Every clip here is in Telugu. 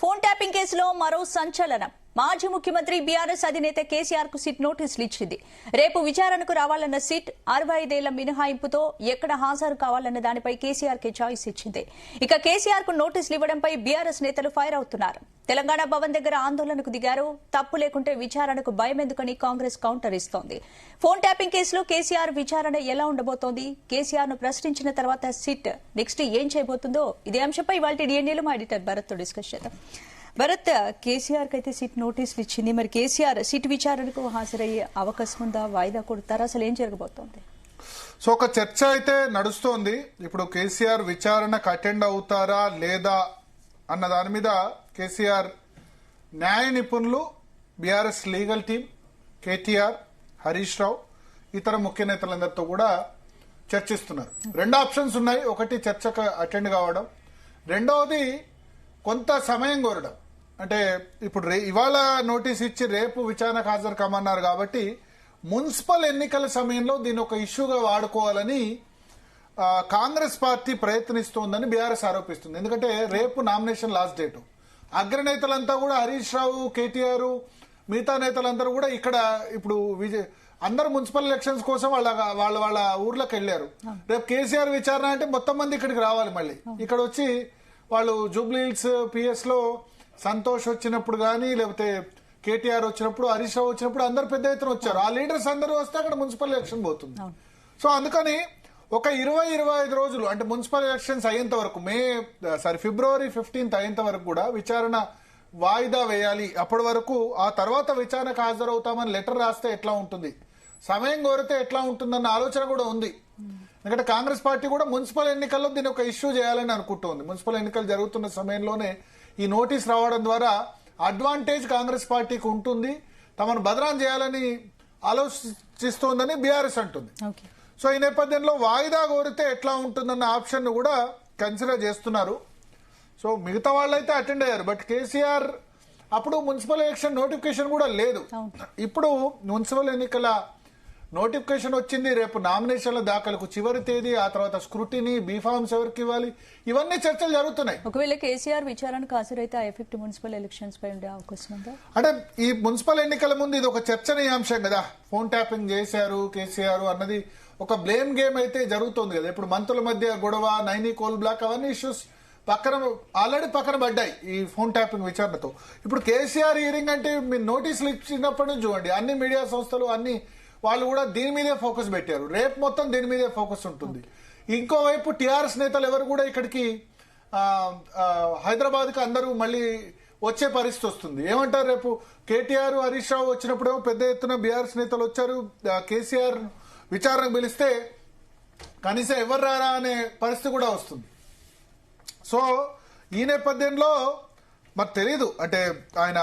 ఫోన్ ట్యాపింగ్ కేసులో మరో సంచలనం. మాజీ ముఖ్యమంత్రి బీఆర్ఎస్ అధినేత కేసీఆర్ కు సిట్ నోటీసులు ఇచ్చింది. రేపు విచారణకు రావాలన్న సిట్ 65 ఏళ్ల మినహాయింపుతో ఎక్కడ హాజరు కావాలన్న దానిపై కేసీఆర్ కి చాయిస్ ఇచ్చింది. ఇక కేసీఆర్ కు నోటీసులు ఇవ్వడంపై బీఆర్ఎస్ నేతలు ఫైర్ అవుతున్నారు. తెలంగాణ భవన్ దగ్గర ఆందోళనకు దిగారు. తప్పు లేకుంటే విచారణకు భయం ఎందుకని కాంగ్రెస్ కౌంటర్ ఇస్తోంది. ఫోన్ ట్యాపింగ్ కేసులో కేసీఆర్ విచారణ ఎలా ఉండబోతోంది? కేసీఆర్ ను ప్రశ్నించిన తర్వాత సిట్ నెక్స్ట్ ఏం చేయబోతుందో ఇదే అంశంపై ఇవాళ డిఎన్ఏలో మా ఎడిటర్ భరత్ తో డిస్కస్ చేద్దాం. భరత్, కేసీఆర్ కి అయితే సిట్ నోటీసులు ఇచ్చింది. మరి కేసీఆర్ సిట్ విచారణకు హాజరయ్యే అవకాశం ఉందా? వాయిదా కొడతారా? అసలు ఏం జరగబోతోంది? సో ఒక చర్చ అయితే నడుస్తోంది. ఇప్పుడు కేసీఆర్ విచారణకు అటెండ్ అవుతారా లేదా అన్న దాని మీద కేసీఆర్ న్యాయ నిపుణులు, బీఆర్ఎస్ లీగల్ టీం, కేటీఆర్, హరీష్ రావు, ఇతర ముఖ్య నేతలందరితో కూడా చర్చిస్తున్నారు. రెండు ఆప్షన్స్ ఉన్నాయి. ఒకటి చర్చకు అటెండ్ కావడం, రెండవది కొంత సమయం కోరడం. అంటే ఇప్పుడు ఇవాళ నోటీస్ ఇచ్చి రేపు విచారణకు హాజరు కమ్మన్నారు కాబట్టి మున్సిపల్ ఎన్నికల సమయంలో దీని ఒక ఇష్యూగా వాడుకోవాలని కాంగ్రెస్ పార్టీ ప్రయత్నిస్తోందని బీఆర్ఎస్ ఆరోపిస్తుంది. ఎందుకంటే రేపు నామినేషన్ లాస్ట్ డేటు. అగ్రనేతలంతా కూడా హరీష్ రావు, కేటీఆర్, మిగతా నేతలందరూ కూడా ఇక్కడ ఇప్పుడు అందరు మున్సిపల్ ఎలక్షన్స్ కోసం వాళ్ళ ఊర్లోకి వెళ్లారు. రేపు కేసీఆర్ విచారణ అంటే మొత్తం మంది ఇక్కడికి రావాలి. మళ్ళీ ఇక్కడ వచ్చి వాళ్ళు జూబ్లీహిల్స్ పిఎస్ లో సంతోష్ వచ్చినప్పుడు గానీ, లేకపోతే కేటీఆర్ వచ్చినప్పుడు, హరీష్ రావు వచ్చినప్పుడు అందరు పెద్ద ఎత్తున వచ్చారు. ఆ లీడర్స్ అందరూ వస్తే అక్కడ మున్సిపల్ ఎలక్షన్ పోతుంది. సో అందుకని ఒక 20-25 రోజులు అంటే మున్సిపల్ ఎలక్షన్స్ అయ్యేంత వరకు ఫిబ్రవరి 15 అయ్యేంత వరకు కూడా విచారణ వాయిదా వేయాలి. అప్పటి వరకు ఆ తర్వాత విచారణకు హాజరవుతామని లెటర్ రాస్తే ఎట్లా ఉంటుంది, సమయం కోరితే ఎట్లా ఉంటుందన్న ఆలోచన కూడా ఉంది. ఎందుకంటే కాంగ్రెస్ పార్టీ కూడా మున్సిపల్ ఎన్నికల్లో దీన్ని ఒక ఇష్యూ చేయాలని అనుకుంటోంది. మున్సిపల్ ఎన్నికలు జరుగుతున్న సమయంలోనే ఈ నోటీస్ రావడం ద్వారా అడ్వాంటేజ్ కాంగ్రెస్ పార్టీకి ఉంటుంది, తమను బదనాం చేయాలని ఆలోచిస్తోందని బీఆర్ఎస్ అంటుంది. సో ఈ నేపథ్యంలో వాయిదా కోరితే ఎట్లా ఉంటుందన్న ఆప్షన్ ను కూడా కన్సిడర్ చేస్తున్నారు. సో మిగతా వాళ్ళైతే అటెండ్ అయ్యారు. బట్ కేసీఆర్ అప్పుడు మున్సిపల్ ఎలక్షన్ నోటిఫికేషన్ కూడా లేదు. ఇప్పుడు మున్సిపల్ ఎన్నికల నోటిఫికేషన్ వచ్చింది. రేపు నామినేషన్ల దాఖలకు చివరి తేదీ, ఆ తర్వాత స్క్రూటినీ, బీఫార్మ్స్ ఎవరికి ఇవ్వాలి, ఇవన్నీ చర్చలు జరుగుతున్నాయి. ఒకవేళ కేసీఆర్ విచారణకు హాజరైతే ఆ ఎఫెక్ట్ మున్సిపల్ ఎలక్షన్స్ పై ఉండే అవకాశం ఉందా? అంటే ఈ మున్సిపల్ ఎన్నికల ముందు ఇది ఒక చర్చనీయాంశం కదా. ఫోన్ ట్యాపింగ్ చేశారు కేసీఆర్ అన్నది ఒక బ్లేమ్ గేమ్ అయితే జరుగుతోంది కదా. ఇప్పుడు మంత్రుల మధ్య గొడవ, నైనీ కోల్ బ్లాక్, అవన్నీ ఇష్యూస్ ఆల్రెడీ పక్కన పడ్డాయి ఈ ఫోన్ ట్యాపింగ్ విచారణతో. ఇప్పుడు కేసీఆర్ హియరింగ్ అంటే మీరు నోటీసులు ఇచ్చినప్పటి నుంచి చూడండి, అన్ని మీడియా సంస్థలు అన్ని వాళ్ళు కూడా దీని మీదే ఫోకస్ పెట్టారు. రేపు మొత్తం దీని మీదే ఫోకస్ ఉంటుంది. ఇంకోవైపు టీఆర్ఎస్ నేతలు ఎవరు కూడా ఇక్కడికి హైదరాబాద్ కి అందరూ మళ్ళీ వచ్చే పరిస్థితి వస్తుంది. ఏమంటారు, రేపు కేటీఆర్, హరీష్ రావు వచ్చినప్పుడేమో పెద్ద ఎత్తున బీఆర్ఎస్ నేతలు వచ్చారు. కేసీఆర్ విచారణకు పిలిస్తే కనీసం ఎవరు రారా అనే పరిస్థితి కూడా వస్తుంది. సో ఈ నేపథ్యంలో మరి తెలీదు, అంటే ఆయన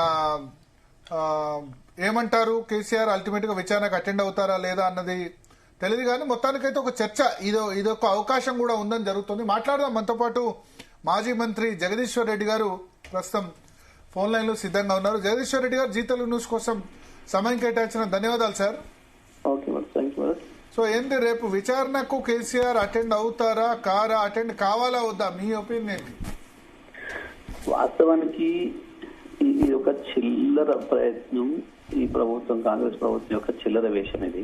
ఏమంటారు, కేసీఆర్ అల్టిమేట్ గా విచారణకు అటెండ్ అవుతారా లేదా అన్నది తెలియదు. కానీ మొత్తానికైతే ఒక చర్చ, ఇదొక అవకాశం కూడా ఉందని జరుగుతుంది. మాట్లాడదాం. మనతో పాటు మాజీ మంత్రి జగదీశ్వర్ రెడ్డి గారు ప్రస్తుతం ఫోన్ లైన్ లో సిద్ధంగా ఉన్నారు. జగదీశ్వర్ రెడ్డి గారు, జీ తెలుగు న్యూస్ కోసం సమయం కేటాయించిన ధన్యవాదాలు సార్. సో ఏంటి, రేపు విచారణకు కేసీఆర్ అటెండ్ అవుతారా కారా, అటెండ్ కావాలా వద్దా, మీ ఒపీనియన్ ఏంటి? వాస్తవానికి ఇది ఒక చిల్లర ప్రయత్నం. ఈ ప్రభుత్వం, కాంగ్రెస్ ప్రభుత్వం యొక్క చిల్లర వేషం ఇది.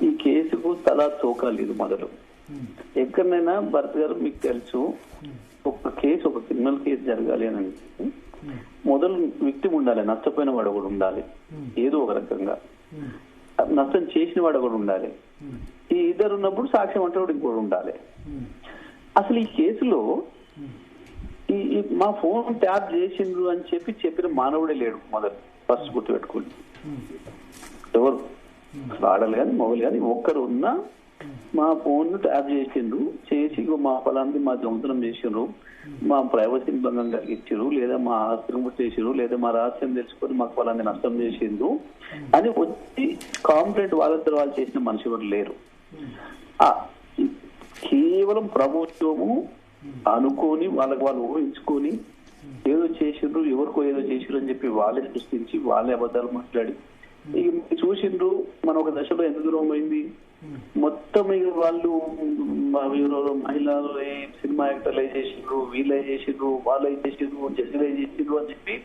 ఈ కేసుకు తలా తోకా లేదు. మొదలు ఎక్కడైనా భరత్ గారు మీకు తెలుసు, ఒక కేసు, ఒక క్రిమినల్ కేసు జరగాలి అని అంటే మొదలు విక్టిమ్ ఉండాలి, నష్టపోయిన వాడు కూడా ఉండాలి, ఏదో ఒక రకంగా నష్టం చేసిన వాడు కూడా ఉండాలి. ఈ ఇద్దరు ఉన్నప్పుడు సాక్ష్యం అంటే కూడా ఇంకోటి ఉండాలి. అసలు ఈ కేసులో ఈ మా ఫోన్ ట్యాప్ చేసిండ్రు అని చెప్పిన మానవుడే లేడు. మొదలు ఫస్ట్ గుర్తుపెట్టుకోండి. ఎవరు ఆడలు కానీ మొగలు కానీ ఒక్కరు ఉన్నా మా ఫోన్ ట్యాప్ చేసిండ్రు, చేసి మా ఫలాన్ని మా దొంగతనం చేసిండ్రు, మా ప్రైవసీని భంగం కలిగించారు, లేదా మా ఆస్తిని చేసిండ్రు, లేదా మా రహస్యం తెలుసుకొని మాకు ఫలాన్ని నష్టం చేసిండ్రు అని వచ్చి కాంప్లైంట్ వాళ్ళంతా వాళ్ళు చేసిన మనిషి ఎవరు లేరు. కేవలం ప్రభుత్వము అనుకోని వాళ్ళకి వాళ్ళు ఊహించుకొని ఏదో చేసిండ్రు, ఎవరికో ఏదో చేసిండ్రు అని చెప్పి వాళ్ళే సృష్టించి వాళ్ళే అబద్ధాలు మాట్లాడి చూసిండ్రు. మన ఒక దశలో ఎంత దూరం పోయింది, మొత్తం ఇక వాళ్ళు మహిళలు సినిమా యాక్టర్లు చేసిండ్రు, వీళ్ళే చేసిండ్రు, వాళ్ళే చేసిండ్రు, జడ్జిలే చేసిండ్రు అని చెప్పి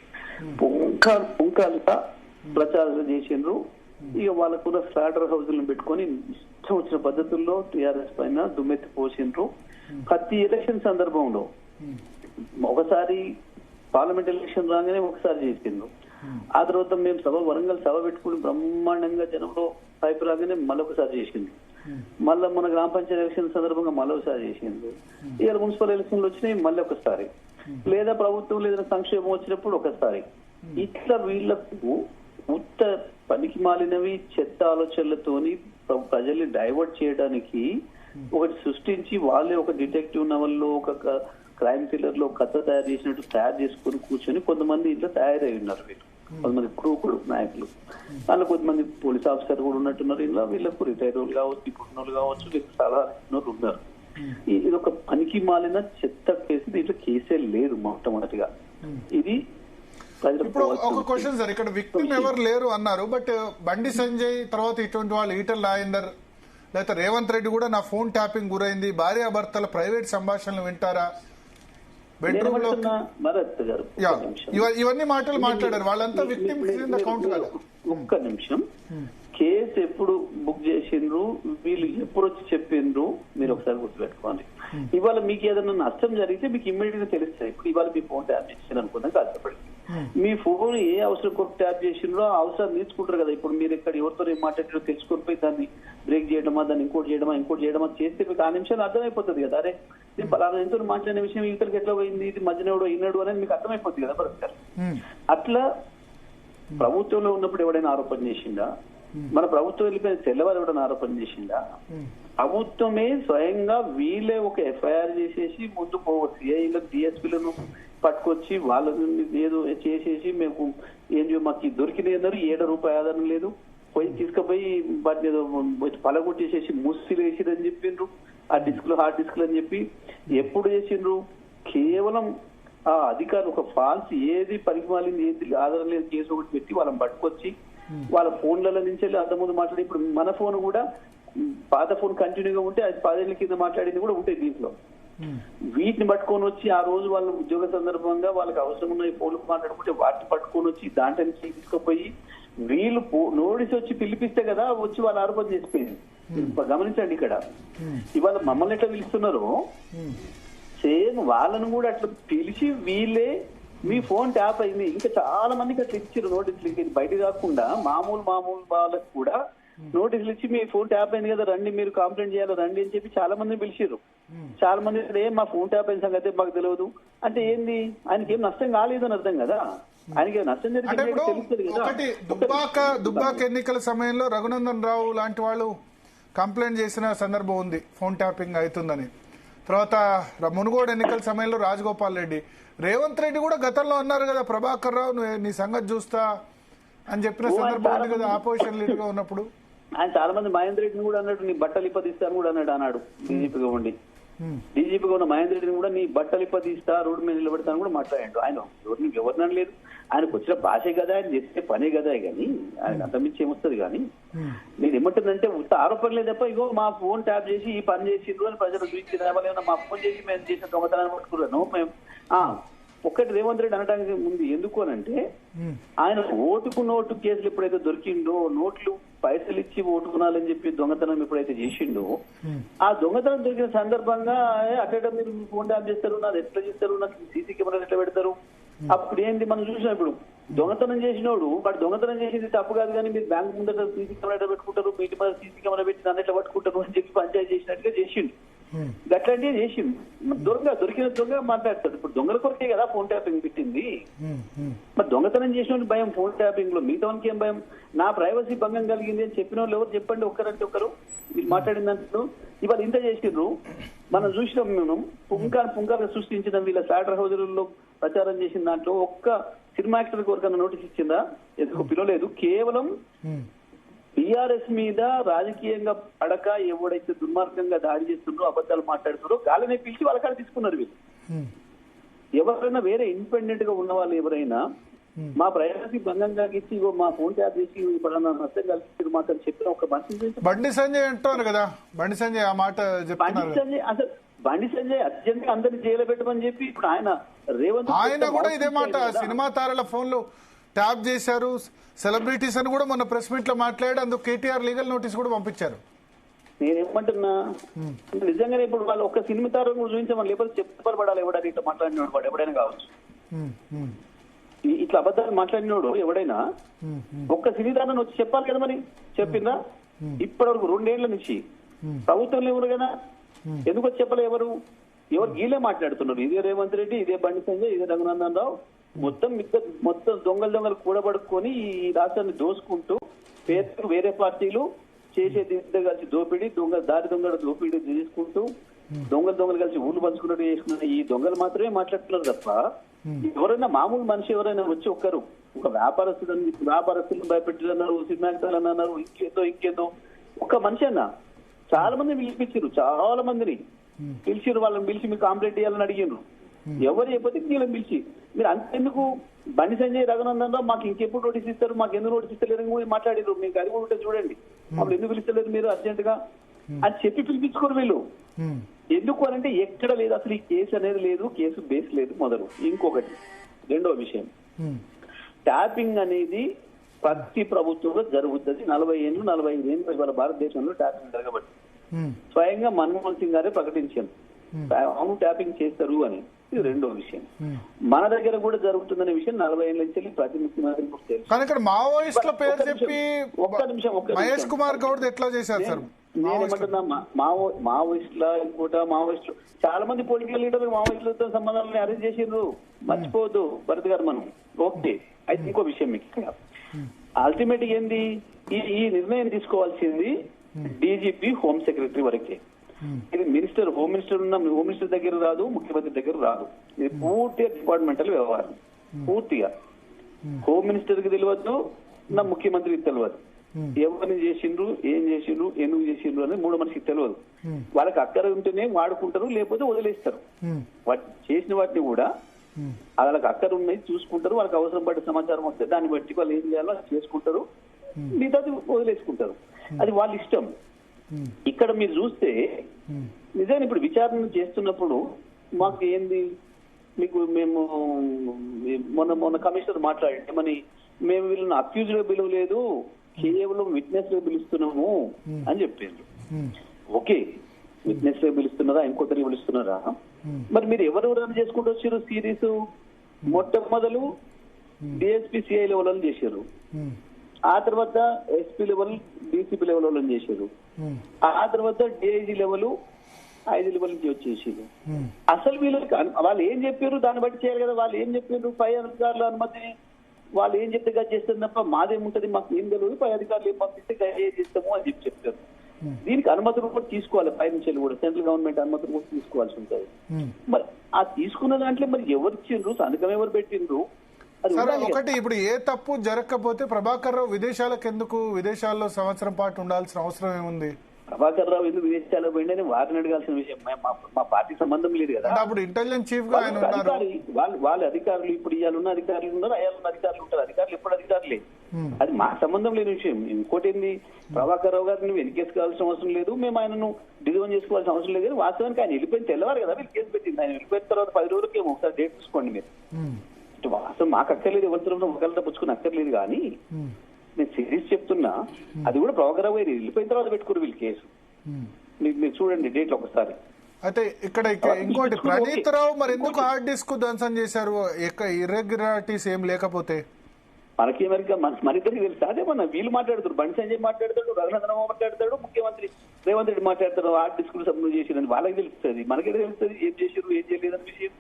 పుంకాలుగా ప్రచారం చేసిండ్రు. ఇక వాళ్ళకున్న స్లాటర్ హౌస్లను పెట్టుకొని ఇష్టం వచ్చిన పద్ధతుల్లో టీఆర్ఎస్ పైన దుమ్మెత్తి పోసిండ్రు. ప్రతి ఎలక్షన్ సందర్భంలో ఒకసారి పార్లమెంట్ ఎలక్షన్ రాగానే ఒకసారి చేసిండ్రు. ఆ తర్వాత మేము వరంగల్ సభ పెట్టుకుని బ్రహ్మాండంగా జనంలో పైపు రాగానే మళ్ళొకసారి చేసిండ్రు. మళ్ళీ మన గ్రామ పంచాయతీ ఎలక్షన్ సందర్భంగా మళ్ళీ ఒకసారి చేసిండ్రు. ఇవాళ మున్సిపల్ ఎలక్షన్లు వచ్చినాయి మళ్ళీ ఒకసారి, లేదా ప్రభుత్వం లేదా సంక్షేమం వచ్చినప్పుడు ఒకసారి. ఇట్లా వీళ్లకు ఉత్త పనికి మాలినవి చెత్త ఆలోచనలతోని ప్రజల్ని డైవర్ట్ చేయడానికి ఒకటి సృష్టించి వాళ్ళే ఒక డిటెక్టివ్ నవల్లో ఒక క్రైమ్ థ్రిల్లర్ లో కథ తయారు చేసినట్టు తయారు చేసుకుని కూర్చొని కొంతమంది ఇట్లా తయారై ఉన్నారు. వీళ్ళు కొంతమంది క్రూకుడు నాయకులు, దాంట్లో కొంతమంది పోలీస్ ఆఫీసర్ కూడా ఉన్నట్టున్నారు. ఇలా వీళ్ళకు రిటైర్ వాళ్ళు కావచ్చు, ఇప్పుడున్నోళ్ళు కావచ్చు, వీళ్ళకి సలహా ఇస్తున్నారు ఉన్నారు. ఇది ఒక పనికి మాలిన చెత్త కేసు. దీంట్లో కేసే లేదు మొట్టమొదటిగా. ఇది ఇప్పుడు ఒక క్వశ్చన్ సార్, ఇక్కడ విక్టిమ్ ఎవరు లేరు అన్నారు, బట్ బండి సంజయ్ తర్వాత ఇటువంటి వాళ్ళు ఈటల రాజేందర్ లేకపోతే రేవంత్ రెడ్డి కూడా నా ఫోన్ ట్యాపింగ్ గురైంది, భార్యాభర్తల ప్రైవేట్ సంభాషణలు వింటారా, బెడ్రూమ్ లో ఇవన్నీ మాటలు మాట్లాడారు. వాళ్ళంతా విక్టిమ్ కౌంట్ కదా. ఒక్క నిమిషం, కేసు ఎప్పుడు బుక్ చేసిండ్రు, వీళ్ళు ఎప్పుడు వచ్చి చెప్పిండ్రు, మీరు ఒకసారి గుర్తుపెట్టుకోండి. ఇవాళ మీకు ఏదైనా నష్టం జరిగితే మీకు ఇమ్మీడియట్ గా తెలుస్తాయి. ఇప్పుడు ఇవాళ మీ ఫోన్ ట్యాప్ చేసిన అనుకున్నా కష్టపడి మీ ఫోన్ ఏ అవసరం కొరకు ట్యాప్ చేసిండ్రో ఆ అవసరం తీసుకుంటారు కదా. ఇప్పుడు మీరు ఇక్కడ ఎవరితో ఏం మాట్లాడారో తెలుసుకొని పోయి దాన్ని బ్రేక్ చేయడమా, దాన్ని ఇంకోటి చేయడమా చేస్తే మీకు ఆ నిమిషాలు అర్థమైపోతుంది కదా. అరే నేను పలానా ఎంతో మాట్లాడిన విషయం ఇతరులకు ఎట్లా పోయింది, ఇది మధ్యనోడు అయినాడు అనేది మీకు అర్థమైపోతుంది కదా పరిస్థితి. అట్లా ప్రభుత్వంలో ఉన్నప్పుడు ఎవడైనా ఆరోపణ చేసిందా, మన ప్రభుత్వం వెళ్ళిపోయిన తెల్లవారు ఎవడైనా ఆరోపణ చేసిందా? ప్రభుత్వమే స్వయంగా వీళ్ళే ఒక ఎఫ్ఐఆర్ చేసేసి ముందు సిఐలకు డిఎస్పీలను పట్టుకొచ్చి వాళ్ళని ఏదో చేసేసి మేము ఏం మాకు దొరికినాయి అన్నారు. ₹7 ఆధారం లేదు, పోయి తీసుకుపోయి వాటిని ఏదో పలగొట్టేసేసి ముస్సిలు వేసిరని చెప్పిండ్రు. ఆ డిస్క్లు హార్డ్ డిస్క్లు అని చెప్పి ఎప్పుడు చేసిండ్రు? కేవలం ఆ అధికారులు ఒక ఫాల్స్ ఏది పనికి మాలింది ఏది ఆధారం లేదు కేసు ఒకటి పెట్టి వాళ్ళని పట్టుకొచ్చి వాళ్ళ ఫోన్లలో నుంచి వెళ్ళి అంతకుముందు మాట్లాడి, ఇప్పుడు మన ఫోన్ కూడా పాత ఫోన్ కంటిన్యూగా ఉంటే అది 10 ఏళ్ల కింద మాట్లాడింది కూడా ఉంటాయి దీంట్లో. వీటిని పట్టుకొని వచ్చి ఆ రోజు వాళ్ళ ఉద్యోగ సందర్భంగా వాళ్ళకి అవసరం ఉన్న ఫోన్లు మాట్లాడుకుంటే వాటిని పట్టుకొని వచ్చి దాంట్లో తీసుకుపోయి వీళ్ళు నోటీస్ వచ్చి పిలిపిస్తే కదా వచ్చి వాళ్ళు ఆరోపణ చేసిపోయింది. గమనించండి, ఇక్కడ ఇవాళ మమ్మల్ని ఎట్లా పిలుస్తున్నారో సేమ్ వాళ్ళను కూడా అట్లా పిలిచి వీళ్ళే మీ ఫోన్ ట్యాప్ అయింది. ఇంకా చాలా మందికి అట్లా ఇచ్చారు నోటీసులు. బయట కాకుండా మామూలు వాళ్ళకి కూడా నోటీసులు ఇచ్చి మీ ఫోన్ ట్యాప్ అయింది కదా రండి, మీరు కంప్లైంట్ చేయాలి రండి అని చెప్పి చాలా మందిని పిలిచారు. చాలా మంది మా ఫోన్ ట్యాప్ అయిన సంగతి మాకు తెలియదు అంటే ఏంది, ఆయనకి ఏం నష్టం కాలేదు అని అర్థం కదా. ఆయనకి నష్టం జరిగింది తెలుస్తుంది కదా. దుబ్బాక ఎన్నికల సమయంలో రఘునందన్ రావు లాంటి వాళ్ళు కంప్లైంట్ చేసిన సందర్భం ఉంది ఫోన్ ట్యాపింగ్ అవుతుందని. తర్వాత మునుగోడు ఎన్నికల సమయంలో రాజగోపాల్ రెడ్డి, రేవంత్ రెడ్డి కూడా గతంలో అన్నారు కదా ప్రభాకర్ రావు నీ సంగతి చూస్తా అని చెప్పిన సందర్భం ఉంది కదా ఆపోజిషన్ లీడర్ గా ఉన్నప్పుడు. ఆయన చాలా మంది మహేందర్ రెడ్డిని కూడా అన్నాడు నీ బట్టలు ఇప్పదీస్తాను కూడా అన్నాడు డీజీపీగా ఉండి. డీజీపీగా ఉన్న మహేందర్ రెడ్డిని కూడా నీ బట్టలు ఇప్పదీస్తా రోడ్డు మీద నిలబెడతాను కూడా మాట్లాడాడు. ఆయన ఎవరిని లేదు, ఆయనకు వచ్చిన భాషే కదా, ఆయన చేస్తే పనే కదా. కానీ ఆయన అంతమించి ఏమొస్తుంది. కానీ నేను ఏమంటుందంటే ఉత్త ఆరోపణలే తప్ప ఇగో మా ఫోన్ ట్యాప్ చేసి ఈ పని చేసిండ్రు అని ప్రజలు చూపించి రావాలేమన్నా మా ఫోన్ చేసి మేము చేసిన దొంగతనాన్ని పట్టుకున్నాను. మేము ఒక్కటి రేవంత్ రెడ్డి అనడానికి ముందు ఎందుకు అనంటే ఆయన ఓటుకు నోటు కేసులు ఎప్పుడైతే దొరికిండో, నోట్లు పైసలు ఇచ్చి ఓటుకున్నాలని చెప్పి దొంగతనం ఎప్పుడైతే చేసిండో, ఆ దొంగతనం దొరికిన సందర్భంగా అక్కడ మీరు ఫోన్ ట్యాప్ చేస్తారు, నాది ఎట్లా చేస్తారు, నాకు సీసీ కెమెరాలు ఎట్లా పెడతారు. అప్పుడు ఏంది మనం చూసినాం, ఇప్పుడు దొంగతనం చేసినోడు వాడు దొంగతనం చేసింది తప్పు కాదు కానీ మీరు బ్యాంక్ ముందర సీసీ కెమెరా ఎట్లా పెట్టుకుంటారు, మీటి మీద సీసీ కెమెరా పెట్టి దాన్ని ఎట్లా పట్టుకుంటారు అని చెప్పి పంచాయతీ చేసినట్టుగా చేసిండు. అట్లాంటివి చేసిండు. దొరికిన దొంగ మాట్లాడతాడు. ఇప్పుడు దొంగల కొరకే కదా ఫోన్ ట్యాపింగ్ పెట్టింది. మరి దొంగతనం చేసిన భయం ఫోన్ ట్యాపింగ్ లో, మిగతానికి ఏం భయం? నా ప్రైవసీ భంగం కలిగింది అని చెప్పిన వాళ్ళు ఎవరు చెప్పండి ఒక్కరంటే ఒకరు. వీళ్ళు మాట్లాడిన దాంట్లో ఇవాళ ఇంత చేసిండ్రు. మనం చూసినాం, మేము పుంకాలు సృష్టించిన వీళ్ళ స్లాటర్ హౌజులలో ప్రచారం చేసిన దాంట్లో ఒక్క సినిమా యాక్టర్ కోరికన్నా నోటీస్ ఇచ్చిందా? ఎందుకు పిలవలేదు. కేవలం టీఆర్ఎస్ మీద రాజకీయంగా పడక ఎవడైతే దుర్మార్గంగా దాడి చేస్తున్నారో, అబద్ధాలు మాట్లాడుతున్నారో గాలినే పిలిచి వాళ్ళ కాడ తీసుకున్నారు వీళ్ళు. ఎవరైనా వేరే ఇండిపెండెంట్ గా ఉన్న వాళ్ళు ఎవరైనా మా ప్రైవసీ భంగం కలిగించి ఇగో మా ఫోన్ ట్యాప్ చేసి ఇప్పుడు నష్టం కలిసి మాకు చెప్పిన ఒక మనిషి బండి సంజయ్ అంటున్నారు కదా, బండి సంజయ్ ఆ మాట బండి చెప్తున్నారు. సంజయ్ అసలు బండి సంజయ్ అర్జెంట్ గా అందరినీ జైలు పెట్టమని చెప్పి ఇప్పుడు ఆయన కూడా ఇదే మాట, సినిమా తారల ఫోన్లు ట్యాప్ చేశారు, సెలబ్రిటీస్ అని కూడా మొన్న ప్రెస్ మీట్ లో మాట్లాడి అందుకు కేటీఆర్ లీగల్ నోటీస్ కూడా పంపించారు. నేనేమంటున్నా నిజంగానే ఇప్పుడు వాళ్ళు ఒక్క సినిమా తారం చూపించమని లేకపోతే చెప్పబడాలి ఎవడని ఇట్లా మాట్లాడినోడు వాడు ఎవడైనా కావచ్చు, ఇట్లా అబద్ధాలు మాట్లాడినోడు ఎవడైనా ఒక్క సినీ తారం వచ్చి చెప్పాలి కదా, మరి చెప్పిందా? ఇప్పటి వరకు 2 ఏళ్ల నుంచి ప్రభుత్వంలో ఎవరు కదా, ఎందుకు వచ్చి చెప్పలే? ఎవరు గీలే మాట్లాడుతున్నారు. ఇదే రేవంత్ రెడ్డి, ఇదే బండి సంజయ్, ఇదే రఘునందన్ రావు, మొత్తం దొంగలు కూడబడుకొని ఈ రాష్ట్రాన్ని దోసుకుంటూ పేరు వేరే పార్టీలు చేసేది కలిసి దోపిడీ దారి దొంగల దోపిడీ చేసుకుంటూ దొంగలు కలిసి ఊళ్ళు పంచుకున్నట్టు చేసుకున్న ఈ దొంగలు మాత్రమే మాట్లాడుతున్నారు తప్ప ఎవరైనా మామూలు మనిషి ఎవరైనా వచ్చి ఒక వ్యాపారస్తులను భయపెట్టాలన్నారు, సినిమా యాక్టర్లు అన్నారు, ఇంకేదో ఒక మనిషి అన్న చాలా మందిని పిలిపించారు, చాలా మందిని పిలిచిరు. వాళ్ళని పిలిచి మీకు కాంప్లైంట్ చేయాలని అడిగారు. ఎవరు చెప్పతే వీళ్ళని పిలిచి మీరు అంతెందుకు బండి సంజయ్ రఘునందన్ రావు మాకు ఇంకెప్పుడు నోటీస్ ఇస్తారు, మాకు ఎందుకు నోటీస్ ఇస్తలేరు కూడా మాట్లాడారు. మీకు అది కూడా ఉంటే చూడండి, అప్పుడు ఎందుకు పిలుస్తలేదు మీరు అర్జెంట్ గా అని చెప్పి పిలిపించుకోరు వీళ్ళు. ఎందుకు అనంటే ఎక్కడ లేదు అసలు ఈ కేసు అనేది లేదు, కేసు బేస్ లేదు మొదలు. ఇంకొకటి రెండో విషయం, ట్యాపింగ్ అనేది ప్రతి ప్రభుత్వంలో జరుగుతుంది. 40 ఏళ్ళు 45 ఏళ్ళు ఇవాళ భారతదేశంలో ట్యాపింగ్ జరగబట్టి స్వయంగా మన్మోహన్ సింగ్ గారే ప్రకటించారు అవును ట్యాపింగ్ చేస్తారు అని. ఇది రెండో విషయం. మన దగ్గర కూడా జరుగుతుందనే విషయం 40 ఏళ్ళ నుంచి ప్రతి ముఖ్యమంత్రికి తెలుసు. కానీ ఇక్కడ మావోయిస్టుల పేరు చెప్పి ఒక్క నిమిషం మహేష్ కుమార్ గౌడ్ ఎట్లా చేశారు సార్? నేనేమంటున్నా, మావోయిస్టుల ఇంకోట మావోయిస్టులు చాలా మంది పొలిటికల్ లీడర్లు మావోయిస్టులతో సంబంధాలను అరెస్ట్ చేసిండ్రు, మర్చిపోవద్దు భరత్ గారు. మనం ఓకే. అయితే ఇంకో విషయం మీకు ఇక్కడ అల్టిమేట్ ఏంది, ఈ నిర్ణయం తీసుకోవాల్సింది డీజీపీ హోమ్ సెక్రటరీ వరకే. ఇది హోమ్ మినిస్టర్ దగ్గర రాదు, ముఖ్యమంత్రి దగ్గర రాదు. ఇది పూర్తిగా డిపార్ట్మెంటల్ వ్యవహారం. పూర్తిగా హోమ్ మినిస్టర్ కి తెలియదు, నా ముఖ్యమంత్రికి తెలియదు. ఎవరిని చేసిండ్రు, ఏం చేసిండ్రు, ఎందుకు చేసిండ్రు అని మూడో మనిషికి తెలియదు. వాళ్ళకి అక్కర ఉంటేనే వాడుకుంటారు, లేకపోతే వదిలేస్తారు. చేసిన వాటిని కూడా వాళ్ళకి అక్కర ఉన్నాయి చూసుకుంటారు. వాళ్ళకి అవసరం పడే సమాచారం వస్తే దాన్ని బట్టి వాళ్ళు ఏం చేయాలో చేసుకుంటారు, మిగతాది వదిలేసుకుంటారు. అది వాళ్ళ ఇష్టం. ఇక్కడ మీరు చూస్తే నిజంగా ఇప్పుడు విచారణ చేస్తున్నప్పుడు మాకు ఏంది, మేము మొన్న కమిషనర్ మాట్లాడి మేము వీళ్ళని అక్యూజ్ గా పిలవలేదు, కేవలం విట్నెస్ గా పిలుస్తున్నాము అని చెప్పిండ్రు. ఓకే, విట్నెస్ గా పిలుస్తున్నారా, ఇంకొకరికి పిలుస్తున్నారా? మరి మీరు ఎవరెవరైనా చేసుకుంటూ వచ్చారు సిరీస్? మొట్టమొదలు డిఎస్పీ సిఐ లెవెల్ చేశారు, ఆ తర్వాత ఎస్పీ లెవెల్ డీసీపీ లెవెల్ చేశారు, ఆ తర్వాత డిఐజీ లెవెల్ 5 లెవెల్ నుంచి వచ్చేసారు. అసలు వీళ్ళకి వాళ్ళు ఏం చెప్పారు దాన్ని బట్టి చేయాలి కదా. వాళ్ళు ఏం చెప్పారు, పై అధికారుల అనుమతి వాళ్ళు ఏం చెప్తే గది చేస్తారు తప్ప మాదేముంటది, మాకు ఏం తెలియదు, పై అధికారులు ఏం పంపిస్తే గది చేస్తాము అని చెప్పి చెప్తారు. దీనికి అనుమతులు కూడా తీసుకోవాలి, పై నుంచి కూడా సెంట్రల్ గవర్నమెంట్ అనుమతులు కూడా తీసుకోవాల్సి ఉంటుంది. మరి ఆ తీసుకున్న దాంట్లో మరి ఎవరు ఇచ్చిండ్రు, సంతకం ఎవరు పెట్టిండ్రు? ఒకటి, ఇప్పుడు ఏ తప్పు జరగకపోతే ప్రభాకర్ రావు విదేశాల్లో సంవత్సరం పాటు ఉండాల్సిన అవసరం ఏముంది? ప్రభాకర్ రావు ఎందుకు విదేశాలకు పోయిందని వారిని అడగాల్సిన విషయం. మా పార్టీ సంబంధం లేదు కదా. అప్పుడు ఇంటెలిజెన్స్ చీఫ్ గా ఆయన ఉన్నారు. వాళ్ళ అధికారులు ఇప్పుడు ఇవాళ అధికారులు ఉన్నారు, అయ్యాలున్న అధికారులు ఉంటారు. అధికారులు ఎప్పుడు అధికారులే, అది మాకు సంబంధం లేని విషయం. ఇంకోటి ఏంది, ప్రభాకర్ రావు గారిని వెనకేసుకోవాల్సిన అవసరం లేదు, మేము ఆయనను డిజైన్ చేసుకోవాల్సిన అవసరం లేదు. వాస్తవానికి ఆయన వెళ్ళిపోయిన తెల్లవారు కదా వీళ్ళు కేసు పెట్టింది. ఆయన వెళ్ళిపోయిన తర్వాత 10 రోజులకి ఏమో ఒకసారి డేట్ చూసుకోండి మీరు. వాస్తవం మాకు అక్కర్లేదు, ఎవరితో ఒకరితో పుచ్చుకుని అక్కర్లేదు. కానీ నేను సిరీస్ చెప్తున్నా, అది కూడా ప్రభాకర్ రావు వెళ్ళిపోయిన తర్వాత పెట్టుకోరు వీళ్ళు కేసు. మీరు చూడండి డేట్ ఒకసారి. అయితే ఇక్కడ ఇంకోటి, ప్రణీత్ రావు మరి ఎందుకు హార్డ్ డిస్క్ ధ్వంసం చేశారు? ఇర్రెగ్యులారిటీస్ ఏం లేకపోతే మనకేమరిగా మనిద్దరికి తెలుసు. అదే వీళ్ళు మాట్లాడతారు, బండి సంజయ్ మాట్లాడతాడు, రఘునందన్ మాట్లాడతాడు, ముఖ్యమంత్రి రేవంత్ రెడ్డి మాట్లాడతారు. హార్డ్ డిస్క్ సబ్మిట్ చేసిరని వాళ్ళకి తెలుస్తుంది, మనకే తెలుస్తుంది ఏం చేసారు ఏం చేయలేదని విషయం.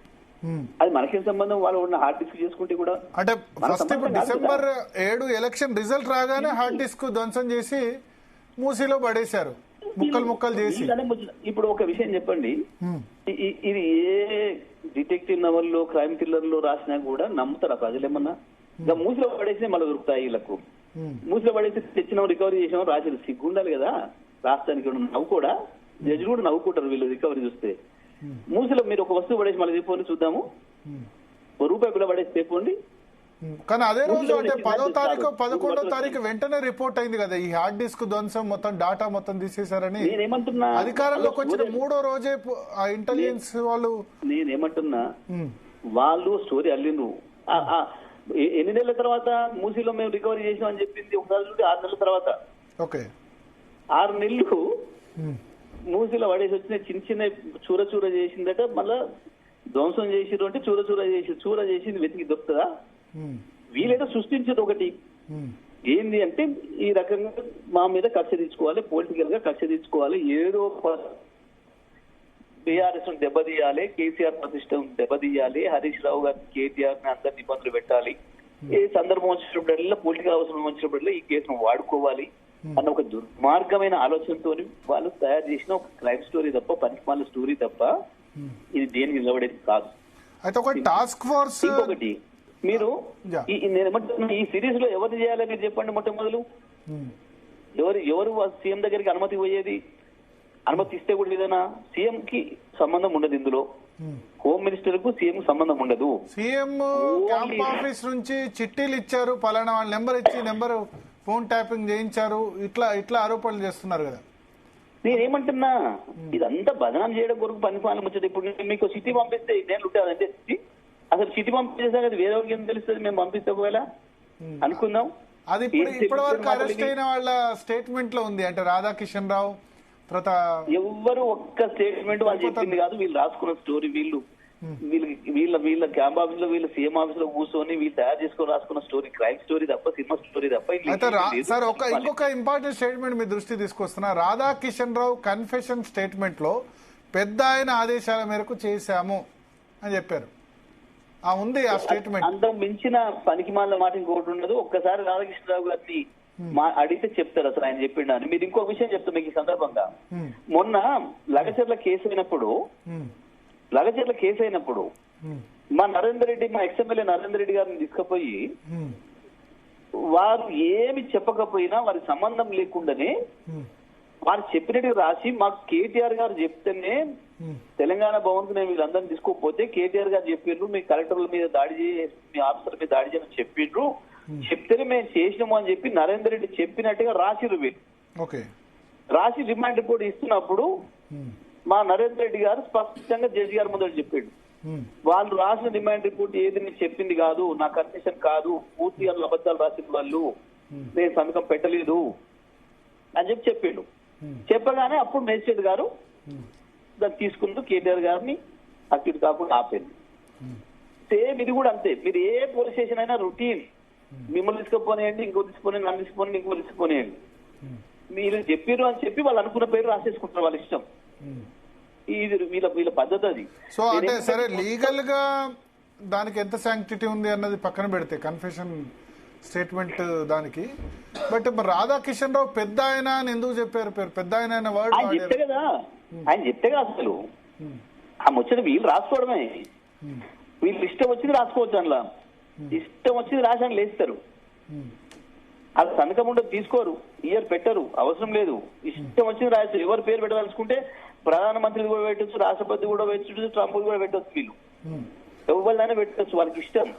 అది మనకేం సంబంధం? వాళ్ళు ఉన్న హార్డ్ డిస్క్ చేసుకుంటే కూడా. అంటే ఫస్ట్ ఇప్పుడు December 7 ఎలక్షన్ రిజల్ట్ రాగానే హార్డ్ డిస్క్ ధ్వంసం చేసి మూసీలో పడేశారు, ముక్కలు చేసి. ఇప్పుడు ఒక విషయం చెప్పండి, ఇది ఏ డిటెక్టివ్ నవల్లో క్రైమ్ థ్రిల్లర్లో రాసినా కూడా నమ్ముతారా ప్రజలు? ఏమన్నా ఇంకా మూసిలో పడేసి మళ్ళీ దొరుకుతాయి వీళ్ళకు. మూసిలో పడేసి తెచ్చినాం, రికవరీ చేసినాం, రాసి సిగ్గుండాలి కదా రాష్ట్రానికి. నవ్వు కూడా జడ్జి కూడా నవ్వుకుంటారు వీళ్ళు రికవరీ చూస్తే. మూసిలో మీరు ఒక వస్తువు పడేసి మళ్ళీ తీసుకోండి చూద్దాము, ₹1 కూడా పడేసి తీసుకోండి, కానీ అదే రోజు మూసీలో అంటే ఎక్కిందని 10వ తారీఖు చెప్తారు. 11వ తారీఖు వెంటనే రిపోర్ట్ అయింది కదా, ఈ హార్డ్ డిస్క్ ధ్వంసం మొత్తం డాటా మొత్తం తీసేశారని. నేనేమంటున్నా, అధికారంలోకి వచ్చిన 3వ రోజే ఆ ఇంటెలిజెన్స్ వాళ్ళు నేనేమంటున్నా, వాళ్ళు స్టోరీ అల్లిండ్రు. ఎన్ని నెలల తర్వాత మూసీలో మేము రికవరీ చేసాం అని చెప్పింది ఒకసారి 6 నెలల తర్వాత. ఓకే, 6 నెలలు మూసీలో పడేసి వచ్చిన చిన్న చూర చేసిందట, మళ్ళా ధ్వంసం చేసిరు అంటే చూర చేసింది వెతికి దొరుకుతుందా? వీళ్ళేదో సృష్టించేది ఒకటి ఏంది అంటే ఈ రకంగా మా మీద కక్ష తీర్చుకోవాలి, పొలిటికల్ గా కక్ష తీర్చుకోవాలి, ఏదో బీఆర్ఎస్ దెబ్బతీయాలి, కేసీఆర్ ప్రతిష్టను దెబ్బతీయాలి, హరీష్ రావు గారిని కేటీఆర్ ని అందరిని ఇబ్బందులు పెట్టాలి, ఏ సందర్భం వచ్చినప్పుడల్లా పొలిటికల్ అవసరం వచ్చినప్పుడల్లా ఈ కేసును వాడుకోవాలి అన్న ఒక దుర్మార్గమైన ఆలోచనతో వాళ్ళు తయారు చేసిన ఒక క్రైమ్ స్టోరీ తప్ప, పనికిమాల స్టోరీ తప్ప ఇది దేనికి నిలబడేది కాదు. అయితే ఒక టాస్క్ ఫోర్స్ ఇంకొకటి, మీరు నేనేమంటున్నా, ఈ సిరీస్ లో ఎవరు చేయాలని మీరు చెప్పండి. మొట్టమొదలు ఎవరు సీఎం దగ్గరికి అనుమతి పోయేది? అనుమతి ఇస్తే కూడా ఏదైనా సీఎం కి సంబంధం ఉండదు ఇందులో, హోమ్ మినిస్టర్ కు సీఎం సంబంధం ఉండదు. సీఎం క్యాంప్ ఆఫీస్ నుంచి చిట్టీలు ఇచ్చారు, పలానా వాళ్ళ నెంబర్ ఇచ్చి నెంబర్ ఫోన్ ట్యాపింగ్ చేయించారు, ఇట్లా ఆరోపణలు చేస్తున్నారు కదా. నేనేమంటున్నా, ఇదంతా బదనాం చేయడం కొరకు పనిపాలన వచ్చేది. ఇప్పుడు నేను మీకు సిటీ పంపిస్తే నేను ఉంటానంటే అసలు సిటీ పంపించేసాక అది వేరే వాళ్ళకి ఏం తెలుస్తుంది? మేము పంపిస్తే ఒకవేళ అనుకుందాం, అది ఇప్పటి వరకు అరెస్ట్ అయిన వాళ్ళ స్టేట్మెంట్ లో ఉంది. అంటే రాధాకిషన్ రావు తర్వాత ఎవ్వరు ఒక్క స్టేట్మెంట్ వాళ్ళు చెప్పింది కాదు, వీళ్ళు రాసుకున్న స్టోరీ. వీళ్ళ క్యాంప్ ఆఫీస్ లో, వీళ్ళ సీఎం ఆఫీస్ లో కూర్చొని వీళ్ళు తయారు చేసుకొని రాసుకున్న స్టోరీ, క్రైమ్ స్టోరీ తప్ప, సినిమా స్టోరీ తప్ప. సార్ ఇంకొక ఇంపార్టెంట్ స్టేట్మెంట్ మీ దృష్టి తీసుకొస్తున్నా. రాధాకిషన్ రావు కన్ఫెషన్ స్టేట్మెంట్ లో పెద్ద ఆయన ఆదేశాల మేరకు చేశాము అని చెప్పారు. ఉంది ఆ స్టేట్మెంట్. అంత మించిన పనికిమాల మాట ఇంకోటి ఉండదు. ఒక్కసారి రాధాకృష్ణరావు గారిని అడిగితే చెప్తారు అసలు ఆయన చెప్పిండు అని. మీరు ఇంకో విషయం చెప్తాం మీకు ఈ సందర్భంగా. మొన్న లగచర్ల కేసు అయినప్పుడు మా నరేందర్ రెడ్డి, మా ఎక్స్ఎమ్మెల్యే నరేందర్ రెడ్డి గారిని తీసుకుపోయి వారు ఏమి చెప్పకపోయినా వారి సంబంధం లేకుండానే వారు చెప్పినట్టు రాసి మాకు కేటీఆర్ గారు చెప్తేనే తెలంగాణ భవన్ కు నేను వీళ్ళందరినీ తీసుకోకపోతే కేటీఆర్ గారు చెప్పిండ్రు మీ కలెక్టర్ల మీద దాడి చేసి, మీ ఆఫీసర్ మీద దాడి చేయని చెప్పిండ్రు, చెప్తేనే మేము చేసినాము అని చెప్పి నరేందర్ రెడ్డి చెప్పినట్టుగా రాసిరు వీళ్ళు. రాసి రిమాండ్ రిపోర్ట్ ఇస్తున్నప్పుడు మా నరేందర్ రెడ్డి గారు స్పష్టంగా జడ్జి గారి ముందు చెప్పాడు, వాళ్ళు రాసిన రిమాండ్ రిపోర్ట్ ఏది నేను చెప్పింది కాదు, నా కన్ఫెషన్ కాదు, పూర్తిగా అబద్ధాలు రాసిన వాళ్ళు, నేను సంతకం పెట్టలేదు అని చెప్పిండు. చెప్పగానే అప్పుడు మేజిస్ట్రేట్ గారు దాన్ని తీసుకుంటూ కేటీఆర్ గారిని అక్యూట్ కాకుండా ఆపేది. సేమ్ ఇది కూడా అంతే. మీరు ఏ పోలీస్ స్టేషన్ అయినా రొటీన్, మిమ్మల్ని తీసుకుపోనేయండి, ఇంకో తీసుకుపోయి, నన్ను తీసుకుని ఇంకో తీసుకుపోనేయండి, మీరు చెప్పారు అని చెప్పి వాళ్ళు అనుకున్న పేరు రాసేసుకుంటారు వాళ్ళ ఇష్టం. ఇది వీళ్ళ పద్ధతి అది. సో అంటే సరే, లీగల్ గా దానికి ఎంత శాంక్టిటీ ఉంది అన్నది పక్కన పెడితే కన్ఫెషన్ స్టేట్మెంట్ దానికి, బట్ రాధాకిషన్ రావు పెద్ద ఆయన అని ఎందుకు చెప్పారు? పెద్ద ఆయన వర్డ్ ఆయన చెప్తే కదా, అసలు ఆ ముచ్చట వీళ్ళు రాసుకోవడమే. వీళ్ళు ఇష్టం వచ్చింది రాసుకోవచ్చు, అందులో ఇష్టం వచ్చింది రాసి లేస్తారు. అది సంతకం ఉండదు, తీసుకోరు, ఇయర్ పెట్టరు, అవసరం లేదు, ఇష్టం వచ్చింది రాయచ్చు. ఎవరు పేరు పెట్టదలుచుకుంటే ప్రధానమంత్రి కూడా పెట్టచ్చు, రాష్ట్రపతి కూడా పెట్టచ్చు, ట్రంప్ కూడా పెట్టచ్చు, వీళ్ళు ఎవరిదైనా పెట్టచ్చు, వాళ్ళకి ఇష్టం.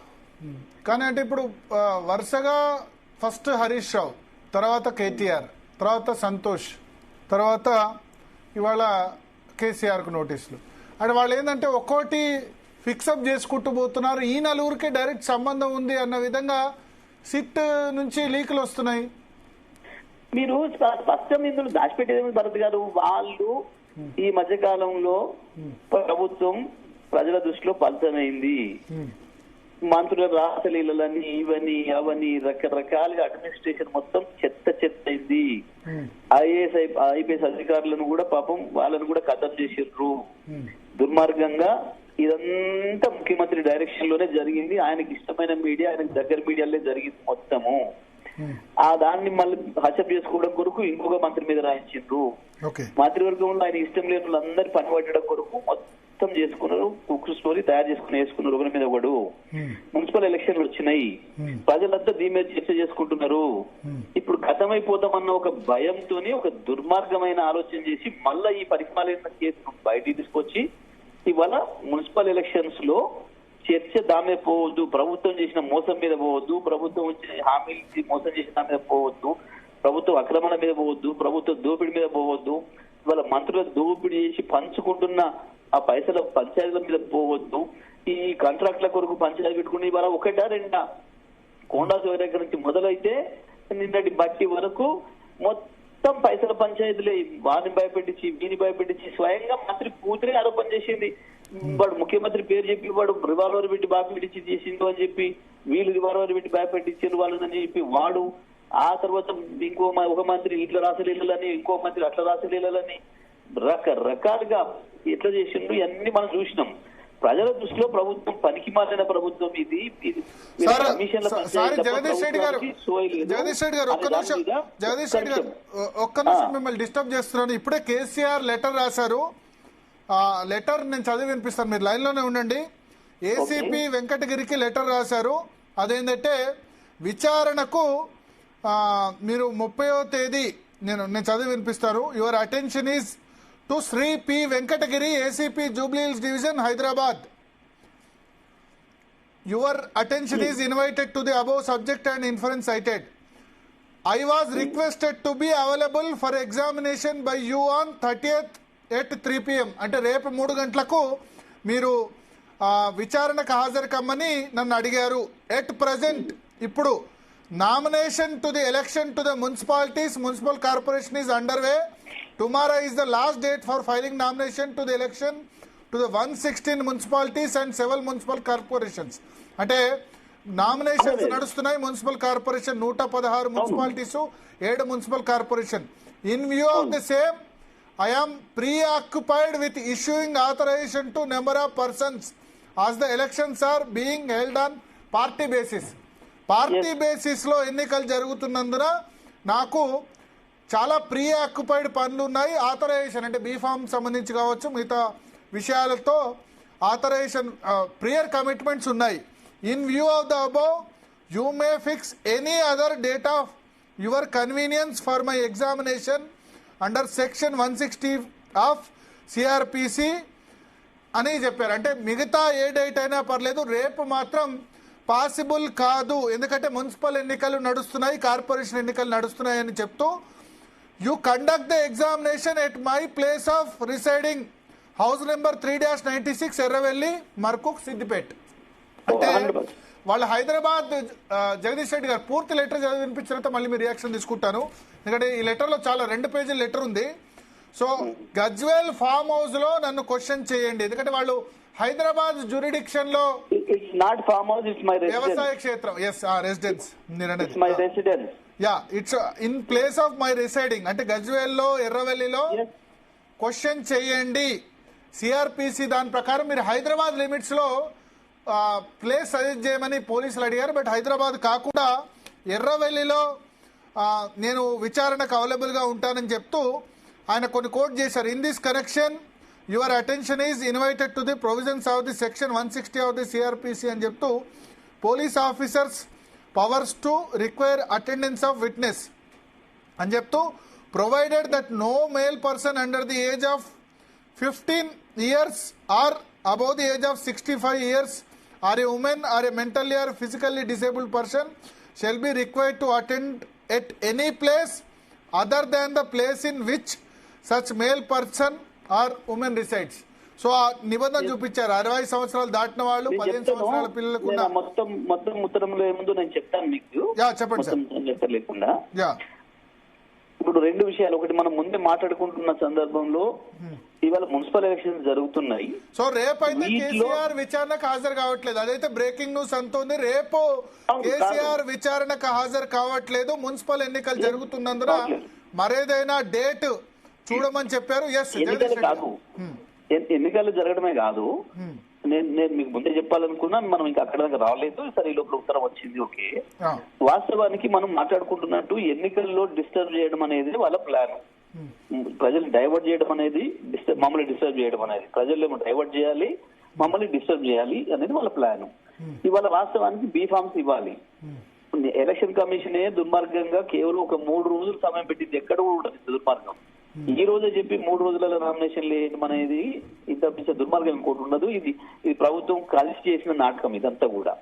కానీ అంటే ఇప్పుడు వరుసగా ఫస్ట్ హరీష్ రావు, తర్వాత కేటీఆర్, తర్వాత సంతోష్, తర్వాత ఇవాళ కేసీఆర్ కు నోటీసులు. అంటే వాళ్ళు ఏంటంటే ఒక్కోటి ఫిక్సప్ చేసుకుంటూ పోతున్నారు. ఈ నలుగురికి డైరెక్ట్ సంబంధం ఉంది అన్న విధంగా సిట్ నుంచి లీకులు వస్తున్నాయి. మీరు స్పష్టం ఇందులో దాచిపెట్టేది భరత్ గారు, వాళ్ళు ఈ మధ్య కాలంలో ప్రభుత్వం ప్రజల దృష్టిలో పల్చనైంది. మంత్రుల రాసలీలని ఇవన్నీ అవన్నీ రకరకాలుగా అడ్మినిస్ట్రేషన్ మొత్తం చెత్త అయింది. ఐపీఎస్ అధికారులను కూడా పాపం వాళ్ళను కూడా ఖతం చేసిర్రు దుర్మార్గంగా. ఇదంతా ముఖ్యమంత్రి డైరెక్షన్ లోనే జరిగింది. ఆయనకి ఇష్టమైన మీడియా, ఆయనకి దగ్గర మీడియాలో జరిగింది మొత్తము. ఆ దాన్ని మళ్ళీ హత్య చేసుకోవడం కొరకు ఇంకొక మంత్రి మీద రాయించిండ్రు. మంత్రివర్గంలో ఆయన ఇష్టం లేని వాళ్ళందరి పని పట్టడం కొరకు మొత్తం చేసుకున్నారు. కుక్ స్టోరీ తయారు చేసుకుని వేసుకున్నారు ఒకరి మీద ఒకడు. మున్సిపల్ ఎలక్షన్లు వచ్చినాయి, ప్రజలంతా దీని మీద చర్చ చేసుకుంటున్నారు. ఇప్పుడు గతమైపోతామన్న ఒక భయంతోనే ఒక దుర్మార్గమైన ఆలోచన చేసి మళ్ళా ఈ పరిమాలైన కేసును బయటికి తీసుకొచ్చి ఇవాళ మున్సిపల్ ఎలక్షన్స్ లో చర్చ దాని మీద పోవద్దు, ప్రభుత్వం చేసిన మోసం మీద పోవద్దు, ప్రభుత్వం హామీలు మోసం చేసిన దాని మీద పోవద్దు, ప్రభుత్వం అక్రమణ మీద పోవద్దు, ప్రభుత్వ దోపిడీ మీద పోవద్దు, ఇవాళ మంత్రుల దోపిడీ చేసి పంచుకుంటున్న ఆ పైసల పంచాయతీల మీద పోవద్దు, ఈ కాంట్రాక్ట్ల కొరకు పంచాయతీ పెట్టుకుని ఇవాళ ఒకటా రెండా కొండా దగ్గర నుంచి మొదలైతే నిన్నటి బట్టి వరకు మొత్తం పైసల పంచాయతీలే. వారిని భయపెట్టించి వీని భయపెట్టించి స్వయంగా మంత్రి కూతురే ఆరోపణ చేసింది. వాడు ముఖ్యమంత్రి పేరు చెప్పి వాడు రివాల్వర్ పెట్టి భయపెట్టించి చేసిండు అని చెప్పి, వీళ్ళు రివాల్వర్ పెట్టి భయపెట్టించారు వాళ్ళని చెప్పి వాడు, ఆ తర్వాత ఒక మంత్రి ఇట్లా రాసలీలని, ఇంకో మంత్రి అట్లా రాసలీలని రకరకాలుగా ఎట్లా చేసిండు ఇవన్నీ మనం చూసినాం. ప్రజల దృష్టిలో ప్రభుత్వం పనికి మారిన ప్రభుత్వం ఇది. జగదీష్ రెడ్డి గారు ఒక్క నిమిషం మిమ్మల్ని డిస్టర్బ్ చేస్తున్నాను. ఇప్పుడే కేసీఆర్ లెటర్ రాశారు. లెటర్ నేను చదివి వినిపిస్తాను, మీరు లైన్ లోనే ఉండండి. ఏసీపీ వెంకటగిరికి లెటర్ రాశారు. అదేంటంటే విచారణకు మీరు 30వ తేదీ నేను చదివి వినిపిస్తాను. Your attention is to Shri P Venkatagiri, ACP Jubilee Hills division, Hyderabad. Your attention is invited to the above subject and inference cited. I was requested to be available for examination by you on 30th at 3 p.m. అంటే రేపు 3 గంటలకు మీరు విచారణకు హాజరు కమ్మని నన్ను అడిగారు. ఎట్ ప్రజెంట్ ఇప్పుడు nomination to the election to the municipalities, municipal corporation is under way. Tomorrow is the last date for filing nomination to the election to the 116 municipalities and 7 municipal corporations. అంటే నామినేషన్స్ నడుస్తున్నాయి. Municipal corporation 116 municipalities, 7 municipal corporation. In view of the same I am preoccupied with issuing authorization to number of persons as the elections are being held on party basis. Party basis లో ఎన్నికలు జరుగుతున్నందున నాకు చాలా ప్రీఆక్యుపైడ్ పనులు ఉన్నాయి. ఆథరైజేషన్ అంటే బీఫామ్ సంబంధించి కావచ్చు, మిగతా విషయాలతో ఆథరైజేషన్ ప్రియర్ కమిట్మెంట్స్ ఉన్నాయి. In view of the above you may fix any other date of your convenience for my examination under section 160 of CrPC అని చెప్పారు. అంటే మిగతా ఏ డేట్ అయినా పర్లేదు, రేపు మాత్రం పాసిబుల్ కాదు, ఎందుకంటే మున్సిపల్ ఎన్నికలు నడుస్తున్నాయి, కార్పొరేషన్ ఎన్నికలు నడుస్తున్నాయి అని చెప్తూ you conduct the examination at my place of residing, house number 3-96, Erravelli, Markook, Siddipet. అంటే వాళ్ళు హైదరాబాద్. జగదీష్ రెడ్డి గారు పూర్తి లెటర్ చదివి వినిపించిన తర్వాత మళ్ళీ మీ రియాక్షన్ తీసుకుంటాను, ఎందుకంటే ఈ లెటర్లో చాలా 2 పేజీల లెటర్ ఉంది. సో గజ్వేల్ ఫామ్ హౌస్ లో నన్ను క్వశ్చన్ చేయండి, ఎందుకంటే వాళ్ళు హైదరాబాద్ జ్యూరిడిక్షన్ లో వ్యవసాయ క్షేత్రం. Yes, residence yeah, it's in place of my residing. అంటే గజ్వేల్ లో, ఎర్రవెల్లిలో క్వశ్చన్ చేయండి. సిఆర్పిసి దాని ప్రకారం మీరు హైదరాబాద్ లిమిట్స్ లో ప్లేస్ సజెస్ట్ చేయమని పోలీసులు అడిగారు. బట్ హైదరాబాద్ కాకుండా ఎర్రవెల్లిలో నేను విచారణకు అవైలబుల్ గా ఉంటానని చెప్తూ ఆయన కొన్ని కోట్ చేశారు. In this connection your attention is invited to the provisions of the section 160 of the CRPC అని చెప్తూ police officers powers to require attendance of witness అని చెప్తూ provided that no male person under the age of 15 years or above the age of 65 years or a woman or a mentally or physically disabled person shall be required to attend at any place other than the place in which such male person or woman resides. So ఆ నిబంధన చూపించారు. 60 సంవత్సరాలు దాటిన వాళ్ళు, 15 సంవత్సరాల పిల్లలకు మొత్తం ఉత్తరంలో ఏముందో నేను చెప్తాను మీకు. చెప్పండి సార్. లేకుండా ఇప్పుడు 2 విషయాలు. ఒకటి, మనం ముందే మాట్లాడుకుంటున్న సందర్భంలో ఇవాళ మున్సిపల్ ఎలక్షన్స్ జరుగుతున్నాయి. సో రేపైతే కేసీఆర్ విచారణకు హాజరు కావట్లేదు, అదైతే బ్రేకింగ్ న్యూస్ అంతోంది. రేపు కేసీఆర్ విచారణకు హాజరు కావట్లేదు, మున్సిపల్ ఎన్నికలు జరుగుతున్నందున మరేదైనా డేట్ చూడమని చెప్పారు. ఎన్నికలు జరగడమే కాదు, నేను మీకు ముందే చెప్పాలనుకున్నాను, మనం ఇంకా అక్కడ దాకా రాలేదు. సరే, ఈ లోపల ఉత్తరం వచ్చింది. ఓకే, వాస్తవానికి మనం మాట్లాడుకుంటున్నట్టు ఎన్నికల్లో డిస్టర్బ్ చేయడం అనేది వాళ్ళ ప్లాన్. ప్రజలు డైవర్ట్ చేయడం అనేది, మమ్మల్ని డిస్టర్బ్ చేయడం అనేది, ప్రజలు డైవర్ట్ చేయాలి, మమ్మల్ని డిస్టర్బ్ చేయాలి అనేది వాళ్ళ ప్లాన్. ఇవాళ వాస్తవానికి బీఫామ్స్ ఇవ్వాలి. ఎలక్షన్ కమిషనే దుర్మార్గంగా కేవలం ఒక 3 రోజులు సమయం పెట్టింది. ఎక్కడ కూడా ఉండదు దుర్మార్గం. ఈ రోజే చెప్పి 3 రోజులలో నామినేషన్ లేమనేది ఇంత పెద్ద దుర్మార్గం ఇంకోటి ఉండదు. ఇది ప్రభుత్వం కలిసి చేసిన నాటకం ఇదంతా కూడా.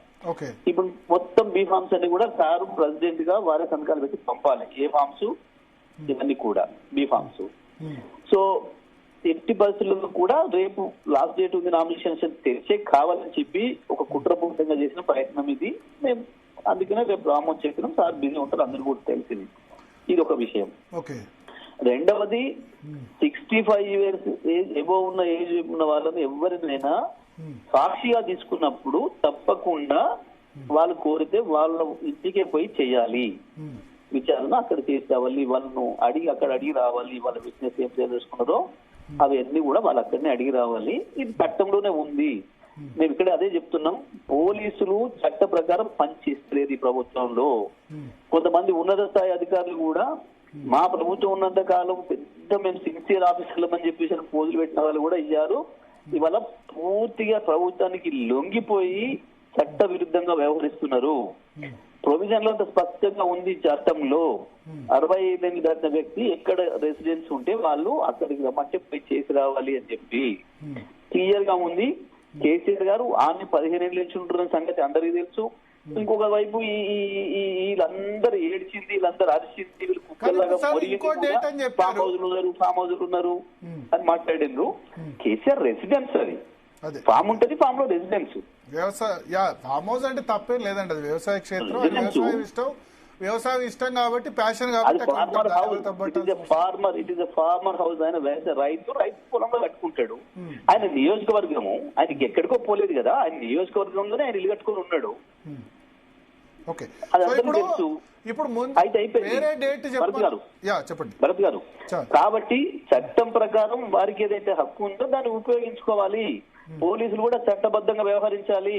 ఇప్పుడు మొత్తం బీ ఫార్మ్స్ అన్ని కూడా సారు ప్రెసిడెంట్ గా వారే సంతకాలు పెట్టి పంపాలి. ఏ ఫార్మ్స్ ఇవన్నీ కూడా బీ ఫార్మ్స్. సో ఎట్టి పరిస్థితుల్లో కూడా రేపు లాస్ట్ డేట్ ఉంది నామినేషన్ తెరిచే కావాలని చెప్పి ఒక కుట్రపూరితంగా చేసిన ప్రయత్నం ఇది. మేము అందుకనే రేపు రామోజు చెప్పినాం. సార్ బిజీ ఉంటారు, అందరూ కూడా తెలిసింది. ఇది ఒక విషయం. రెండవది 65 years ఎబో ఉన్న ఏజ్ ఉన్న వాళ్ళని ఎవరినైనా సాక్షిగా తీసుకున్నప్పుడు తప్పకుండా వాళ్ళు కోరితే వాళ్ళ ఇంటికే పోయి చేయాలి విచారణ. అక్కడ చేసి రావాలి, వాళ్ళను అక్కడ అడిగి రావాలి. వాళ్ళ బిజినెస్ ఏం చేసుకున్నారో అవన్నీ కూడా వాళ్ళు అక్కడనే అడిగి రావాలి. ఇది చట్టంలోనే ఉంది. మేము ఇక్కడ అదే చెప్తున్నాం. పోలీసులు చట్ట ప్రకారం పనిచేస్తలేదు ఈ ప్రభుత్వంలో. కొంతమంది ఉన్నత స్థాయి అధికారులు కూడా మా ప్రభుత్వం ఉన్నంత కాలం పెద్ద మేము సిన్సియర్ ఆఫీసర్లం అని చెప్పేసి పోజులు పెట్టిన వాళ్ళు కూడా ఇయ్యారు. ఇవాళ పూర్తిగా ప్రభుత్వానికి లొంగిపోయి చట్ట విరుద్ధంగా వ్యవహరిస్తున్నారు. ప్రొవిజన్లో అంత స్పష్టంగా ఉంది చట్టంలో. 65 ఏళ్ళు దాటిన వ్యక్తి ఎక్కడ రెసిడెన్స్ ఉంటే వాళ్ళు అక్కడికి రమ్మంటే పోయి చేసి రావాలి అని చెప్పి క్లియర్ గా ఉంది. కేసీఆర్ గారు ఆమె 15 ఏళ్ళ నుంచి ఉంటున్న సంగతి అందరికీ తెలుసు. ఇంకొక వైపు వీళ్ళందరూ ఏడ్చింది, వీళ్ళందరూ అరిచింది, వీళ్ళు కుక్కల్లాగా ఫామ్ హౌజులు ఉన్నారు అని మాట్లాడిండ్రు. కేసీఆర్ రెసిడెన్స్ అది ఫామ్ ఉంటది, ఫామ్ లో రెసిడెన్స్. ఫామ్ హౌస్ అంటే తప్పేం లేదండి, అది వ్యవసాయ క్షేత్రం, వ్యవసాయం ఇష్టం కాబట్టి ప్యాషన్ కాబట్టి ఫార్మర్ హౌస్. ఆయన రైతు పొలంలో కట్టుకుంటాడు. ఆయన నియోజకవర్గము ఆయనకి ఎక్కడికో పోలేదు కదా, ఆయన నియోజకవర్గంలోనే ఆయన ఇల్లు కట్టుకుని ఉన్నాడు. అది అందరికీ తెలుసు. అయితే అయిపోయింది భరత్ గారు. కాబట్టి చట్టం ప్రకారం వారికి ఏదైతే హక్కు ఉందో దాన్ని ఉపయోగించుకోవాలి. పోలీసులు కూడా చట్టబద్ధంగా వ్యవహరించాలి.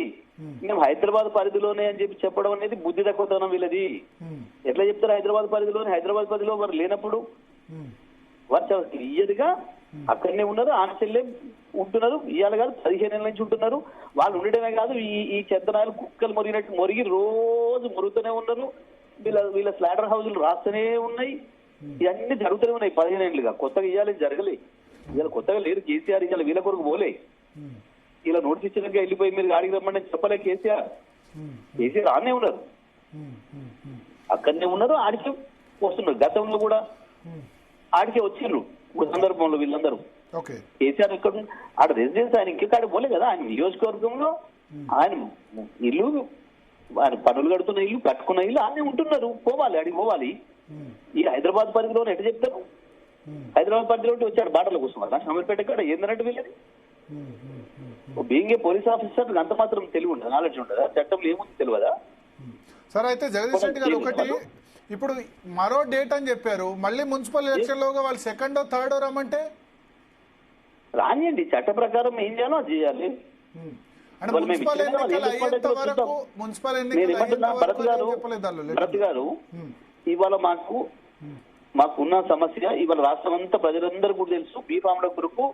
మేము హైదరాబాద్ పరిధిలోనే అని చెప్పి చెప్పడం అనేది బుద్ధి తక్కువతనం వీళ్ళది. ఎట్లా చెప్తారు హైదరాబాద్ పరిధిలో వారు లేనప్పుడు? వారు చాలా క్లియర్ గా అక్కడనే ఉన్నారు, ఆనచెల్లే ఉంటున్నారు. ఇవాళ కాదు 15 ఏళ్ళ నుంచి ఉంటున్నారు. వాళ్ళు ఉండడమే కాదు, ఈ చెత్తనాయలు కుక్కలు మొరిగినట్టు మొరిగి రోజు మొరుగుతూనే ఉన్నారు. వీళ్ళ స్లాటర్ హౌజులు రాస్తూనే ఉన్నాయి. ఇవన్నీ జరుగుతూనే ఉన్నాయి 15 ఏళ్ళుగా. కొత్తగా ఇవ్వాలి జరగలే. ఇవాళ కొత్తగా లేరు కేసీఆర్. ఇవాళ వీళ్ళ కొరకు పోలే. ఇలా నోటీస్ ఇచ్చినాక వెళ్ళిపోయి మీరు గాడికి రమ్మని చెప్పలే కేసీఆర్. ఆడనే ఉన్నారు, అక్కడనే ఉన్నారు, ఆడికే వస్తున్నారు. గతంలో కూడా ఆడికే వచ్చిండ్రు ఒక సందర్భంలో వీళ్ళందరూ. కేసీఆర్ ఎక్కడ ఆడ రెసిడెన్స్ ఆయన ఇంకెక్కడ పోలే కదా. ఆయన నియోజకవర్గంలో ఆయన ఇల్లు, ఆయన పనులు కడుతున్న ఇల్లు, కట్టుకున్న ఇల్లు ఆడనే ఉంటున్నారు. పోవాలి, అడిగి పోవాలి. ఈ హైదరాబాద్ పరిధిలోనే ఎట్లా చెప్తారు? హైదరాబాద్ పరిధిలో వచ్చాడు బాటలో కూర్చున్నారు. అమీర్పేట ఎక్కడ ఏందన్నట్టు వీళ్ళది. బీయింగ్ ఏ పోలీస్ ఆఫీసర్ అంత మాత్రం తెలివి ఉండదు, నాలెడ్జ్ ఉండదా? చట్టంలో ఏముంది తెలియదా? సార్ అయితే జగదీష్ రెడ్డి గారు ఒకటి, ఇప్పుడు మరో డేట్ అని చెప్పారు. మళ్ళీ మున్సిపల్ ఎలక్షన్ లోగా వాళ్ళు సెకండో థర్డో రమ్మంటే రానియండి. చట్ట ప్రకారం ఏం చేయాలో అది చేయాలి. భరత్ గారు ఇవాళ మాకున్న సమస్య ఇవాళ రాష్ట్రం అంతా ప్రజలందరూ కూడా తెలుసు. బీ ఫామ్ల కొరకు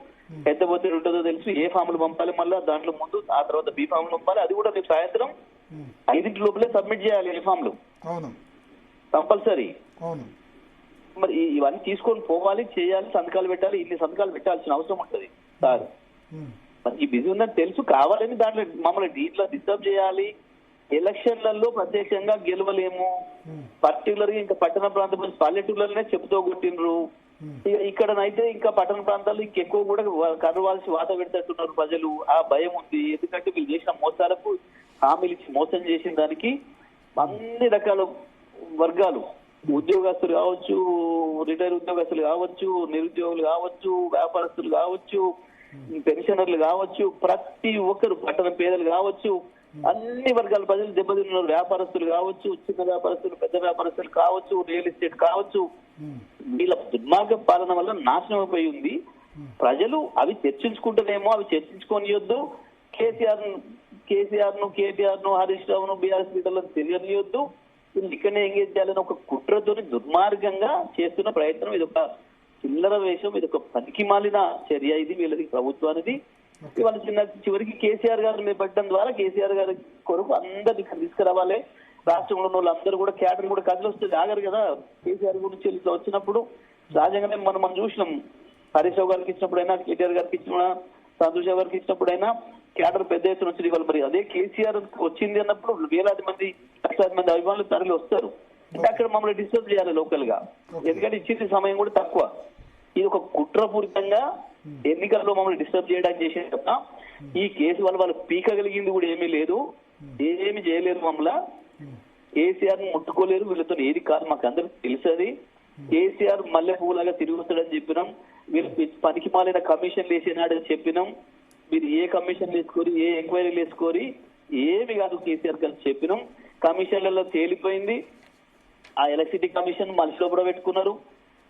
ఎంత ఒత్తిడి ఉంటుందో తెలుసు. ఏ ఫామ్లు పంపాలి, మళ్ళీ దాంట్లో ముందు ఆ తర్వాత బీ ఫామ్లు పంపాలి. అది కూడా రేపు సాయంత్రం 5 లోపలే సబ్మిట్ చేయాలి. ఏ ఫామ్లు కంపల్సరీ. మరి ఇవన్నీ తీసుకొని పోవాలి, చేయాలి, సంతకాలు పెట్టాలి. ఇన్ని సంతకాలు పెట్టాల్సిన అవసరం ఉంటుంది సార్. ఈ బిజీ ఉందని తెలుసు. కావాలని దాంట్లో మమ్మల్ని దీంట్లో డిస్టర్బ్ చేయాలి. ఎలక్షన్లలో ప్రత్యక్షంగా గెలవలేము. పర్టికులర్ గా ఇంకా పట్టణ ప్రాంతం పల్లెటూర్లలోనే చెప్పుతో కొట్టిండ్రు. ఇక్కడనైతే ఇంకా పట్టణ ప్రాంతాల్లో ఇంకెక్కువ కూడా కరవాల్సి వాత పెడతట్టున్నారు ప్రజలు. ఆ భయం ఉంది. ఎందుకంటే వీళ్ళు చేసిన మోసాలకు హామీలు ఇచ్చి మోసం చేసిన దానికి అన్ని రకాల వర్గాలు, ఉద్యోగస్తులు కావచ్చు, రిటైర్ ఉద్యోగస్తులు కావచ్చు, నిరుద్యోగులు కావచ్చు, వ్యాపారస్తులు కావచ్చు, పెన్షనర్లు కావచ్చు, ప్రతి ఒక్కరు, పట్టణ పేదలు కావచ్చు, అన్ని వర్గాల ప్రజలు దెబ్బతిన్నారు. వ్యాపారస్తులు కావచ్చు, చిన్న వ్యాపారస్తులు, పెద్ద వ్యాపారస్తులు కావచ్చు, రియల్ ఎస్టేట్ కావచ్చు. వీళ్ళ దుర్మార్గ పాలన వల్ల నాశనం అయిపోయి ఉంది. ప్రజలు అవి చర్చించుకుంటేనేమో అవి చర్చించుకోనియొద్దు. కేటీఆర్ ను హరీష్ రావును బీఆర్ఎస్ లీడర్లను తెలియనియొద్దు. ఇక్కడనే ఎంగేజ్ చేయాలని ఒక కుట్రతోని దుర్మార్గంగా చేస్తున్న ప్రయత్నం. ఇది ఒక చిల్లర వేషం, ఇది ఒక పనికి మాలిన చర్య. ఇది వీళ్ళది ప్రభుత్వానికి. ఇవాళ చివరికి కేసీఆర్ గారు మేము పెట్టడం ద్వారా కేసీఆర్ గారి కొరకు అందరినీ ఇక్కడ తీసుకురావాలి. రాష్ట్రంలో ఉన్న వాళ్ళందరూ కూడా క్యాడర్ కూడా కదిలి వస్తుంది. ఆగరు కదా కేసీఆర్ గురించి ఇట్లా వచ్చినప్పుడు. సహజంగానే మనం చూసినాం. హరీష్ రావు గారికి ఇచ్చినప్పుడైనా, కేటీఆర్ గారికి ఇచ్చిన, సంతోష్ గారికి ఇచ్చినప్పుడైనా క్యాడర్ పెద్ద ఎత్తున వచ్చింది. వాళ్ళు మరి అదే కేసీఆర్ వచ్చింది అన్నప్పుడు వేలాది మంది, లక్షలాది మంది అభిమానులు తరలి వస్తారు. అంటే అక్కడ మమ్మల్ని డిస్టర్బ్ చేయాలి లోకల్ గా, ఎందుకంటే ఇచ్చింది సమయం కూడా తక్కువ. ఇది ఒక కుట్రపూరితంగా ఎన్నికల్లో మమ్మల్ని డిస్టర్బ్ చేయడానికి చేసేది తప్ప ఈ కేసు వల్ల వాళ్ళు పీకగలిగింది కూడా ఏమీ లేదు, ఏమీ చేయలేరు. మమ్మల్ని కేసీఆర్ ముట్టుకోలేరు, వీళ్ళతో ఏది కాదు మాకు అందరికి తెలుసది. కేసీఆర్ మల్లె పువ్వులాగా తిరిగి వస్తాడని చెప్పినాం. వీళ్ళు పనికి మాలిన కమిషన్లు వేసినాడని చెప్పినాం. మీరు ఏ కమిషన్లు వేసుకోరి, ఏ ఎంక్వైరీలు వేసుకోరి, ఏమి కాదు కేసీఆర్ కలిసి చెప్పినాం. కమిషన్లలో తేలిపోయింది. ఆ ఎలక్ట్రిసిటీ కమిషన్ మనిషిలో కూడా పెట్టుకున్నారు.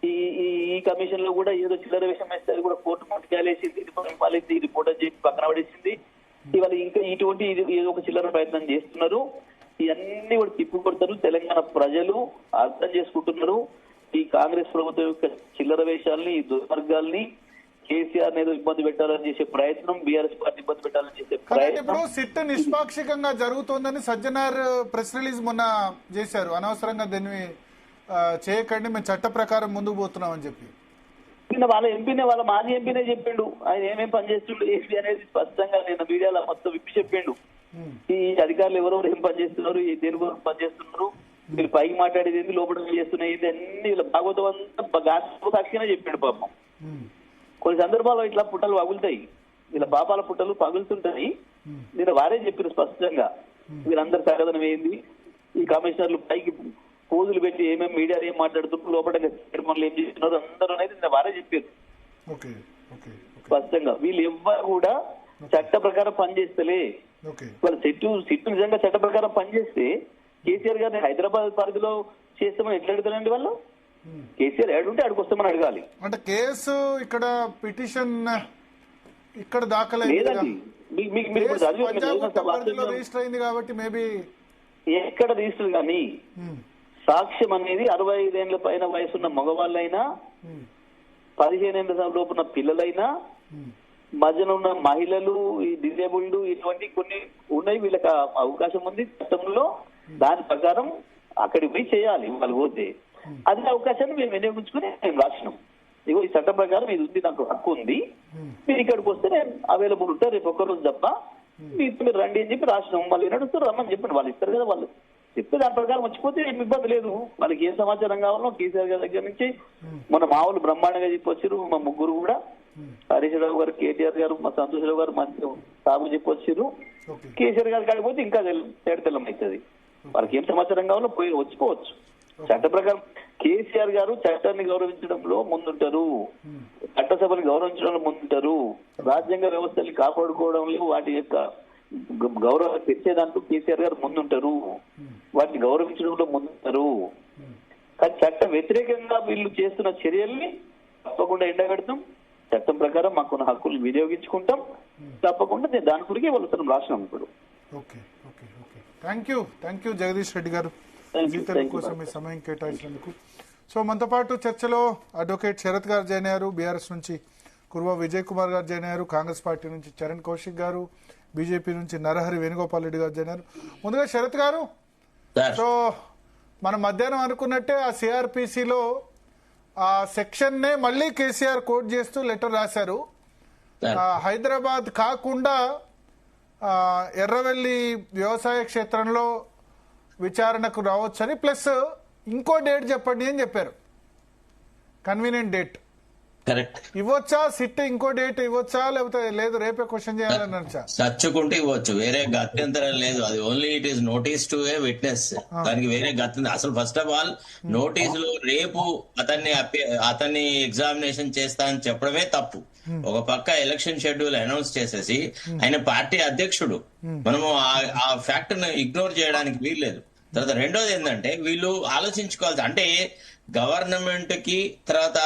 ఈ కమిషన్ లో కూడా ఏదో చిల్లర విషయం వేస్తే అది కూడా కోర్టు మట్టుకేసింది, ఇది రిపోర్ట్ అని చెప్పి పక్కన పడేసింది. ఇవాళ ఇంకా ఇటువంటి ఏదో ఒక చిల్లర ప్రయత్నం చేస్తున్నారు. ఇవన్నీ కూడా తిప్పికొడతారు. తెలంగాణ ప్రజలు అర్థం చేసుకుంటున్నారు. ఈ కాంగ్రెస్ ప్రభుత్వం యొక్క చిల్లర వేషాలని, ఈ దుర్మార్గాల్ని, కేసీఆర్ ఏదో ఇబ్బంది పెట్టాలని చేసే ప్రయత్నం, బీఆర్ఎస్ పార్టీ ఇబ్బంది పెట్టాలని చేసే ప్రయత్నం. ఇప్పుడు సిట్ నిష్పాక్షికంగా జరుగుతోందని సజ్జనార్ ప్రెస్ రిలీజ్ మొన్న చేశారు. అనవసరంగా దీన్ని చేయకండి, మేము చట్ట ప్రకారం ముందుకు పోతున్నామని చెప్పి వాళ్ళ ఎంపీనే, వాళ్ళ మాజీ ఎంపీనే చెప్పిండు ఆయన ఏమేమి పనిచేస్తుండో ఏంటి అనేది స్పష్టంగా నేను మీడియాలో మొత్తం విప్పి చెప్పిండు. ఈ అధికారులు ఎవరెవరు ఏం పనిచేస్తున్నారు, ఏ దేని కోసం పనిచేస్తున్నారు, మీరు పైకి మాట్లాడేది ఏంది, లోపల చేస్తున్నాయి అన్ని వీళ్ళ భాగవతం అంతా సాక్షిగానే చెప్పిండు. పాపం కొన్ని సందర్భాల్లో ఇట్లా పుట్టలు పగులుతాయి, వీళ్ళ పాపాల పుట్టలు పగులుతుంటాయి. నేను వారే చెప్పారు స్పష్టంగా వీళ్ళందరి సగదనం ఏంది, ఈ కమిషనర్లు పైకి పోజులు పెట్టి ఏమేమి మీడియా ఏం మాట్లాడుతున్నారు, లోపల పనులు ఏం చేస్తున్నారు అందరూ అనేది నేను వారే చెప్పారు స్పష్టంగా. వీళ్ళు ఎవ్వరు కూడా చట్ట ప్రకారం పనిచేస్తలే. వాళ్ళ సిట్టు నిజంగా చట్ట ప్రకారం పనిచేస్తే కేసీఆర్ గారిని హైదరాబాద్ పరిధిలో చేస్తామని ఎట్లా అడుగుతారండి వాళ్ళు? కేసీఆర్ ఏడుంటే అడిగి వస్తామని అడగాలి. అంటే కేసు ఇక్కడ పిటిషన్ ఇక్కడ దాఖలు రిజిస్టర్ అయింది కాబట్టి మేబీ ఎక్కడ రిజిస్టర్ కానీ సాక్ష్యం అనేది 65 ఏళ్ల పైన వయసున్న మగవాళ్ళైనా, 15 ఏళ్ల లోపున్న పిల్లలైనా, మధ్యన ఉన్న మహిళలు, ఈ డిజేబుల్డ్, ఇటువంటి కొన్ని ఉన్నాయి. వీళ్ళకి అవకాశం ఉంది చట్టంలో. దాని ప్రకారం అక్కడికి పోయి చేయాలి. వాళ్ళు పోతే అదే అవకాశాన్ని మేము వినియోగించుకుని మేము రాసినాం. ఇగో ఈ చట్టం ప్రకారం ఇది ఉంది, నాకు హక్కు ఉంది, మీరు ఇక్కడికి వస్తే నేను అవైలబుల్ ఉంటా రేపు ఒక్కరోజు తప్ప, మీరు రండి అని చెప్పి రాసినాం. మళ్ళీ నడుస్తారు రమ్మని చెప్పండి, వాళ్ళు ఇస్తారు కదా, వాళ్ళు చెప్తే దాని ప్రకారం వచ్చిపోతే ఏమి ఇబ్బంది లేదు. వాళ్ళకి ఏ సమాచారం కావాలో కేసీఆర్ గారి దగ్గర నుంచి మన మామూలు బ్రహ్మాండంగా చెప్పొచ్చారు. మా ముగ్గురు కూడా, హరీష్ రావు గారు, కేటీఆర్ గారు, మా సంతోష్ రావు గారు మంచి సాగు చెప్పొచ్చారు. కేసీఆర్ గారు కాకపోతే ఇంకా తేడతెల్లం అవుతుంది. వాళ్ళకి ఏం సమాచారం కావాలో పోయి వచ్చిపోవచ్చు. చట్ట ప్రకారం కేసీఆర్ గారు చట్టాన్ని గౌరవించడంలో ముందుంటారు, చట్టసభని గౌరవించడంలో ముందుంటారు, రాజ్యాంగ వ్యవస్థల్ని కాపాడుకోవడంలో వాటి యొక్క గౌరవం తెచ్చేదాంట్లో కేసీఆర్ గారు ముందుంటారు, వాటిని గౌరవించడంలో ముందుంటారు. కానీ చట్ట వ్యతిరేకంగా వీళ్ళు చేస్తున్న చర్యల్ని తప్పకుండా ఎండగడతాం. చట్టం ప్రకారం మాకున్న హక్కులు వినియోగించుకుంటాం. తప్పకుండా నేను దాని గురించి వాళ్ళతో రాసినాం. ఇప్పుడు థ్యాంక్ యూ జగదీష్ రెడ్డి గారు కోసం మీ సమయం కేటాయించినందుకు. సో మనతో పాటు చర్చలో అడ్వకేట్ శరత్ గారు జాయిన్ అయ్యారు, బీఆర్ఎస్ నుంచి కుర్వా విజయ్ కుమార్ గారు జాయిన్ అయ్యారు, కాంగ్రెస్ పార్టీ నుంచి చరణ్ కౌశిక్ గారు, బీజేపీ నుంచి నరహరి వేణుగోపాల్ రెడ్డి గారు జాయిన్ అయ్యారు. ముందుగా శరత్ గారు, సో మనం మధ్యాహ్నం అనుకున్నట్టే ఆ సిఆర్పిసిలో ఆ సెక్షన్ నే మళ్ళీ కేసీఆర్ కోట్ చేస్తూ లెటర్ రాశారు. హైదరాబాద్ కాకుండా ఎర్రవెల్లి వ్యవసాయ క్షేత్రంలో విచారణకు రావచ్చని, ప్లస్ ఇంకో డేట్ చెప్పండి అని చెప్పారు, కన్వీనియంట్ డేట్. కరెక్ట్. ఇవ్వచ్చా సిట్ ఇంకో డేట్ ఇవ్వచ్చా, లేకపోతే లేదు రేపే క్వశ్చన్ చేయాలని వచ్చా? చచ్చుకుంటే ఇవ్వచ్చు, వేరే గత్యంతరం లేదు. అది only it is notice to A witness, దానికి వేరే గత్యంతరం. అసలు ఫస్ట్ ఆఫ్ ఆల్ నోటీసులో రేపు అతన్ని ఎగ్జామినేషన్ చేస్తా అని చెప్పడమే తప్పు. ఒక పక్క ఎలక్షన్ షెడ్యూల్ అనౌన్స్ చేసేసి ఆయన పార్టీ అధ్యక్షుడు, మనము ఆ ఫ్యాక్ట్ ను ఇగ్నోర్ చేయడానికి వీల్లేదు. తర్వాత రెండోది ఏంటంటే వీళ్ళు ఆలోచించుకోవాలి, అంటే గవర్నమెంట్ కి తర్వాత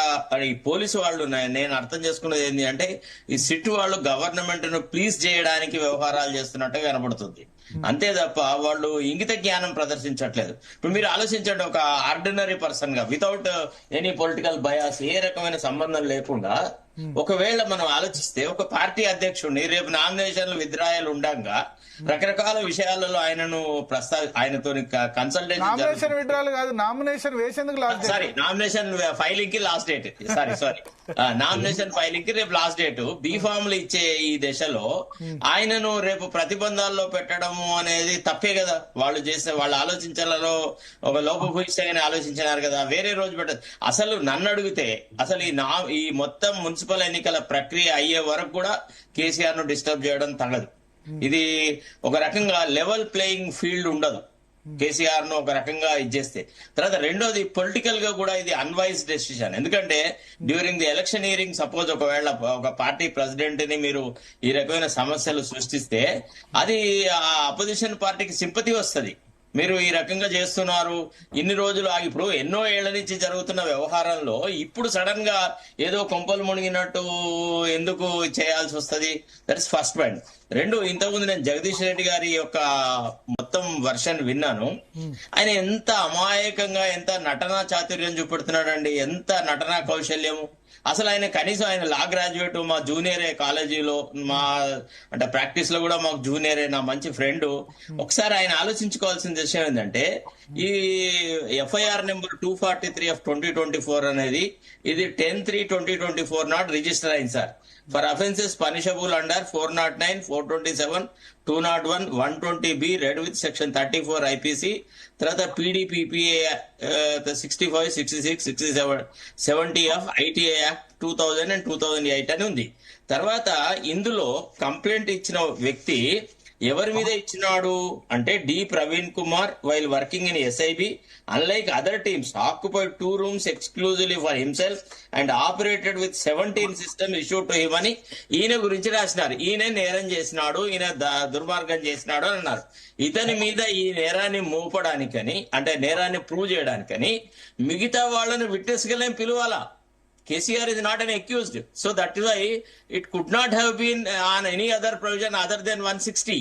ఈ పోలీసు వాళ్ళు, నేను అర్థం చేసుకున్నది ఏంటి అంటే ఈ సిట్ వాళ్ళు గవర్నమెంట్ ను ప్లీజ్ చేయడానికి వ్యవహారాలు చేస్తున్నట్టుగా కనబడుతుంది. అంతే తప్ప వాళ్ళు ఇంగిత జ్ఞానం ప్రదర్శించట్లేదు. ఇప్పుడు మీరు ఆలోచించండి, ఒక ఆర్డినరీ పర్సన్ గా వితౌట్ ఎనీ పొలిటికల్ బయాస్, ఏ రకమైన సంబంధం లేకుండా ఒకవేళ మనం ఆలోచిస్తే ఒక పార్టీ అధ్యక్షుడిని రేపు నామినేషన్లు విత్డ్రాయల్ ఉండగా రకరకాల విషయాలలో ఆయనతో కన్సల్టేషన్ నామినేషన్ విడ్రాల్ కాదు, నామినేషన్ వేసేందుకు last date. Sorry, nomination filing కి last date. Sorry nomination filing కి రేపు లాస్ట్ డేట్. బీ ఫామ్లు ఇచ్చే ఈ దశలో ఆయనను రేపు ప్రతిబంధాల్లో పెట్టడము అనేది తప్పే కదా. వాళ్ళు ఆలోచించాలలో ఒక లోపభూయిష్టంగానే ఆలోచించినారు కదా, వేరే రోజు పెట్టదు. అసలు నన్ను అడిగితే అసలు ఈ మొత్తం మున్సిపల్ ఎన్నికల ప్రక్రియ అయ్యే వరకు కూడా కేసీఆర్ ను డిస్టర్బ్ చేయడం తగదు. ఇది ఒక రకంగా లెవెల్ ప్లేయింగ్ ఫీల్డ్ ఉండదు కేసీఆర్ ను ఒక రకంగా ఇచ్చేస్తే. తర్వాత రెండోది పొలిటికల్ గా కూడా ఇది అన్వైజ్ డెసిషన్. ఎందుకంటే during the election hearing suppose ఒకవేళ ఒక పార్టీ ప్రెసిడెంట్ ని మీరు ఈ రకమైన సమస్యలు సృష్టిస్తే అది ఆ అపోజిషన్ పార్టీకి సింపతి వస్తుంది. మీరు ఈ రకంగా చేస్తున్నారు ఇన్ని రోజులు ఇప్పుడు ఎన్నో ఏళ్ల నుంచి జరుగుతున్న వ్యవహారంలో ఇప్పుడు సడన్ గా ఏదో కొంపలు మునిగినట్టు ఎందుకు చేయాల్సి వస్తుంది? That is first point. రెండు, ఇంతకుముందు నేను జగదీష్ రెడ్డి గారి యొక్క మొత్తం వర్షన్ విన్నాను. ఆయన ఎంత అమాయకంగా ఎంత నటనా చాతుర్యం చూపెడుతున్నాడండి, ఎంత నటనా కౌశల్యము. అసలు ఆయన కనీసం ఆయన లా గ్రాడ్యుయేట్, మా జూనియరే కాలేజీలో, మా అంటే ప్రాక్టీస్ లో కూడా మాకు జూనియరే, నా మంచి ఫ్రెండ్. ఒకసారి ఆయన ఆలోచించుకోవాల్సిన విషయం ఏంటంటే ఈ ఎఫ్ఐఆర్ నెంబర్ 243 of 2024 అనేది ఇది 10/3/2024 నాట్ రిజిస్టర్ అయింది sir. For offences punishable under 409, 427, 201, 120B red with section 34 IPC. తర్వాత PDPPA 65, 66, 67, 70 of ITA Act 2000 and 2008 అని ఉంది. తర్వాత ఇందులో కంప్లైంట్ ఇచ్చిన వ్యక్తి ఎవరి మీద ఇచ్చినాడు అంటే D Praveen Kumar while working in SIB unlike other teams occupied 2 rooms exclusively for himself and operated with 17 system issued to him అని ఈయన గురించి రాసినారు. ఈయన నేరం చేసినాడు, ఈయన దుర్మార్గం చేసినాడు అని అన్నారు. ఇతని మీద ఈ నేరాన్ని మోపడానికని అంటే నేరాన్ని ప్రూవ్ చేయడానికని మిగతా వాళ్ళని విట్నెస్ గా పిలవాలా. KCR is not an accused. So that is why it could not have been on any other provision other than 160.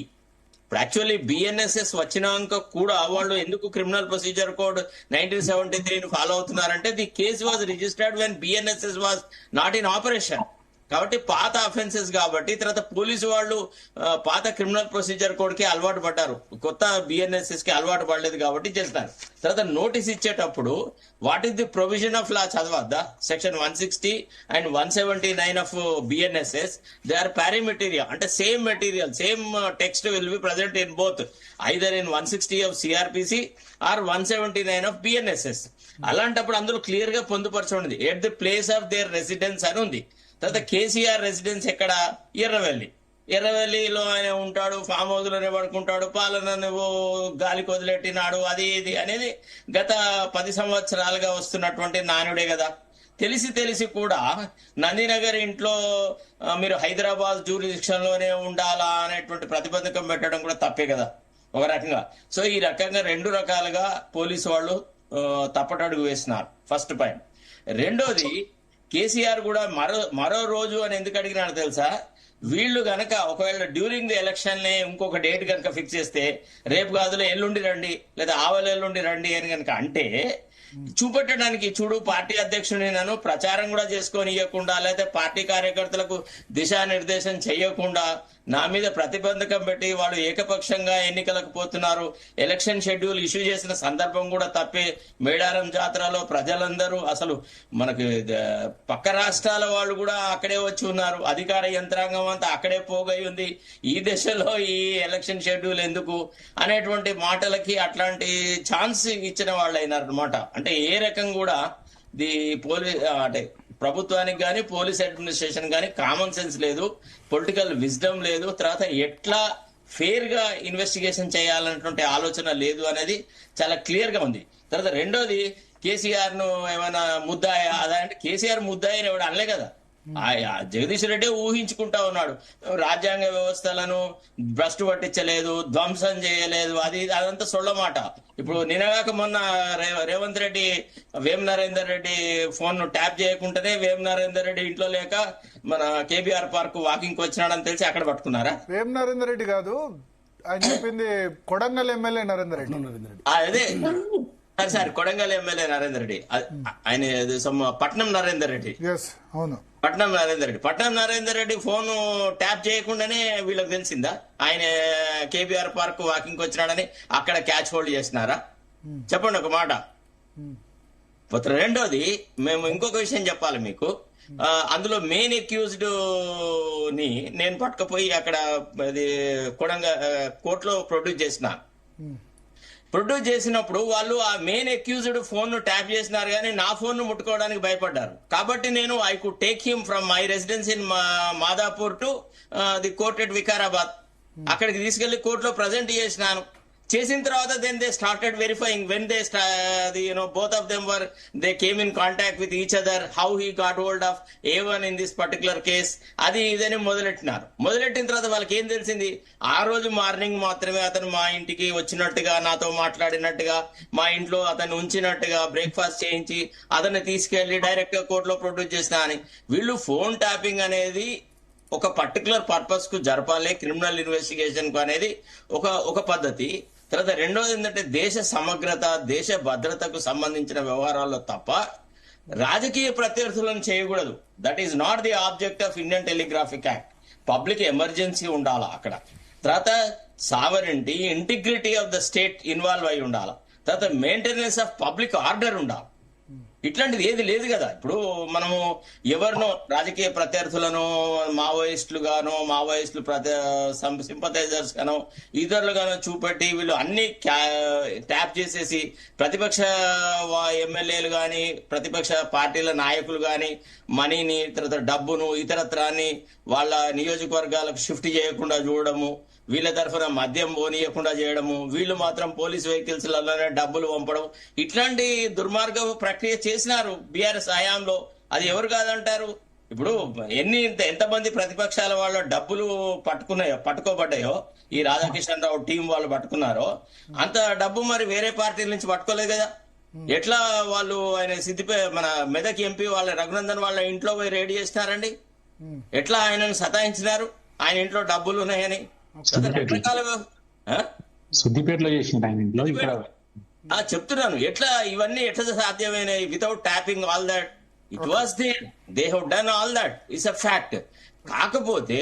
ఇప్పుడు యాక్చువల్లీ BNSS వచ్చినాక కూడా వాళ్ళు ఎందుకు క్రిమినల్ ప్రొసీజర్ కోడ్ 1973 ఫాలో అవుతున్నారంటే the case was registered when BNSS was not in operation. కాబట్టి పాత అఫెన్సెస్ కాబట్టి తర్వాత పోలీసు వాళ్ళు పాత క్రిమినల్ ప్రొసీజర్ కోడ్ కి అలవాటు పడ్డారు, కొత్త BNSS కి అలవాటు పడలేదు కాబట్టి చేస్తారు. తర్వాత నోటీస్ ఇచ్చేటప్పుడు what is the provision of law చదవద్దా? Section 160 and 179 of BNSS they are pari materia అంటే same material same text will be present in both either in 160 of CRPC or 179 of BNSS. అలాంటప్పుడు అందులో క్లియర్ గా పొందుపరచండి at the place of their residence అని ఉంది. తర్వాత KCR రెసిడెన్స్ ఎక్కడ? ఎర్రవెల్లిలో ఆయన ఉంటాడు, ఫామ్ హౌస్ లోనే పడుకుంటాడు, పాలన గాలికి వదిలెట్టినాడు, అది ఇది అనేది గత 10 సంవత్సరాలుగా వస్తున్నటువంటి నానుడే కదా. తెలిసి కూడా నందినగర్ ఇంట్లో మీరు హైదరాబాద్ జ్యూరిడిక్షన్ లోనే ఉండాలా అనేటువంటి ప్రతిబంధకం పెట్టడం కూడా తప్పే కదా ఒక రకంగా. సో ఈ రకంగా రెండు రకాలుగా పోలీసు వాళ్ళు తప్పటడుగు వేస్తున్నారు. First point. రెండోది, KCR కూడా మరో రోజు అని ఎందుకు అడిగినాడు తెలుసా? వీళ్ళు గనక ఒకవేళ డ్యూరింగ్ ది ఎలక్షన్ నే ఇంకొక డేట్ కనుక ఫిక్స్ చేస్తే రేపు కాదులే ఎల్లుండి రండి లేదా ఆవల ఎల్లుండి రండి అని కనుక అంటే చూపెట్టడానికి, చూడు పార్టీ అధ్యక్షుడిని నన్ను ప్రచారం కూడా చేసుకొని ఇవ్వకుండా లేకపోతే పార్టీ కార్యకర్తలకు దిశానిర్దేశం చేయకుండా నా మీద ప్రతిబంధకం పెట్టి వాళ్ళు ఏకపక్షంగా ఎన్నికలకు పోతున్నారు. ఎలక్షన్ షెడ్యూల్ ఇష్యూ చేసిన సందర్భం కూడా తప్పే. మేడారం జాతరలో ప్రజలందరూ అసలు మనకి పక్క రాష్ట్రాల వాళ్ళు కూడా అక్కడే వచ్చి ఉన్నారు, అధికార యంత్రాంగం అంతా అక్కడే పోగై ఉంది. ఈ దశలో ఈ ఎలక్షన్ షెడ్యూల్ ఎందుకు అనేటువంటి మాటలకి అట్లాంటి ఛాన్స్ ఇచ్చిన వాళ్ళు అయినారు అనమాట. అంటే ఏ రకం కూడా అంటే ప్రభుత్వానికి కానీ పోలీస్ అడ్మినిస్ట్రేషన్ కానీ కామన్ సెన్స్ లేదు, పొలిటికల్ విజ్డమ్ లేదు, తర్వాత ఎట్లా ఫెయిర్ గా ఇన్వెస్టిగేషన్ చేయాలన్నటువంటి ఆలోచన లేదు అనేది చాలా క్లియర్ గా ఉంది. తర్వాత రెండోది, KCR ను ఏమైనా ముద్దాయా అదంటే KCR ముద్దాయని ఎవడు అనలే కదా. జగదీష్ రెడ్డి ఊహించుకుంటా ఉన్నాడు, రాజ్యాంగ వ్యవస్థలను భ్రష్టు పట్టించలేదు, ధ్వంసం చేయలేదు, అది అదంతా సొళ్ళమాట. ఇప్పుడు నిన్నగాక మొన్న రేవంత్ రెడ్డి వేం నరేందర్ రెడ్డి ఫోన్ ను ట్యాప్ చేయకుండానే వేం నరేందర్ రెడ్డి ఇంట్లో లేక మన KBR పార్క్ వాకింగ్ వచ్చినాడని తెలిసి అక్కడ పట్టుకున్నారా? వేం నరేందర్ రెడ్డి కాదు, ఆయన చెప్పింది కొడంగల్ ఎమ్మెల్యే నరేందర్ రెడ్డి. అదే సార్ కొడంగల్ ఎమ్మెల్యే నరేందర్ రెడ్డి, ఆయన పట్నం నరేందర్ రెడ్డి. అవును. పట్నం నరేందర్ రెడ్డి ఫోన్ ట్యాప్ చేయకుండానే వీళ్ళకి తెలిసిందా ఆయన కేబీఆర్ పార్క్ వాకింగ్ వచ్చినాడని? అక్కడ క్యాచ్ హోల్డ్ చేసినారా? చెప్పండి ఒక మాట. రెండోది, మేము ఇంకొక విషయం చెప్పాలి మీకు. అందులో మెయిన్ అక్యూజ్డ్ ని నేను పట్టుకుపోయి అక్కడ కోర్టులో ప్రొడ్యూస్ చేసినప్పుడు వాళ్ళు ఆ మెయిన్ అక్యూజ్డ్ ఫోన్ ను ట్యాప్ చేసినారు కానీ నా ఫోన్ ను ముట్టుకోవడానికి భయపడ్డారు. కాబట్టి నేను I could take him from my residence in Madhapur to the court at Vikarabad. అక్కడికి తీసుకెళ్లి కోర్టులో ప్రజెంట్ చేసినాను. చేసిన తర్వాత then they started verifying when they both of them they came in contact with each other, how he got hold of A1 in this particular case. అది ఇదని మొదలెట్టిన తర్వాత వాళ్ళకి ఏం తెలిసింది? ఆ రోజు మార్నింగ్ మాత్రమే అతను మా ఇంటికి వచ్చినట్టుగా, నాతో మాట్లాడినట్టుగా, మా ఇంట్లో అతను ఉంచినట్టుగా, బ్రేక్ఫాస్ట్ చేయించి అతన్ని తీసుకెళ్లి డైరెక్ట్ గా కోర్టులో ప్రొడ్యూస్ చేసిన అని. వీళ్ళు ఫోన్ ట్యాపింగ్ అనేది ఒక పర్టికులర్ పర్పస్ కు జరపాలి, క్రిమినల్ ఇన్వెస్టిగేషన్ కు అనేది ఒక పద్ధతి. తర్వాత రెండోది ఏంటంటే దేశ సమగ్రత, దేశ భద్రతకు సంబంధించిన వ్యవహారాల్లో తప్ప రాజకీయ ప్రత్యర్థులను చేయకూడదు. That is not the object of Indian telegraphic act. Public emergency ఉండాలా అక్కడ. తర్వాత sovereignty, integrity of the state involve అయి ఉండాలి. తర్వాత మెయింటెనెన్స్ ఆఫ్ పబ్లిక్ ఆర్డర్ ఉండాలి. ఇట్లాంటిది ఏది లేదు కదా. ఇప్పుడు మనము ఎవరినో రాజకీయ ప్రత్యర్థులను మావోయిస్టులు సింపథైజర్స్ గానో ఇతరులుగానో చూపెట్టి వీళ్ళు అన్ని ట్యాప్ చేసేసి ప్రతిపక్ష ఎమ్మెల్యేలు గాని, ప్రతిపక్ష పార్టీల నాయకులు గాని మనీని, తర్వాత డబ్బును, ఇతరత్రాన్ని వాళ్ళ నియోజకవర్గాలకు షిఫ్ట్ చేయకుండా చూడడము, వీళ్ళ తరఫున మద్యం పోనీయకుండా చేయడము, వీళ్ళు మాత్రం పోలీస్ వెహికల్స్ లలోనే డబ్బులు పంపడం, ఇట్లాంటి దుర్మార్గ ప్రక్రియ చేసినారు బీఆర్ఎస్ హయాంలో. అది ఎవరు కాదంటారు? ఇప్పుడు ఎంతమంది ప్రతిపక్షాల వాళ్ళ డబ్బులు పట్టుకోబడ్డాయో, ఈ రాధాకిషన్ రావు టీం వాళ్ళు పట్టుకున్నారో, అంత డబ్బు మరి వేరే పార్టీల నుంచి పట్టుకోలేదు కదా. ఎట్లా వాళ్ళు ఆయన మన మెదక్ ఎంపీ వాళ్ళ రఘునందన్ వాళ్ళ ఇంట్లో పోయి రేడ్ చేసినారండి? ఎట్లా ఆయనను సతాయించినారు? ఆయన ఇంట్లో డబ్బులు ఉన్నాయని. సిద్దిపేటలో చేసిన ఆయన ఇంట్లో చెప్తున్నాను. ఇవన్నీ ఎట్లా సాధ్యమైనవి without tapping all that? It was there, they have done all that, it's a fact. కాకపోతే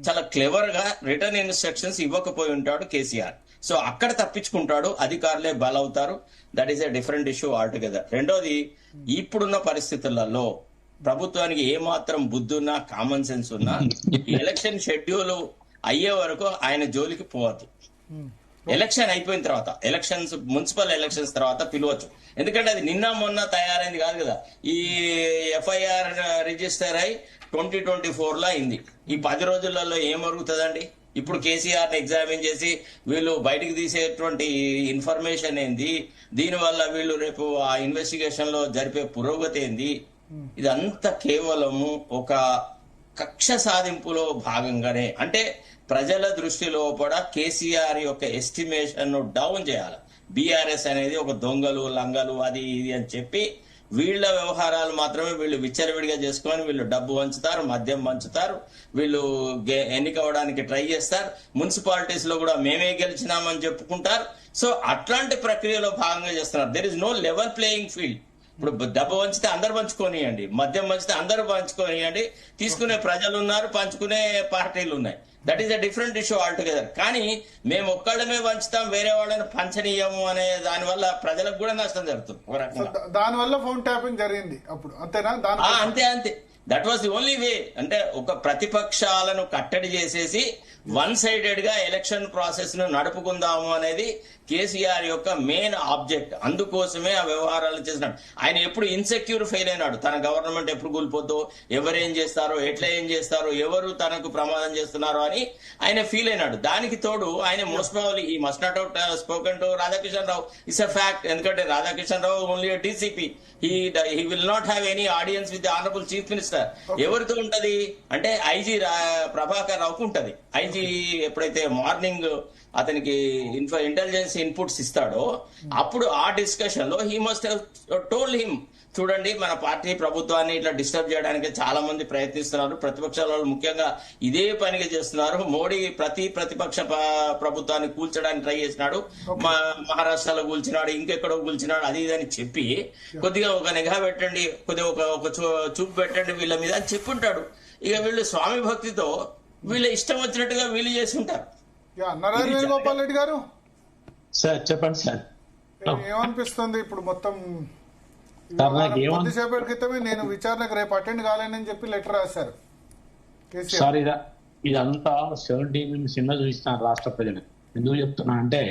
చాలా క్లెవర్ గా రిటర్న్ ఇన్స్ట్రక్షన్స్ ఇవ్వకపోయి ఉంటాడు కేసీఆర్. సో అక్కడ తప్పించుకుంటాడు, అధికారులే బలవుతారు. That is a different issue all together. రెండోది, ఇప్పుడున్న పరిస్థితులలో ప్రభుత్వానికి ఏమాత్రం బుద్ధున్నా, కామన్ సెన్స్ ఉన్నా, ఎలక్షన్ షెడ్యూల్ అయ్యే వరకు ఆయన జోలికి పోవద్దు. ఎలక్షన్ అయిపోయిన తర్వాత, మున్సిపల్ ఎలక్షన్స్ తర్వాత పిలవచ్చు. ఎందుకంటే అది నిన్న మొన్న తయారైంది కాదు కదా. ఈ ఎఫ్ఐఆర్ రిజిస్టర్ అయి 2024 లో అయింది. ఈ 10 రోజులలో ఏం జరుగుతుందండి? ఇప్పుడు కేసీఆర్ ని ఎగ్జామిన్ చేసి వీళ్ళు బయటకు తీసేటువంటి ఇన్ఫర్మేషన్ ఏంది, దీనివల్ల వీళ్ళు రేపు ఆ ఇన్వెస్టిగేషన్ లో జరిపే పురోగతి ఏంది, ఇదంతా కేవలము ఒక కక్ష సాధింపులో భాగంగానే, అంటే ప్రజల దృష్టిలో కూడా కేసీఆర్ యొక్క ఎస్టిమేషన్ ను డౌన్ చేయాలి. బీఆర్ఎస్ అనేది ఒక దొంగలు, లంగలు, అది ఇది అని చెప్పి వీళ్ళ వ్యవహారాలు మాత్రమే వీళ్ళు విచ్చలవిడిగా చేసుకొని వీళ్ళు డబ్బు పంచుతారు, మద్యం పంచుతారు, వీళ్ళు ఎన్నికవడానికి ట్రై చేస్తారు. మున్సిపాలిటీస్ లో కూడా మేమే గెలిచినామని చెప్పుకుంటారు. సో అట్లాంటి ప్రక్రియలో భాగంగా చేస్తున్నారు. There is no level playing field. ఇప్పుడు డబ్బు పంచితే అందరు పంచుకోనియండి, మద్యం పంచితే అందరూ పంచుకోనియండి. తీసుకునే ప్రజలు ఉన్నారు, పంచుకునే పార్టీలు ఉన్నాయి. That is a different issue all together. కానీ మేము ఒక్కళ్ళమే పంచుతాం, వేరే వాళ్ళని పంచనీయము అనే దాని వల్ల ప్రజలకు కూడా నష్టం జరుగుతుంది. దాని వల్ల ఫోన్ ట్యాపింగ్ జరిగింది అప్పుడు, అంతేనా? అంతే. That was the only way. అంటే ఒక ప్రతిపక్షాలను కట్టడి చేసేసి వన్ సైడెడ్ గా ఎలక్షన్ ప్రాసెస్ ను నడుపుకుందాము అనేది కేసీఆర్ యొక్క మెయిన్ ఆబ్జెక్ట్. అందుకోసమే ఆ వ్యవహారాలు చేసినాడు. ఆయన ఎప్పుడు ఇన్సెక్యూర్ ఫెయిల్ అయినాడు. తన గవర్నమెంట్ ఎప్పుడు కూలిపోద్దో, ఎవరేం చేస్తారో, ఎట్లా ఏం చేస్తారో, ఎవరు తనకు ప్రమాదం చేస్తున్నారో అని ఆయన ఫీల్ అయినాడు. దానికి తోడు ఆయన most probably he must not outspoken to Radhakishan Rao. It's a fact. ఎందుకంటే Radhakishan Rao only DCP. he will not have any audience with the honorable chief minister. ఎవరితో ఉంటది అంటే ఐజీ ప్రభాకర్ రావుకు ఉంటది. ఐజీ ఎప్పుడైతే మార్నింగ్ అతనికి ఇంటెలిజెన్స్ ఇన్పుట్స్ ఇస్తాడో అప్పుడు ఆ డిస్కషన్ లో హీ మస్ట్ టోల్డ్ హిమ్, చూడండి మన పార్టీ ప్రభుత్వాన్ని ఇట్లా డిస్టర్బ్ చేయడానికి చాలా మంది ప్రయత్నిస్తున్నారు, ప్రతిపక్షాల వాళ్ళు ముఖ్యంగా ఇదే పనిగా చేస్తున్నారు. మోడీ ప్రతిపక్ష ప్రభుత్వాన్ని కూల్చడానికి ట్రై చేసినాడు, మహారాష్ట్రలో కూల్చినాడు, ఇంకెక్కడో కూల్చినాడు, అది ఇది అని చెప్పి కొద్దిగా ఒక నిఘా పెట్టండి, కొద్దిగా ఒక చూపు పెట్టండి వీళ్ళ మీద అని చెప్పుంటాడు. ఇక వీళ్ళు స్వామి భక్తితో వీళ్ళ ఇష్టం వచ్చినట్టుగా వీళ్ళు చేసి ఉంటారు. వేణుగోపాల్ రెడ్డి గారు సార్ చెప్పండి సార్. ఏమనిపిస్తుంది ఇప్పుడు మొత్తం? కొద్దిసేపటి క్రితమే నేను విచారణకు రేపు అటెండ్ కాలేనని చెప్పి లెటర్ రాశారు సార్. ఇదంతా 17 సినిమా చూపిస్తాను రాష్ట్ర ప్రజలకు. ఎందుకు చెప్తున్నా అంటే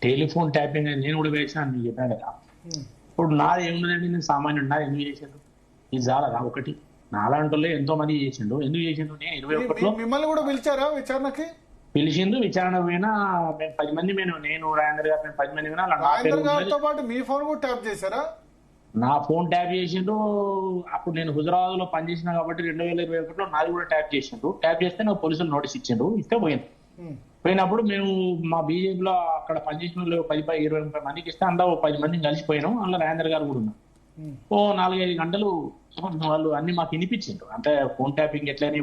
టెలిఫోన్ ట్యాపింగ్ నేను కూడా వేసినా అని చెప్పాను కదా. ఇప్పుడు నాది ఏముందండి, నేను సామాన్యుడు, నాది ఎందుకు చేసిండు? ఇది చాలా ఒకటి నాలాంటి ఎంతో మంది చేసిండు. ఎందుకు చేసిండు? నేను 21లో మిమ్మల్ని కూడా పిలిచారా విచారణకి? పిలిచిండు, విచారణ పోయినా మేము 10 మంది, నేను రాజేంద్ర గారు 10 మంది పోయినా. రాజేంద్ర గారితో పాటు మీ ఫోన్ కూడా ట్యాప్ చేశారా? నా ఫోన్ ట్యాప్ చేసిండు. అప్పుడు నేను హుజరాబాద్ లో పనిచేసిన కాబట్టి 2021లో నాది కూడా ట్యాప్ చేసిండు. ట్యాప్ చేస్తే నాకు పోలీసులు నోటీస్ ఇచ్చిండు, ఇస్తే పోయింది. పోయినప్పుడు మేము మా బీజేపీలో అక్కడ పనిచేసిన 10-20 మందికి ఇస్తే అందులో 10 మందిని కలిసిపోయినాం. అందులో రాజేంద్ర గారు కూడా ఉన్నాం. 4-5 గంటలు వాళ్ళు అన్ని మాకు వినిపించిండ్రు. అంటే ఫోన్ ట్యాపింగ్ ఎట్లని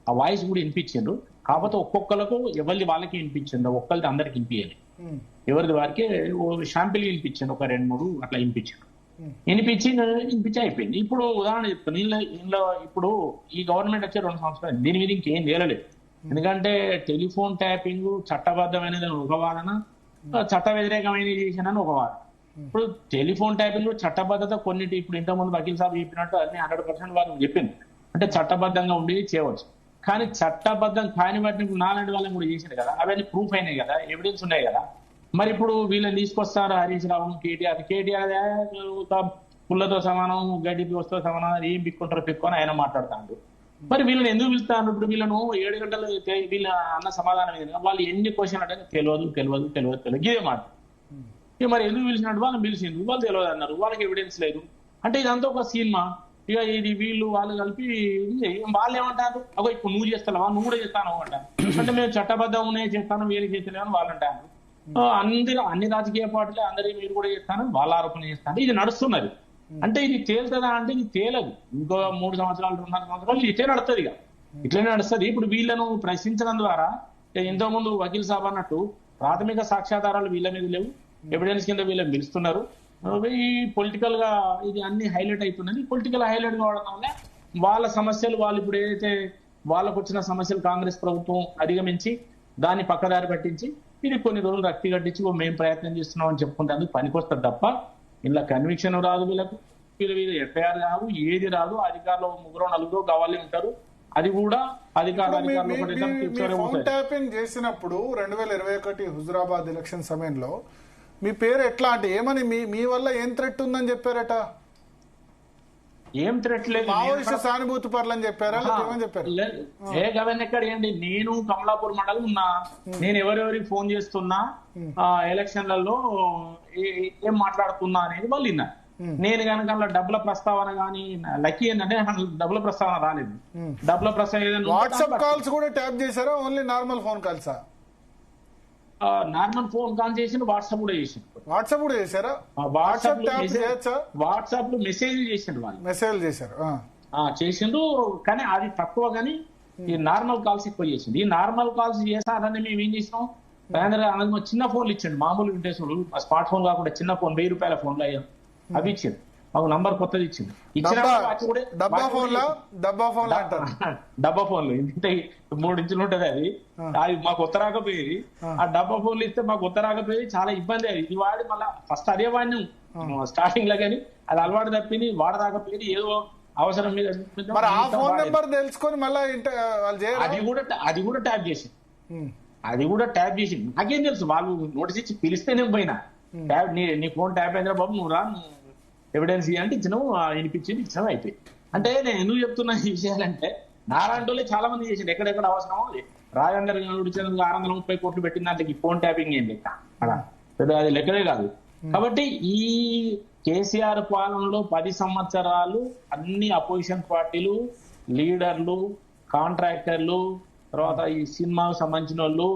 ఆ వాయిస్ కూడా వినిపించిండ్రు. కాకపోతే ఒక్కొక్కరికి ఎవరిది వాళ్ళకి వినిపించింది, ఒక్కరిది అందరికి వినిపించాలి. ఎవరిది వారికి షాంపిల్ వినిపించింది, ఒక 2-3 అట్లా వినిపించిండు. వినిపించి అయిపోయింది. ఇప్పుడు ఉదాహరణ చెప్తాను, ఇందులో ఇప్పుడు ఈ గవర్నమెంట్ వచ్చే 2 సంవత్సరాలు దీని మీద ఇంకేం తేలలేదు. ఎందుకంటే టెలిఫోన్ ట్యాపింగ్ చట్టబద్ధమైనది ఒక వాదన, చట్ట వ్యతిరేకమైన చేసిన ఒక వాదన. ఇప్పుడు టెలిఫోన్ ట్యాపింగ్ చట్టబద్ధత కొన్నిటి ఇప్పుడు ఇంతకుముందు వకీల్ సాబ్ చెప్పినట్టు అన్ని 100% వారు చెప్పింది. అంటే చట్టబద్ధంగా ఉండేది చేయవచ్చు. కానీ చట్టబద్ధం కాని వాటిని నాలాంటి వాళ్ళని కూడా చేసింది కదా, అవన్నీ ప్రూఫ్ అయినాయి కదా, ఎవిడెన్స్ ఉన్నాయి కదా. మరి ఇప్పుడు వీళ్ళని తీసుకొస్తారు హరీష్ రావు, కేటీఆర్ పుల్లతో సమానం, గడ్డి దోస్తో సమానం, ఏం పిక్కుంటారో పిక్కొని ఆయన మాట్లాడుతాడు. మరి వీళ్ళని ఎందుకు పిలుస్తాను? ఇప్పుడు వీళ్ళను 7 గంటలు వీళ్ళ అన్న సమాధానం ఏదైనా వాళ్ళు ఎన్ని క్వశ్చన్ అంటే తెలియదు ఇదే మాట. ఇక మరి ఎందుకు పిలిచినట్టు వాళ్ళని పిలిచిండ్రు, వాళ్ళు తెలియదు అన్నారు, వాళ్ళకి ఎవిడెన్స్ లేదు. అంటే ఇదంతా ఒక సినిమా. ఇక ఇది వీళ్ళు వాళ్ళు కలిపి వాళ్ళు ఏమంటారు, అగో ఇప్పుడు నువ్వు చేస్తావా, నువ్వు కూడా చేస్తాను అంటారు. అంటే మేము చట్టబద్ధం ఉన్నాయి చేస్తాను, వేరే చేస్తలేమని వాళ్ళు అంటారు. అన్ని రాజకీయ పార్టీలు అందరి మీరు కూడా చేస్తాను వాళ్ళ ఆరోపణ చేస్తాను. ఇది నడుస్తున్నది. అంటే ఇది తేలుతుందా అంటే ఇది తేలదు. ఇంకో 3 సంవత్సరాలు 2.5 సంవత్సరాలు ఇట్లే నడుస్తుంది. ఇక ఇట్లనే నడుస్తుంది. ఇప్పుడు వీళ్ళను ప్రశ్నించడం ద్వారా ఎంతో ముందు వకీల్ సాబ్ అన్నట్టు ప్రాథమిక సాక్ష్యాధారాలు వీళ్ళ మీద లేవు, ఎవిడెన్స్ కింద వీళ్ళని పిలుస్తున్నారు. ఈ పొలిటికల్ గా ఇది అన్ని హైలైట్ అవుతున్నది. పొలిటికల్ హైలైట్ కావడం వల్ల వాళ్ళ సమస్యలు వాళ్ళు ఇప్పుడు ఏదైతే వాళ్ళకు వచ్చిన సమస్యలు కాంగ్రెస్ ప్రభుత్వం అధిగమించి దాన్ని పక్కదారి పట్టించి ఇది కొన్ని రోజులు రక్తి కట్టించి మేము ప్రయత్నం చేస్తున్నాం అని చెప్పుకుంటే అందుకు పనికొస్తారు తప్ప ఇలా కన్విక్షన్ రాదు. వీళ్ళు ఎఫ్ఐఆర్ రాదు, ఏది రాదు. అధికారులు 3-4 కావాలి ఉంటారు. అది కూడా ఫోన్ ట్యాపింగ్ చేసినప్పుడు 2021 హుజురాబాద్ ఎలక్షన్ సమయంలో మీ పేరు ఎట్లా అంటే ఏమని మీ వల్ల ఏం థ్రెట్ ఉందని చెప్పారట? ఏం థ్రెట్ లేదు, మావోయిస్ట్ సానుభూతి పర్లని చెప్పారా? ఏమని చెప్పారు? ఏ గవర్న ఎక్కడ ఏంటి, నేను కమలాపూర్ మండలం ఉన్నా, నేను ఎవరెవరికి ఫోన్ చేస్తున్నా, ఎలక్షన్లలో ఏం మాట్లాడుతున్నా అనేది వాళ్ళు విన్నారు. నేను కనుక డబ్బుల ప్రస్తావన కానీ లక్కీ ఏంటంటే డబ్బుల ప్రస్తావన రాలేదు. డబ్బుల ప్రస్తావన వాట్సాప్ కాల్స్ కూడా ట్యాప్ చేశారా? ఓన్లీ నార్మల్ ఫోన్ కాల్సా? నార్మల్ ఫోన్ కాల్ చేసి వాట్సాప్ కూడా చేసిండు. వాట్సాప్ కూడా చేశారా? వాట్సాప్ లో మెసేజ్ చేసిండు, వాళ్ళు మెసేజ్ చేశారు చేసిండు. కానీ అది తక్కువ, కానీ ఈ నార్మల్ కాల్స్ ఎక్కువ చేసింది. ఈ నార్మల్ కాల్స్ చేసారని మేము ఏం చేసినాం, చిన్న ఫోన్లు ఇచ్చిండు, మామూలు వింటేసులు, స్మార్ట్ ఫోన్ కాకుండా చిన్న ఫోన్ 1000 రూపాయల ఫోన్లు అయ్యాం, అవి ఇచ్చిండు. మాకు నంబర్ కొత్తది ఇచ్చింది. డబ్బా ఫోన్లు ఇంత 3 ఇంచులు ఉంటది. అది మాకు కొత్త రాకపోయేది. ఆ డబ్బా ఫోన్లు ఇస్తే మాకు కొత్త రాకపోయేది, చాలా ఇబ్బంది. అది ఇది వాడి మళ్ళీ ఫస్ట్ అదే వాడిని స్టార్టింగ్ లో, కానీ అది అలవాటు తప్పింది, వాడ రాకపోయేది. ఏదో అవసరం మీద తెలుసుకొని మళ్ళీ అది కూడా ట్యాప్ చేసింది. నాకేం తెలుసు, వాళ్ళు నోటీస్ ఇచ్చి పిలిస్తే నేను పోయినా, నీ ఫోన్ ట్యాప్ అయినా బాబు నువ్వు రా, ఎవిడెన్స్ అంటే ఇచ్చినావు, వినిపించింది, ఇచ్చినావు, అయిపోయి. అంటే నేను ఎందుకు చెప్తున్నా ఈ విషయాలంటే నారాయణలో చాలా మంది చేసిండు, ఎక్కడెక్కడ అవసరమో రాజేందర్ గారు 630 కోట్లు పెట్టిన దాంట్లో ఫోన్ ట్యాపింగ్ ఏం లెక్క, అది లెక్కలే కాదు. కాబట్టి ఈ కేసీఆర్ పాలనలో 10 సంవత్సరాలు అన్ని అపోజిషన్ పార్టీలు, లీడర్లు, కాంట్రాక్టర్లు, తర్వాత ఈ సినిమాకు సంబంధించిన వాళ్ళు,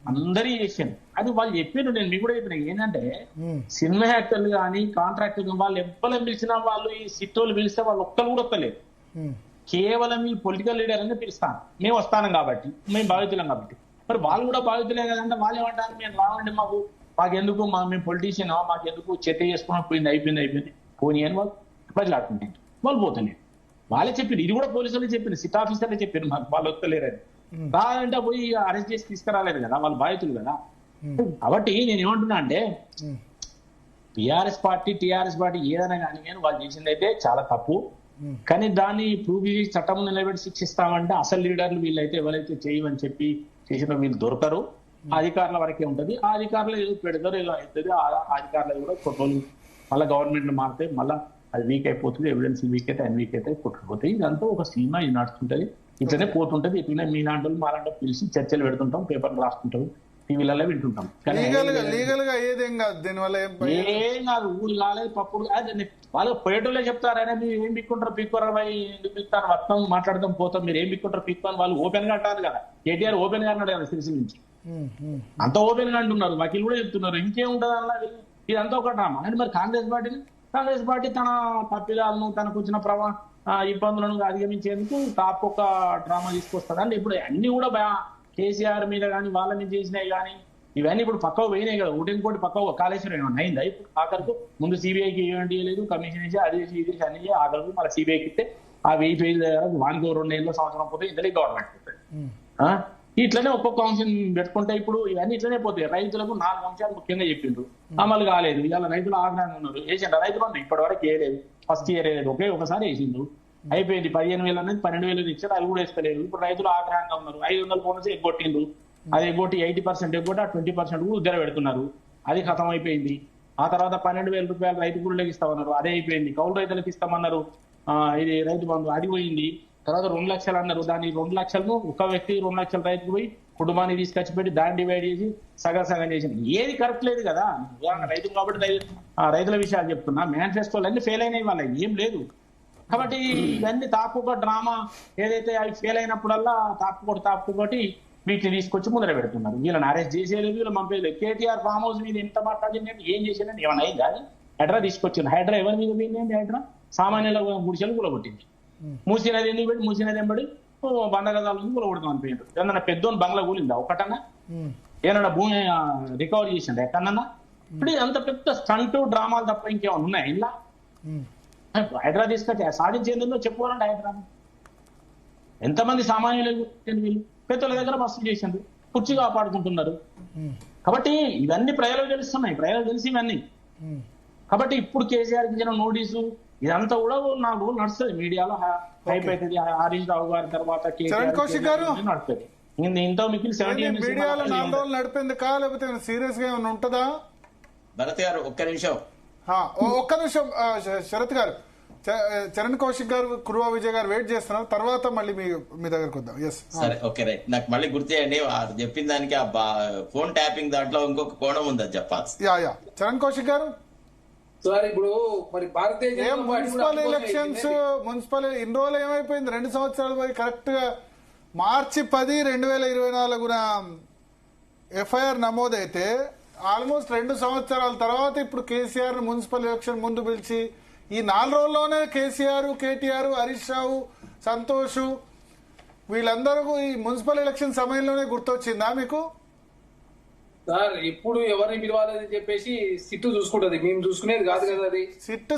అందరూ చేశాను. అది వాళ్ళు చెప్పారు, నేను మీకు కూడా చెప్పిన ఏంటంటే సినిమా యాక్టర్లు కానీ కాంట్రాక్టర్లు వాళ్ళు ఎవ్వరు పిలిచినా వాళ్ళు ఈ సిట్టోళ్ళు పిలిస్తే వాళ్ళు ఒక్కరు కూడా వస్తలేరు. కేవలం ఈ పొలిటికల్ లీడర్ అని పిలుస్తాను, మేము వస్తాను కాబట్టి, మేము బాధితులం కాబట్టి. మరి వాళ్ళు కూడా బాధితులే కదంటే వాళ్ళు ఏమంటారు, మేము రావండి, మాకెందుకు, మేము పొలిటీషియన్, మాకెందుకు, చెత్త చేసుకున్నా అయిపోయింది పోనీ అని వాళ్ళు బదిలాడుకుంటారు. వాళ్ళు పోతలేరు. వాళ్ళే చెప్పారు, ఇది కూడా పోలీసులు చెప్పారు, సిట్ ఆఫీసర్లే చెప్పారు మాకు వాళ్ళు వస్తలేరని. రాదంటే పోయి అరెస్ట్ చేసి తీసుకురాలేదు కదా, వాళ్ళు బాధితులు కదా. కాబట్టి నేను ఏమంటున్నా అంటే బీఆర్ఎస్ పార్టీ టీఆర్ఎస్ పార్టీ ఏదైనా కానీ వాళ్ళు చేసిందైతే చాలా తప్పు. కానీ దాన్ని ప్రూవ్ చేసి చట్టం నిలబెట్టి శిక్షిస్తామంటే అసలు లీడర్లు వీళ్ళైతే ఎవరైతే చేయమని చెప్పి చేసిన వీళ్ళు దొరకరు. అధికారుల వరకే ఉంటది. ఆ అధికారులు ఏదో పెడతారు, ఏదో అవుతుంది. ఆ అధికారులు కూడా కొట్టలు మళ్ళీ గవర్నమెంట్ మారితే మళ్ళీ అది వీక్ అయిపోతుంది, ఎవిడెన్స్ వీక్ అయితే అన్ని వీక్ అయితే కొట్టుకుపోతాయి. ఇదంతా ఒక సినిమా, ఇది నడుస్తుంటది, ఇట్లనే పోతుంటది. ఇట్లనే మీ లాంటి వాళ్ళు మా లాంటి పిలిచి చర్చలు పెడుతుంటాం, పేపర్లు రాస్తుంటాం, టీవీలలో వింటుంటాం. లీగల్ గా ఏదేం కాదు, దీనివల్ల ఏం కాదు. ఊరు కాలేదు పప్పుడు వాళ్ళు పోయేటోళ్ళే చెప్తారనే మీరు ఏం పిక్కుంటారు, పిక్కురా ఎందుకు పిక్తారు, మొత్తం మాట్లాడదాం పోతాం, మీరు ఏం పిక్కుంటారు పిక్కు వాళ్ళు ఓపెన్ గా అంటారు కదా. కేటీఆర్ ఓపెన్ గా అన్నాడు కదా సిరిసిల్ల నుంచి, అంత ఓపెన్ గా అంటున్నారు, వకీలు కూడా చెప్తున్నారు. ఇంకేముంటది అలా, ఇదంతా ఒక డ్రామా. అంటే మరి కాంగ్రెస్ పార్టీ తన తప్పిదాలను, తనకు వచ్చిన ఇబ్బందులను అధిగమించేందుకు టాప్ ఒక డ్రామా తీసుకొస్తుంది. అంటే ఇప్పుడు అన్ని కూడా కేసీఆర్ మీద కానీ వాళ్ళ మీద చేసినాయి కానీ ఇవన్నీ ఇప్పుడు పక్కకు పోయినాయి కదా. ఒకటి పక్కకు కాళేశ్వరం ఏమన్నా అయిందా? ఇప్పుడు ఆఖరికి ముందు సిబిఐకి ఏమంటే లేదు, కమిషన్ వేసి అది ఇది అన్ని ఆఖరికి మళ్ళీ సిబిఐకి ఇస్తే ఆ 1000 పేజీల వానికి 2 నెలలు సంవత్సరం పోతే ఇంతలో గవర్నమెంట్ పోతుంది. ఇట్లనే ఒక్కొక్క అంశం పెట్టుకుంటే ఇప్పుడు ఇవన్నీ ఇట్లనే పోతాయి. రైతులకు 4 అంశాలు ముఖ్యంగా చెప్పిండ్రు, అమలు కాలేదు. ఇవాళ రైతులు ఆగ్రహంగా ఉన్నారు. వేసిండ్రు రైతులు ఇప్పటి వరకు వేయలేదు, ఫస్ట్ ఇయర్ వేయలేదు, ఒకసారి వేసిండ్రు, అయిపోయింది. 15,000 అనేది 12,000 ఇచ్చారు, అది కూడా వేస్తలేదు. ఇప్పుడు రైతులు ఆగ్రహంగా ఉన్నారు. 500 బోనస్ ఎగ్గొట్టిండ్రు, అది ఎగ్గొట్టి 80% ఎగ్గొట్టి 20% కూడా ఉద్దర పెడుతున్నారు, అది ఖతం అయిపోయింది. ఆ తర్వాత 12,000 రూపాయలు రైతు కూలీలకు ఇస్తామన్నారు, అదే అయిపోయింది. కౌలు రైతులకు ఇస్తామన్నారు, ఇది రైతు బంధు, అది పోయింది. తర్వాత 2 లక్షలు అన్నారు, దాని 2 లక్షలను ఒక వ్యక్తి 2 లక్షల రైతుకు పోయి కుటుంబాన్ని తీసుకొచ్చి పెట్టి దాన్ని డివైడ్ చేసి సగం చేసింది. ఏది కరెక్ట్ లేదు కదా. రైతులు కాబట్టి రైతుల విషయాలు చెప్తున్నా. మేనిఫెస్టోలు అన్ని ఫెయిల్ అయినాయి, వాళ్ళ ఏం లేదు. కాబట్టి ఇవన్నీ తాపుక డ్రామా ఏదైతే అవి ఫెయిల్ అయినప్పుడల్లా తాపుకోటి వీటిని తీసుకొచ్చి ముందర పెడుతున్నారు. వీళ్ళని అరెస్ట్ చేసేది, వీళ్ళు పంపేది. కేటీఆర్ ఫామ్ హౌస్ మీద ఎంత మాట్లాడిందంటే ఏం చేసిందంటే ఏమైనా అయింది కానీ హైడ్రా తీసుకొచ్చింది. హైడ్రా ఎవరి మీద పోయింది? హైడ్రా సామాన్యుల గుడిసెలు కూలగొట్టింది. మూసినది ఎందుకు పెట్టి మూసినది ఎంబడి బండగదాలు కూలగొడతాం అనిపోయింది. ఏమన్నా పెద్దోని బంగ్లా కూలిందా ఒకటన్నా? ఏమన్నా భూమి రికవర్ చేసిందా ఎక్కడన్నా? ఇప్పుడు అంత పెద్ద స్టంట్ డ్రామాలు తప్ప ఇంకేమన్నా ఉన్నాయి ఇలా? హైడ్రా తీసుకొచ్చి సాధించేందులో చెప్పుకోవాలంటే హైడ్రా ఎంతమంది సామాన్యులు వీళ్ళు పెద్దల దగ్గర మస్తు చేసిండ్రు, కుర్చీ కాపాడుకుంటున్నారు. కాబట్టి ఇవన్నీ ప్రజలకు తెలుస్తున్నాయి, ప్రజలకు తెలిసి ఇవన్నీ. కాబట్టి ఇప్పుడు కేసీఆర్ కి ఇచ్చిన నోటీసు ఇదంతా కూడా 4 రోజులు నడుస్తుంది, మీడియాలో హైప్ అవుతుంది. హరీష్ రావు గారి తర్వాత నడుస్తుంది. ఇంత మిగిలిన 70 మీడియాలో 4 రోజులు నడిపేందుకు లేకపోతే సీరియస్ గా ఏమైనా ఉంటుందా? భరత్ గారు ఒక్క నిమిషం శరత్ గారు, చరణ్ కౌశిక్ గారు, కురువా విజయ్ గారు వెయిట్ చేస్తున్నారు, తర్వాత మళ్ళీ మీ దగ్గరకు వద్దాం. సరే, ఓకే, రైట్. నాకు మళ్ళీ గుర్తు చేయండి, చెప్పిన దానికి ఆ ఫోన్ ట్యాపింగ్ దాంట్లో ఇంకొక కోణం ఉంది, అది చెప్పాలి. చరణ్ కౌశిక్ గారు, సార్ ఇప్పుడు మరి భారతీయ మున్సిపల్ ఎలక్షన్స్ ఇన్ని రోజులు ఏమైపోయింది? 2 సంవత్సరాలు పోయి కరెక్ట్ గా మార్చి 10, 2024 ఎఫ్ఐఆర్ నమోదైతే ఆల్మోస్ట్ 2 సంవత్సరాల తర్వాత ఇప్పుడు కేసీఆర్ మున్సిపల్ ఎలక్షన్ ముందు పిలిచి ఈ 4 రోజుల్లోనే కేసీఆర్, కేటీఆర్, హరీష్ రావు, సంతోష్ వీళ్ళందరూ ఈ మున్సిపల్ ఎలక్షన్ సమయంలోనే గుర్తొచ్చిందా మీకు? సార్ ఇప్పుడు ఎవరిని పిలవాలని చెప్పేసి సిట్టు చూసుకుంటది, మేము చూసుకునేది కాదు కదా. అది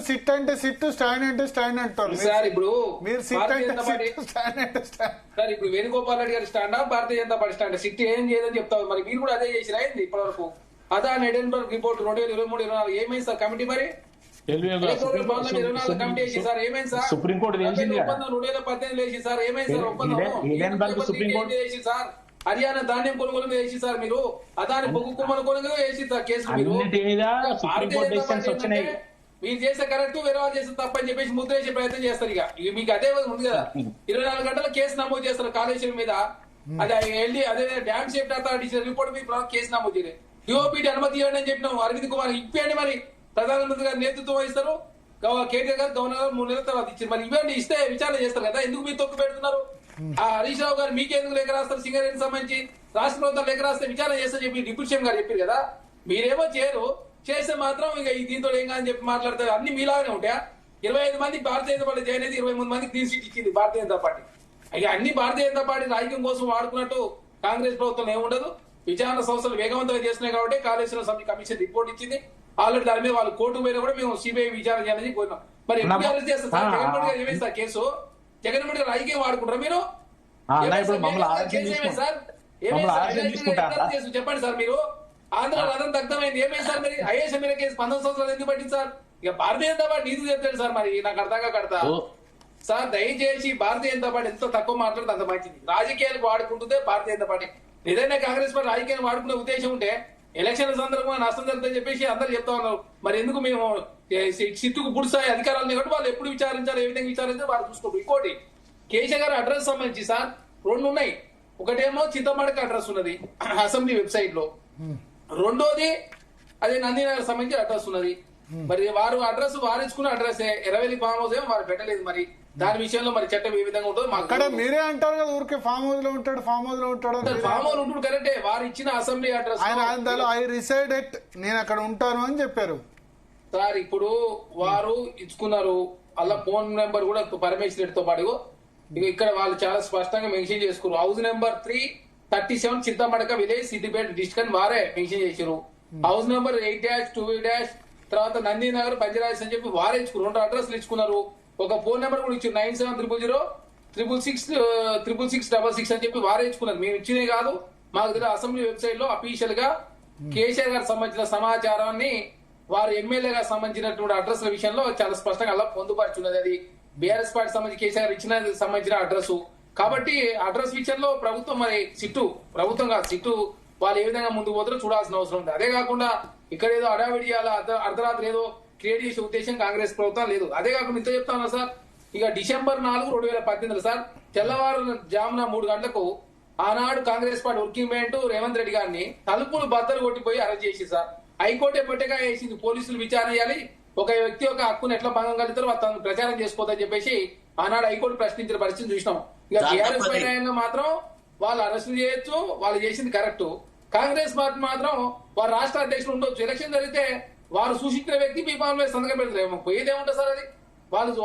సిట్ అంటే సిట్, స్టాండ్ అంటే స్టాండ్ అంటారు సార్. ఇప్పుడు మీరు సార్ ఇప్పుడు వేణుగోపాల్ రెడ్డి గారి స్టాండా Bharatiya Janata party stand? SIT ఏం చేయదని చెప్తారు. మరి మీరు కూడా అదే చేసి రాయింది ఇప్పటి వరకు. అదా ఎడెన్బర్గ్ రిపోర్ట్ 2023-24 ఏమైంది సార్ కమిటీ? మరి సుప్రీంకోర్టు 2018 వేసి సార్ ఏమైంది సార్ ఒప్పందం వేసి సార్? హర్యానా ధాన్యం కొనుగోలు మీద వేసి సార్ మీరు, అదాని బొగ్గు కుమ్మలు కొనుగోలు వేసి సార్ కేసులు. మీరు చేస్తే కరెక్ట్, వేరే వాళ్ళు చేస్తే తప్పని చెప్పేసి ముద్ర వేసే ప్రయత్నం చేస్తారు. ఇక మీకు అదే ఉంది కదా, 24 గంటల కేసు నమోదు చేస్తారు కాళేశ్వరం మీద. అది అదే డ్యామ్ సేఫ్టీ అథారిటీ ఇచ్చిన రిపోర్ట్ మీద కేసు నమోదు చేయలేదు. డిఓపిటి అనుమతి ఇవ్వండి అని చెప్పినాం. అరవింద్ కుమార్ ఇప్పండి, మరి ప్రధానమంత్రి గారు నేతృత్వం వహిస్తారు, కేటీఆర్ గారు గవర్నర్ గారు 3 నెలల తర్వాత ఇచ్చారు. మరి ఇవ్వండి, ఇస్తే విచారణ చేస్తారు కదా, ఎందుకు మీరు తొక్కు పెడుతున్నారు? ఆ హరీష్ రావు గారు మీకెందుకు లేఖ రాస్తారు సింగరేణికి సంబంధించి రాష్ట్ర ప్రభుత్వం లేఖ రాస్తే విచారణ చేస్తా చెప్పి డిప్యూటీ సీఎం గారు చెప్పారు కదా. మీరేమో చేయరు, చేస్తే మాత్రం ఇక దీంతో ఏం కాదని చెప్పి మాట్లాడతారు. అన్ని మీలాగానే ఉంటాయా? 25 మంది భారతీయ జనతా పార్టీ జాయిన్ అయితే 23 మందికి క్లీన్ సీట్ ఇచ్చింది భారతీయ జనతా పార్టీ. ఇక అన్ని భారతీయ జనతా పార్టీ రాజకీయం కోసం వాడుకున్నట్టు కాంగ్రెస్ ప్రభుత్వం ఏముండదు. విచారణ సంస్థలు వేగవంతంగా చేస్తున్నాయి కాబట్టి కాళేశ్వరం సమితి కమిషన్ రిపోర్ట్ ఇచ్చింది. ఆల్రెడీ దాని మీద వాళ్ళు కోర్టు పోయినా కూడా మేము సిబిఐ విచారణ చేయాలని కోరినాం. మరి ఎందుకు అరెస్ట్ చేస్తారు సార్? జగన్మోహన్ గారు ఏమైంది సార్ కేసు? జగన్మోహన్ గారు రాజకీయం వాడుకుంటారా మీరు? చెప్పండి సార్. మీరు ఆంధ్ర రథం దగ్ధమైంది ఏమైంది సార్? మరి ఐఏఎస్ ఎమ్మెల్యే కేసు 19 సంవత్సరాలు ఎందుకు పట్టింది సార్? ఇక భారతీయ జనతా పార్టీ నీతి చెప్తాడు సార్. మరి నాకు అర్థంగా కడతా సార్. దయచేసి భారతీయ జనతా పార్టీ ఎంత తక్కువ మాట్లాడితే అంత మంచిది. రాజకీయాలకు వాడుకుంటుందే భారతీయ జనతా పార్టీ. ఏదైనా కాంగ్రెస్ పార్టీ రాజకీయాన్ని వాడుకునే ఉద్దేశం ఉంటే ఎలక్షన్ల సందర్భంగా నష్టం జరుగుతుందని చెప్పేసి అందరూ చెప్తా ఉన్నారు. మరి ఎందుకు మేము సిట్టుకు పుడుస్తాయి అధికారాలు కాబట్టి వాళ్ళు ఎప్పుడు విచారించాలి, ఏ విధంగా విచారించాలి వాళ్ళు చూసుకుంటారు. ఇంకోటి కేశవ్ గారు అడ్రస్ సంబంధించి సార్ 2 ఉన్నాయి. ఒకటేమో చింతమడక అడ్రస్ ఉన్నది అసెంబ్లీ వెబ్సైట్ లో, రెండోది అదే నందినగర్ సంబంధించి అడ్రస్ ఉన్నది. మరి వారు అడ్రస్ వారించుకున్న అడ్రస్ ఎర్రవెల్లి ఫామ్ హౌస్ ఏమో వారు పెట్టలేదు. మరి దాని విషయంలో మరి చట్టం ఏ విధంగా ఉంటుందో మాకు మీరే అంటారు కదా, ఊరికే ఫామ్ హౌస్ లో ఉంటాడు ఫామ్ హౌస్ లో ఉంటాడు. ఫామ్ హౌస్ ఉంటుంది కరెక్టే. వారు ఇచ్చిన assembly address I reside at నేను అక్కడ ఉంటాను అని చెప్పారు సార్. ఇప్పుడు వారు ఇచ్చుకున్నారు అలా ఫోన్ నెంబర్ కూడా పరమేశ్వర్ రెడ్డితో పాటు ఇక్కడ వాళ్ళు చాలా స్పష్టంగా మెన్షన్ చేసుకున్నారు. House number 337 Chintamadaka village Siddipet district అని వారే మెన్షన్ చేశారు. హౌస్ నెంబర్ 8-2 తర్వాత నందినగర్ పంజరాజ్ అని చెప్పి వారే ఇచ్చుకున్నారు. 2 అడ్రస్లు ఇచ్చుకున్నారు. ఒక ఫోన్ నెంబర్ కూడా ఇచ్చారు 9700-666-666 అని చెప్పి వారే ఇచ్చుకున్నారు. మేము ఇచ్చినే కాదు, మాకు తెలియదు అసెంబ్లీ వెబ్సైట్ లో అఫీషియల్ గా కేసీఆర్ గారికి సంబంధించిన సమాచారాన్ని వారు ఎమ్మెల్యే గారికి సంబంధించినటువంటి అడ్రస్ల విషయంలో చాలా స్పష్టంగా అలా పొందుపరుచున్నది. అది బీఆర్ఎస్ పార్టీ సంబంధించి కేసీఆర్ ఇచ్చిన సంబంధించిన అడ్రస్ కాబట్టి అడ్రస్ విషయంలో ప్రభుత్వం మరి ప్రభుత్వం కాదు సిట్టు వాళ్ళు ఏ విధంగా ముందుకు పోతారో చూడాల్సిన అవసరం ఉంది. అదే కాకుండా ఇక్కడ ఏదో అడావిడి చేయాలా అర్ధరాత్రి ఏదో క్రియేట్ చేసే ఉద్దేశం కాంగ్రెస్ ప్రభుత్వం లేదు. అదే కాకుండా ఇంత చెప్తా ఉన్నా సార్, ఇక December 4, 2018 సార్ తెల్లవారు జామున 3 గంటలకు ఆనాడు Congress party working president Revanth Reddy గారిని తలుపులు బద్దలు కొట్టిపోయి అరెస్ట్ చేసి సార్ హైకోర్టే పట్టగా వేసింది. పోలీసులు విచారణ చేయాలి, ఒక వ్యక్తి యొక్క హక్కును ఎట్లా భంగం కలుగుతారో తను ప్రచారం చేసుకోవద్దని చెప్పేసి ఆనాడు హైకోర్టు ప్రశ్నించిన పరిస్థితి చూసినాం. ఇక టీఆర్ఎస్ పైన మాత్రం వాళ్ళు అరెస్ట్ చేయొచ్చు, వాళ్ళు చేసింది కరెక్ట్. కాంగ్రెస్ పార్టీ మాత్రం వారు రాష్ట్ర అధ్యక్షులు ఉండొచ్చు, ఎలక్షన్ జరిగితే వారు సూచించిన వ్యక్తి మీ పాలన మీద సంతకం పెడతారేమో, పోయేదేముంటుంది సార్? అది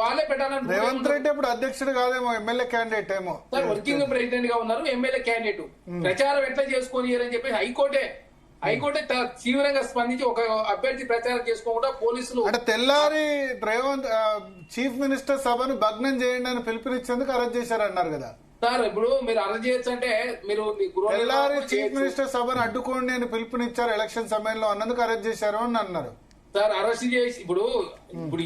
వాళ్ళే పెట్టాలని. రేవంత్ రెడ్డి ఇప్పుడు అధ్యక్షుడు కాదేమో, ఎమ్మెల్యే క్యాండిడేట్ ఏమో సార్. వర్కింగ్ ప్రెసిడెంట్ గా ఉన్నారు, ఎమ్మెల్యే క్యాండిడేట్. ప్రచారం ఎట్లా చేసుకొని అని చెప్పి హైకోర్టే తీవ్రంగా స్పందించి ఒక అభ్యర్థి ప్రచారం చేసుకోకుండా పోలీసులు అంటే తెల్లారి రేవంత్ చీఫ్ మినిస్టర్ సభను భగ్నం చేయండి అని పిలుపునిచ్చేందుకు అరెస్ట్ చేశారన్నారు కదా సార్. ఇప్పుడు మీరు అరెస్ట్ చేయొచ్చు అంటే మీరు తెల్లారి చీఫ్ మినిస్టర్ సభను అడ్డుకోండి అని పిలుపునిచ్చారు ఎలక్షన్ సమయంలో అన్నందుకు అరెస్ట్ చేశారు అని అన్నారు సార్. అరెస్ట్ చేసి ఇప్పుడు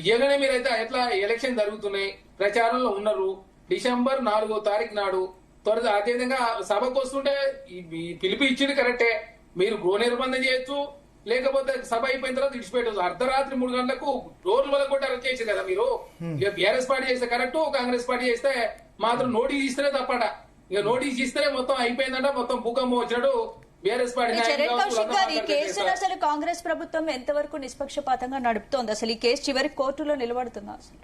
ఇయ్యగానే మీరైతే ఎట్లా ఎలక్షన్ జరుగుతున్నాయి, ప్రచారంలో ఉన్నారు. December 4వ తారీఖు నాడు త్వరగా అదేవిధంగా సభకు వస్తుంటే పిలిపి ఇచ్చింది కరెక్టే. మీరు గృహ నిర్బంధం చేయొచ్చు, లేకపోతే సభ అయిపోయిన తర్వాత ఇడిచిపెట్టచ్చు. అర్ధరాత్రి 3 గంటలకు రోడ్లు వల్ల కూడా అరెస్ట్ చేశారు కదా మీరు. ఇక బీఆర్ఎస్ పార్టీ చేస్తే కరెక్ట్, కాంగ్రెస్ పార్టీ చేస్తే మాత్రం నోటీస్ ఇస్తేనే తప్పట. ఇక నోటీస్ ఇస్తేనే మొత్తం అయిపోయిందంట, మొత్తం భూకంపం వచ్చినట్టు బీఆర్ఎస్ పార్టీ. ఈ కేసును అసలు కాంగ్రెస్ ప్రభుత్వం ఎంతవరకు నిష్పక్షపాతంగా నడుపుతోంది? అసలు ఈ కేసు చివరికి కోర్టులో నిలబడుతుందా? అసలు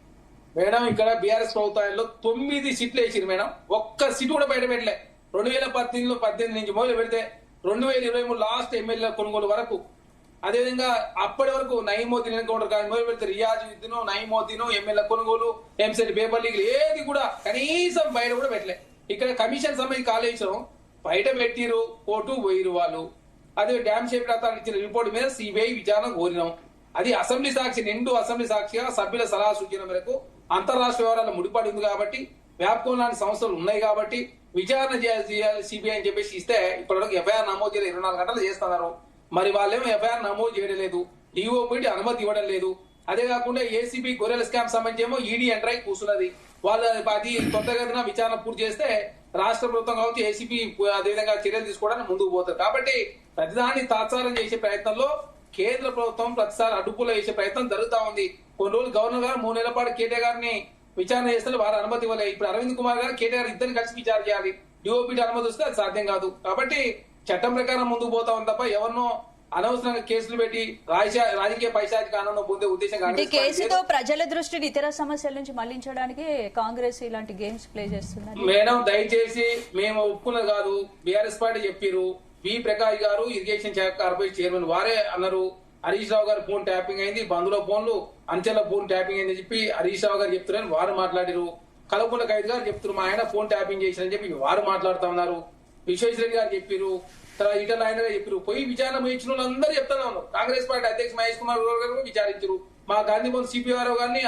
మేడం ఇక్కడ బీఆర్ఎస్ ప్రభుత్వంలో 9 సీట్లు వేసింది మేడం, ఒక్క సీటు కూడా బయట పెట్టలే. 2018 నుంచి మొదలు పెడితే 2023 లాస్ట్ ఎమ్మెల్యే కొనుగోలు వరకు, అదేవిధంగా అప్పటి వరకు నయీముద్దీన్ ఎన్కౌంటర్ కాదు మొదలు పెడితే రియాజుద్దీన్ నయీముద్దీన్ ఎమ్మెల్యే కొనుగోలు ఎంసెట్ పేపర్ లీగ్ ఏది కూడా కనీసం బయట కూడా పెట్టలే. ఇక్కడ కమిషన్ సంబంధించి కాళేశ్వరం బయట పెట్టిరు, కోర్టు పోయిరు వాళ్ళు. అదే డ్యామ్ షేప్ అథారిటీ ఇచ్చిన రిపోర్ట్ మీద సిబిఐ విచారణ కోరినాం. అది అసెంబ్లీ సాక్షి, నిండు అసెంబ్లీ సాక్షిగా సభ్యుల సలహా సూచన మేరకు అంతరాష్ట్ర వ్యవహారాల ముడిపడి ఉంది కాబట్టి, వ్యాపకం లాంటి సంస్థలు ఉన్నాయి కాబట్టి విచారణ చేయాలి సిబిఐ అని చెప్పేసి ఇస్తే ఇప్పటివరకు ఎఫ్ఐఆర్ నమోదు చేయలేదు. 24 గంటలు చేస్తున్నారు. మరి వాళ్ళేమో ఎఫ్ఐఆర్ నమోదు చేయడం లేదు, డిఓపి అనుమతి ఇవ్వడం లేదు. అదే కాకుండా ఏసీబీ గొర్రెల స్కామ్ సంబంధించి ఏమో ఈడీ ఎంటర్ అయి కూర్చున్నది. వాళ్ళు అది త్వరగతిన విచారణ పూర్తి చేస్తే రాష్ట్ర ప్రభుత్వం కావచ్చు ఏసీబీ అదేవిధంగా చర్యలు తీసుకోవడానికి ముందుకు పోతారు. కాబట్టి ప్రతిదాన్ని తాత్సారం చేసే ప్రయత్నంలో కేంద్ర ప్రభుత్వం ప్రతిసారి అడ్డుపులో వేసే ప్రయత్నం జరుగుతా ఉంది. కొన్ని రోజులు గవర్నర్ గారు 3 నెలల పాటు కేటీఆర్ గారిని విచారణ చేస్తే వారు అనుమతి ఇవ్వలేదు. ఇప్పుడు అరవింద్ కుమార్ గారు కేటీఆర్ ఇద్దరిని కలిసి విచారణ చేయాలి. డిఓపి అనుమతి వస్తే అది సాధ్యం కాదు. కాబట్టి చట్టం ప్రకారం ముందుకు పోతా ఉంది తప్ప ఎవరినో అనవసరంగా కేసులు పెట్టి రాజకీయ పైశాచిక ఆనందం పొందే ఉద్దేశం అంటే కాంగ్రెస్ పార్టీ కేసుతో లేదు. ప్రజల దృష్టిని ఇతర సమస్యల నుంచి మళ్లించడానికి కాంగ్రెస్ ఇలాంటి గేమ్స్ ప్లే చేస్తున్నారు. మేడం దయచేసి మేము ఒప్పుకున్నది కాదు. బీఆర్ఎస్ పార్టీ చెప్పారు. బి ప్రకాష్ గారు ఇరిగేషన్ శాఖ కార్పొరేషన్ చైర్మన్ వారే అన్నారు. హరీష్ రావు గారు ఫోన్ ట్యాపింగ్ అయింది, బంధువుల ఫోన్లు అంచెల ఫోన్ ట్యాపింగ్ అయిందని చెప్పి హరీష్ రావు గారు చెప్తున్నారని వారు మాట్లాడారు. కలపుల ఖైద్ గారు చెప్తున్నారు మా ఆయన ఫోన్ ట్యాపింగ్ చేశారని చెప్పి వారు మాట్లాడుతా ఉన్నారు. విశ్వేశ్వరరెడ్డి గారు చెప్పారు, తర్వాత ఈటల ఆయన గారు చెప్పారు. పోయి విచారణ ఇచ్చిన వాళ్ళందరూ చెప్తానే ఉన్నారు. కాంగ్రెస్ పార్టీ అధ్యక్షుడు మహేష్ కుమార్ గౌడ్ గారు విచారించారు. మా గాంధీ భవన్ సిపిఆర్ఓ గారిని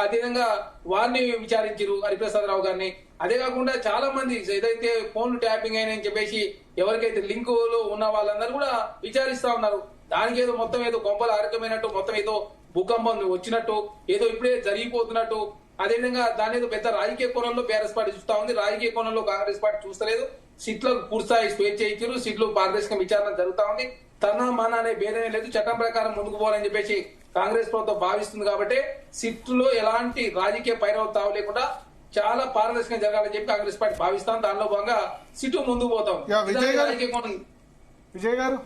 అదేవిధంగా వారిని విచారించారు, హరిప్రసాద్ రావు గారిని. అదే కాకుండా చాలా మంది ఏదైతే ఫోన్లు ట్యాపింగ్ అయినాయని చెప్పేసి ఎవరికైతే లింకులు ఉన్న వాళ్ళందరూ కూడా విచారిస్తా ఉన్నారు. దానికి ఏదో మొత్తం ఏదో గొప్పలు ఆరోగ్యమైనట్టు, మొత్తం ఏదో భూకంపం వచ్చినట్టు, ఏదో ఇప్పుడే జరిగిపోతున్నట్టు, అదేవిధంగా దాని ఏదో పెద్ద రాజకీయ కోణంలో బీఆర్ఎస్ పార్టీ చూస్తా ఉంది. రాజకీయ కోణంలో కాంగ్రెస్ పార్టీ చూస్తలేదు. సీట్లకు పూర్తిస్థాయి స్వేచ్ఛ ఇచ్చారు. సీట్లు పారదర్శక విచారణ జరుగుతా ఉంది. తన మన అనే భేదమే లేదు. చట్టం ప్రకారం ముందుకు పోవాలని చెప్పేసి కాంగ్రెస్ ప్రభుత్వం భావిస్తుంది. కాబట్టి సీట్లో ఎలాంటి రాజకీయ పైరవ తావు లేకుండా చాలా పారదర్శకంగా జరగాలని చెప్పి కాంగ్రెస్ పార్టీ భావిస్తాం. దానిలో భాగంగా సీటు ముందుకు పోతాం. విజయ్ గారు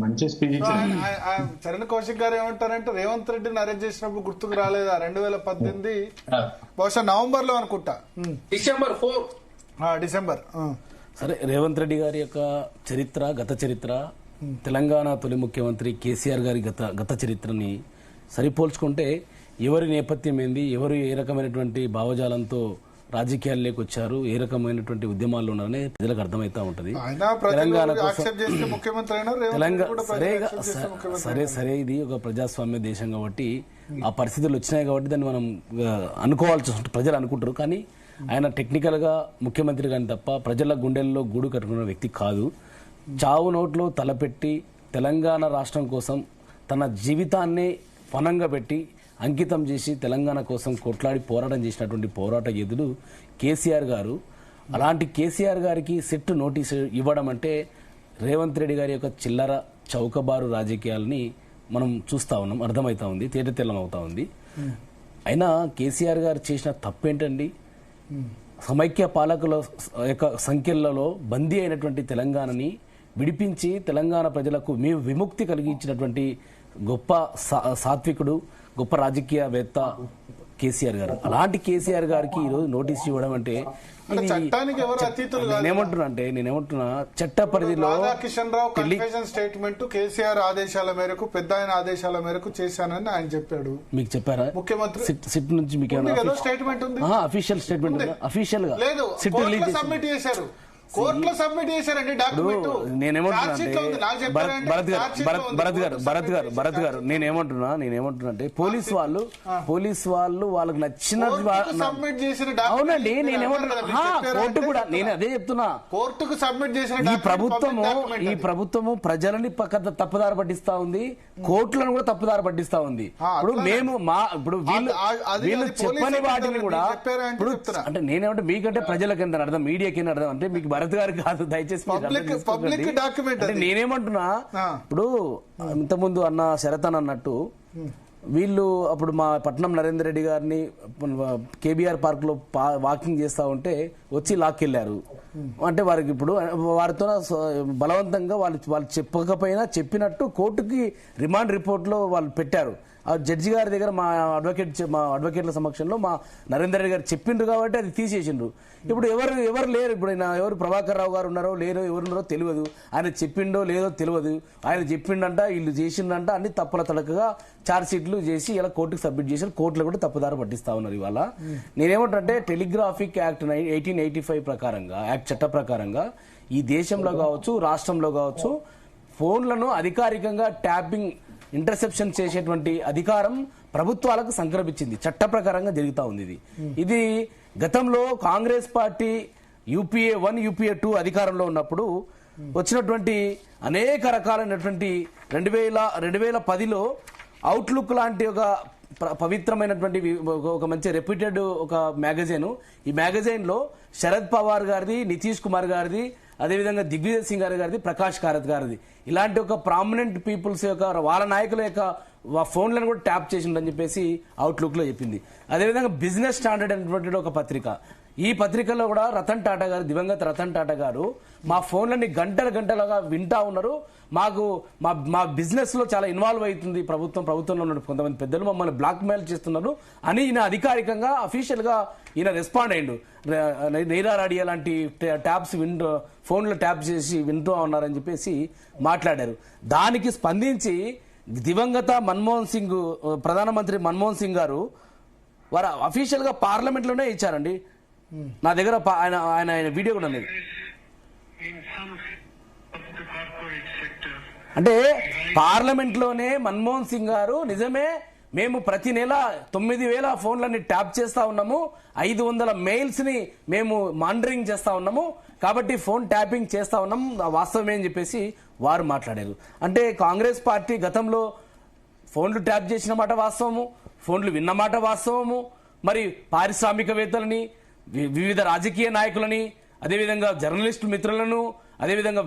మంచి స్పీచ్ ఇచ్చారు. చరణ్ కౌశిక్ గారు ఏమంటారంటే రేవంత్ రెడ్డిని అరెస్ట్ చేసినప్పుడు గుర్తుకు రాలేదా 2018 బహుశా నవంబర్ లో అనుకుంటా, డిసెంబర్ 4 డిసెంబర్. సరే, రేవంత్ రెడ్డి గారి యొక్క చరిత్ర, గత చరిత్ర, తెలంగాణ తొలి ముఖ్యమంత్రి కేసీఆర్ గారి గత చరిత్రని సరిపోల్చుకుంటే ఎవరి నేపథ్యం ఏంది, ఎవరు ఏ రకమైనటువంటి భావజాలంతో రాజకీయాల్లోకి వచ్చారు, ఏ రకమైనటువంటి ఉద్యమాల్లో ఉన్నారని ప్రజలకు అర్థమవుతా ఉంటది. తెలంగాణ సరే ఇది ఒక ప్రజాస్వామ్య దేశం కాబట్టి ఆ పరిస్థితులు వచ్చినాయి కాబట్టి దాన్ని మనం అనుకోవాల్సి వస్తుంది, ప్రజలు అనుకుంటారు. కానీ ఆయన టెక్నికల్ గా ముఖ్యమంత్రి కానీ తప్ప ప్రజల గుండెల్లో గూడు కట్టుకున్న వ్యక్తి కాదు. చావు నోట్లో తలపెట్టి తెలంగాణ రాష్ట్రం కోసం తన జీవితాన్ని పణంగా పెట్టి అంకితం చేసి తెలంగాణ కోసం కొట్లాడి పోరాటం చేసినటువంటి పోరాట యోధుడు కేసీఆర్ గారు. అలాంటి కేసీఆర్ గారికి సెట్ నోటీసు ఇవ్వడం అంటే రేవంత్ రెడ్డి గారి యొక్క చిల్లర చౌకబారు రాజకీయాలని మనం చూస్తా ఉన్నాం, అర్థమవుతా ఉంది, తేటతెల్లం అవుతా ఉంది. అయినా కేసీఆర్ గారు చేసిన తప్పేంటండి? సమైక్య పాలకుల యొక్క సంఖ్యలలో బందీ అయినటువంటి తెలంగాణని విడిపించి తెలంగాణ ప్రజలకు విముక్తి కలిగించినటువంటి గొప్ప సాత్వికుడు, గొప్ప రాజకీయవేత్త కేసీఆర్ గారు. అలాంటి కేసీఆర్ గారికి ఈరోజు నోటీస్ ఇవ్వడం అంటే నేనేమంటున్నా చట్ట పరిధిలో కిషన్ రావు కన్ఫెషన్ స్టేట్మెంట్ కేసీఆర్ ఆదేశాల మేరకు, పెద్ద ఆయన ఆదేశాల మేరకు చేశానని ఆయన చెప్పాడు. మీకు చెప్పారా ముఖ్యమంత్రి? సిట్ నుంచి మీకు స్టేట్మెంట్ ఉంది, అఫీషియల్ స్టేట్మెంట్ అఫీషియల్ గా లేదు, సబ్మిట్ చేశారు, కోర్టులో సబ్మిట్ చేశారండి డాక్యుమెంట్. భరత్ గారు నేనేమంటున్నా అంటే పోలీస్ వాళ్ళు వాళ్ళకి నచ్చిన సబ్మిట్ చేసిన అవునండి, నేనేమంటున్నా కోర్టు కూడా నేను అదే చెప్తున్నా, కోర్టుకు సబ్మిట్ చేసిన ఈ ప్రభుత్వము ప్రజలని తప్పుదారి పట్టిస్తా ఉంది, కోర్టులను కూడా తప్పుదారి పట్టిస్తా ఉంది. ఇప్పుడు మేము ఇప్పుడు వీళ్ళు చెప్పని వాటిని కూడా ఇప్పుడు అంటే నేనేమంటే మీకంటే ప్రజలకి ఎంత అర్థం, మీడియాకి ఎంత అర్థం అంటే మీకు భరత్ గారు కాదు, దయచేసి నేనేమంటున్నా. ఇప్పుడు ఇంతకుముందు అన్న శరతన్ అన్నట్టు వీళ్ళు అప్పుడు మా పట్నం నరేందర్ రెడ్డి గారిని కేబీఆర్ పార్క్ లో వాకింగ్ చేస్తా ఉంటే వచ్చి లాక్కెళ్లారు. అంటే వారికి ఇప్పుడు వారితో బలవంతంగా వాళ్ళు చెప్పకపోయినా చెప్పినట్టు కోర్టుకి రిమాండ్ రిపోర్ట్ లో వాళ్ళు పెట్టారు. ఆ జడ్జి గారి దగ్గర మా అడ్వకేట్ల సమక్షంలో మా నరేందర్ రెడ్డి గారు చెప్పిండ్రు కాబట్టి అది తీసేసిండ్రు. ఇప్పుడు ఎవరు లేరు, ఇప్పుడు ఎవరు ప్రభాకర్ రావు గారు ఉన్నారో లేరో ఎవరున్నారో తెలియదు, ఆయన చెప్పిండో లేదో తెలియదు. ఆయన చెప్పిండంట, వీళ్ళు చేసిండంట, అన్ని తప్పుల తడకగా ఛార్జ్ షీట్లు చేసి ఇలా కోర్టుకు సబ్మిట్ చేసి కోర్టులో కూడా తప్పుదారి పట్టిస్తా ఉన్నారు. ఇవాళ నేనేమంటే టెలిగ్రాఫిక్ యాక్ట్ 1885 ప్రకారంగా, యాక్ట్ చట్ట ప్రకారంగా ఈ దేశంలో కావచ్చు, రాష్ట్రంలో కావచ్చు, ఫోన్లను అధికారికంగా ట్యాపింగ్, ఇంటర్సెప్షన్ చేసేటువంటి అధికారం ప్రభుత్వాలకు సంక్రమించింది, చట్ట ప్రకారంగా జరుగుతూ ఉంది. ఇది గతంలో కాంగ్రెస్ పార్టీ యూపీఏ 1, యూపీఏ 2 అధికారంలో ఉన్నప్పుడు వచ్చినటువంటి అనేక రకాలైనటువంటి 2010లో అవుట్లుక్ లాంటి ఒక పవిత్రమైనటువంటి ఒక మంచి రెప్యూటెడ్ ఒక మ్యాగజైన్, ఈ మ్యాగజైన్ లో శరద్ పవార్ గారిది, నితీష్ కుమార్ గారిది, అదేవిధంగా దిగ్విజయ్ సింగ్ గారిది, ప్రకాష్ కారత్ గారిది, ఇలాంటి ఒక ప్రామినెంట్ పీపుల్స్ యొక్క వాళ్ళ నాయకుల యొక్క ఫోన్లను కూడా ట్యాప్ చేసిందని చెప్పేసి అవుట్లుక్ లో చెప్పింది. అదేవిధంగా బిజినెస్ స్టాండర్డ్ అనేటువంటి ఒక పత్రిక, ఈ పత్రికలో కూడా రతన్ టాటా గారు, దివంగత రతన్ టాటా గారు మా ఫోన్లని గంటలుగా వింటా ఉన్నారు, మాకు మా బిజినెస్ లో చాలా ఇన్వాల్వ్ అవుతుంది ప్రభుత్వంలో ఉన్న కొంతమంది పెద్దలు మమ్మల్ని బ్లాక్ మెయిల్ చేస్తున్నారు అని ఈయన అధికారికంగా అఫీషియల్ గా ఈయన రెస్పాండ్ అయ్యిండు. నీరా రాడియా లాంటి ట్యాబ్స్ ఫోన్లో ట్యాప్ చేసి వింటూ ఉన్నారని చెప్పేసి మాట్లాడారు. దానికి స్పందించి దివంగత మన్మోహన్ సింగ్, ప్రధానమంత్రి మన్మోహన్ సింగ్ గారు వారు అఫీషియల్ గా పార్లమెంట్ లోనే ఇచ్చారండి. నా దగ్గర ఆయన వీడియో కూడా ఉంది. అంటే పార్లమెంట్ లోనే మన్మోహన్ సింగ్ గారు నిజమే మేము ప్రతి నెల 9,000 ఫోన్లని ట్యాప్ చేస్తా ఉన్నాము, 500 మెయిల్స్ ని మేము మానిటరింగ్ చేస్తా ఉన్నాము, కాబట్టి ఫోన్ ట్యాపింగ్ చేస్తా ఉన్నాం, వాస్తవమే అని చెప్పేసి వారు మాట్లాడారు. అంటే కాంగ్రెస్ పార్టీ గతంలో ఫోన్లు ట్యాప్ చేసిన మాట వాస్తవము, ఫోన్లు విన్న మాట వాస్తవము, మరి పారిశ్రామికవేత్తలని, వివిధ రాజకీయ నాయకులని, అదేవిధంగా జర్నలిస్టు మిత్రులను, అదేవిధంగా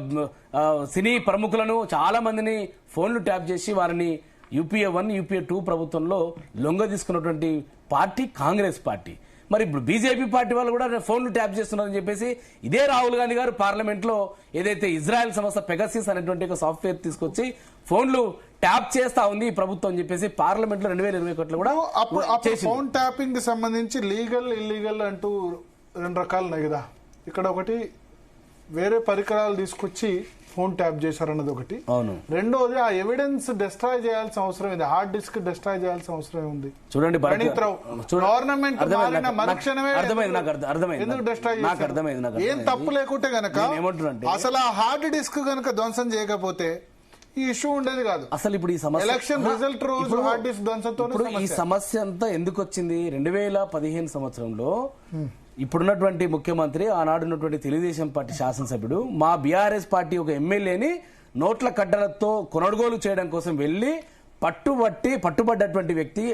సినీ ప్రముఖులను చాలా మందిని ఫోన్లు ట్యాప్ చేసి వారిని యూపీఏ 1, యూపీఏ 2 ప్రభుత్వంలో లొంగ తీసుకున్నటువంటి పార్టీ కాంగ్రెస్ పార్టీ. మరి ఇప్పుడు బీజేపీ పార్టీ వాళ్ళు కూడా ఫోన్లు ట్యాప్ చేస్తున్నారని చెప్పేసి ఇదే రాహుల్ గాంధీ గారు పార్లమెంట్ లో ఏదైతే ఇజ్రాయెల్ సంస్థ పెగాసిస్ అనేటువంటి ఒక సాఫ్ట్వేర్ తీసుకొచ్చి ఫోన్లు ట్యాప్ చేస్తా ఉంది ఈ ప్రభుత్వం అని చెప్పేసి పార్లమెంట్ లో 2021 కూడా అప్పుడు ఫోన్ ట్యాపింగ్ కి సంబంధించి లీగల్ ఇల్లీగల్ అంటూ 2 రకాలు ఉన్నాయి కదా. ఇక్కడ ఒకటి వేరే పరికరాలు తీసుకొచ్చి ఫోన్ ట్యాప్ చేశారన్నది ఒకటి. అవును. రెండోది ఆ ఎవిడెన్స్ డిస్ట్రాయ్ చేయాల్సిన అవసరం ఉంది, హార్డ్ డిస్క్ డిస్ట్రాయ్ చేయాల్సిన అవసరం ఉంది. చూడండి గవర్నమెంట్ మారిన మరుక్షణమే ఎందుకు డిస్ట్రాయ్ చేశారు? ఏం తప్పు లేకుంటే గనక అసలు ఆ హార్డ్ డిస్క్ గనక ధ్వంసం చేయకపోతే ఈ ఇష్యూ ఉండేది కాదు. అసలు ఇప్పుడు ఈ సమస్య ఎలక్షన్ రిజల్ట్ రోజు హార్డ్ డిస్క్ ధ్వంసంతో ఈ సమస్య అంతా ఎందుకు వచ్చింది? 2015 సంవత్సరంలో ఇప్పుడున్నటువంటి ముఖ్యమంత్రి, ఆనాడున్నటువంటి తెలుగుదేశం పార్టీ శాసనసభ్యుడు, మా బీఆర్ఎస్ పార్టీ ఒక ఎమ్మెల్యేని నోట్ల కట్టలతో కొనుగోలు చేయడం కోసం వెళ్లి పట్టుబడ్డటువంటి వ్యక్తి,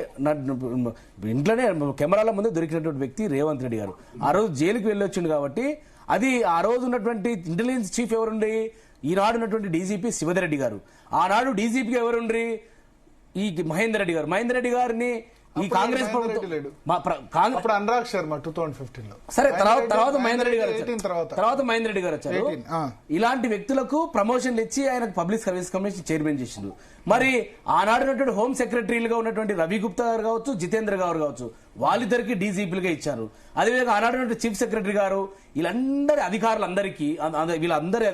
ఇంట్లోనే కెమెరాల ముందు దొరికినటువంటి వ్యక్తి రేవంత్ రెడ్డి గారు. ఆ రోజు జైలుకి వెళ్ళొచ్చిండు కాబట్టి అది ఆ రోజు ఉన్నటువంటి ఇంటెలిజెన్స్ చీఫ్ ఎవరుండి? ఈనాడు ఉన్నటువంటి డీజీపీ శివధర్ రెడ్డి గారు. ఆనాడు డీజీపీ ఎవరుండ్రి? ఈ మహేందర్ రెడ్డి గారు. మహేందర్ రెడ్డి గారిని ఈ కాంగ్రెస్ ప్రభుత్వం అనురాగ్ శర్మ 2015 లో సరే, తర్వాత మహేందర్ రెడ్డి గారు వచ్చారు. ఇలాంటి వ్యక్తులకు ప్రమోషన్లు ఇచ్చి ఆయనకు పబ్లిక్ సర్వీస్ కమిషన్ చైర్మన్ చేసిండు. మరి ఆనాడు హోమ్ సెక్రటరీలుగా ఉన్నటువంటి రవి గుప్తా గారు కావచ్చు, జితేంద్ర గారు కావచ్చు, వాళ్ళిద్దరికి డీజీపీలుగా ఇచ్చారు. అదేవిధంగా ఆనాడు చీఫ్ సెక్రటరీ గారు, వీళ్ళందరి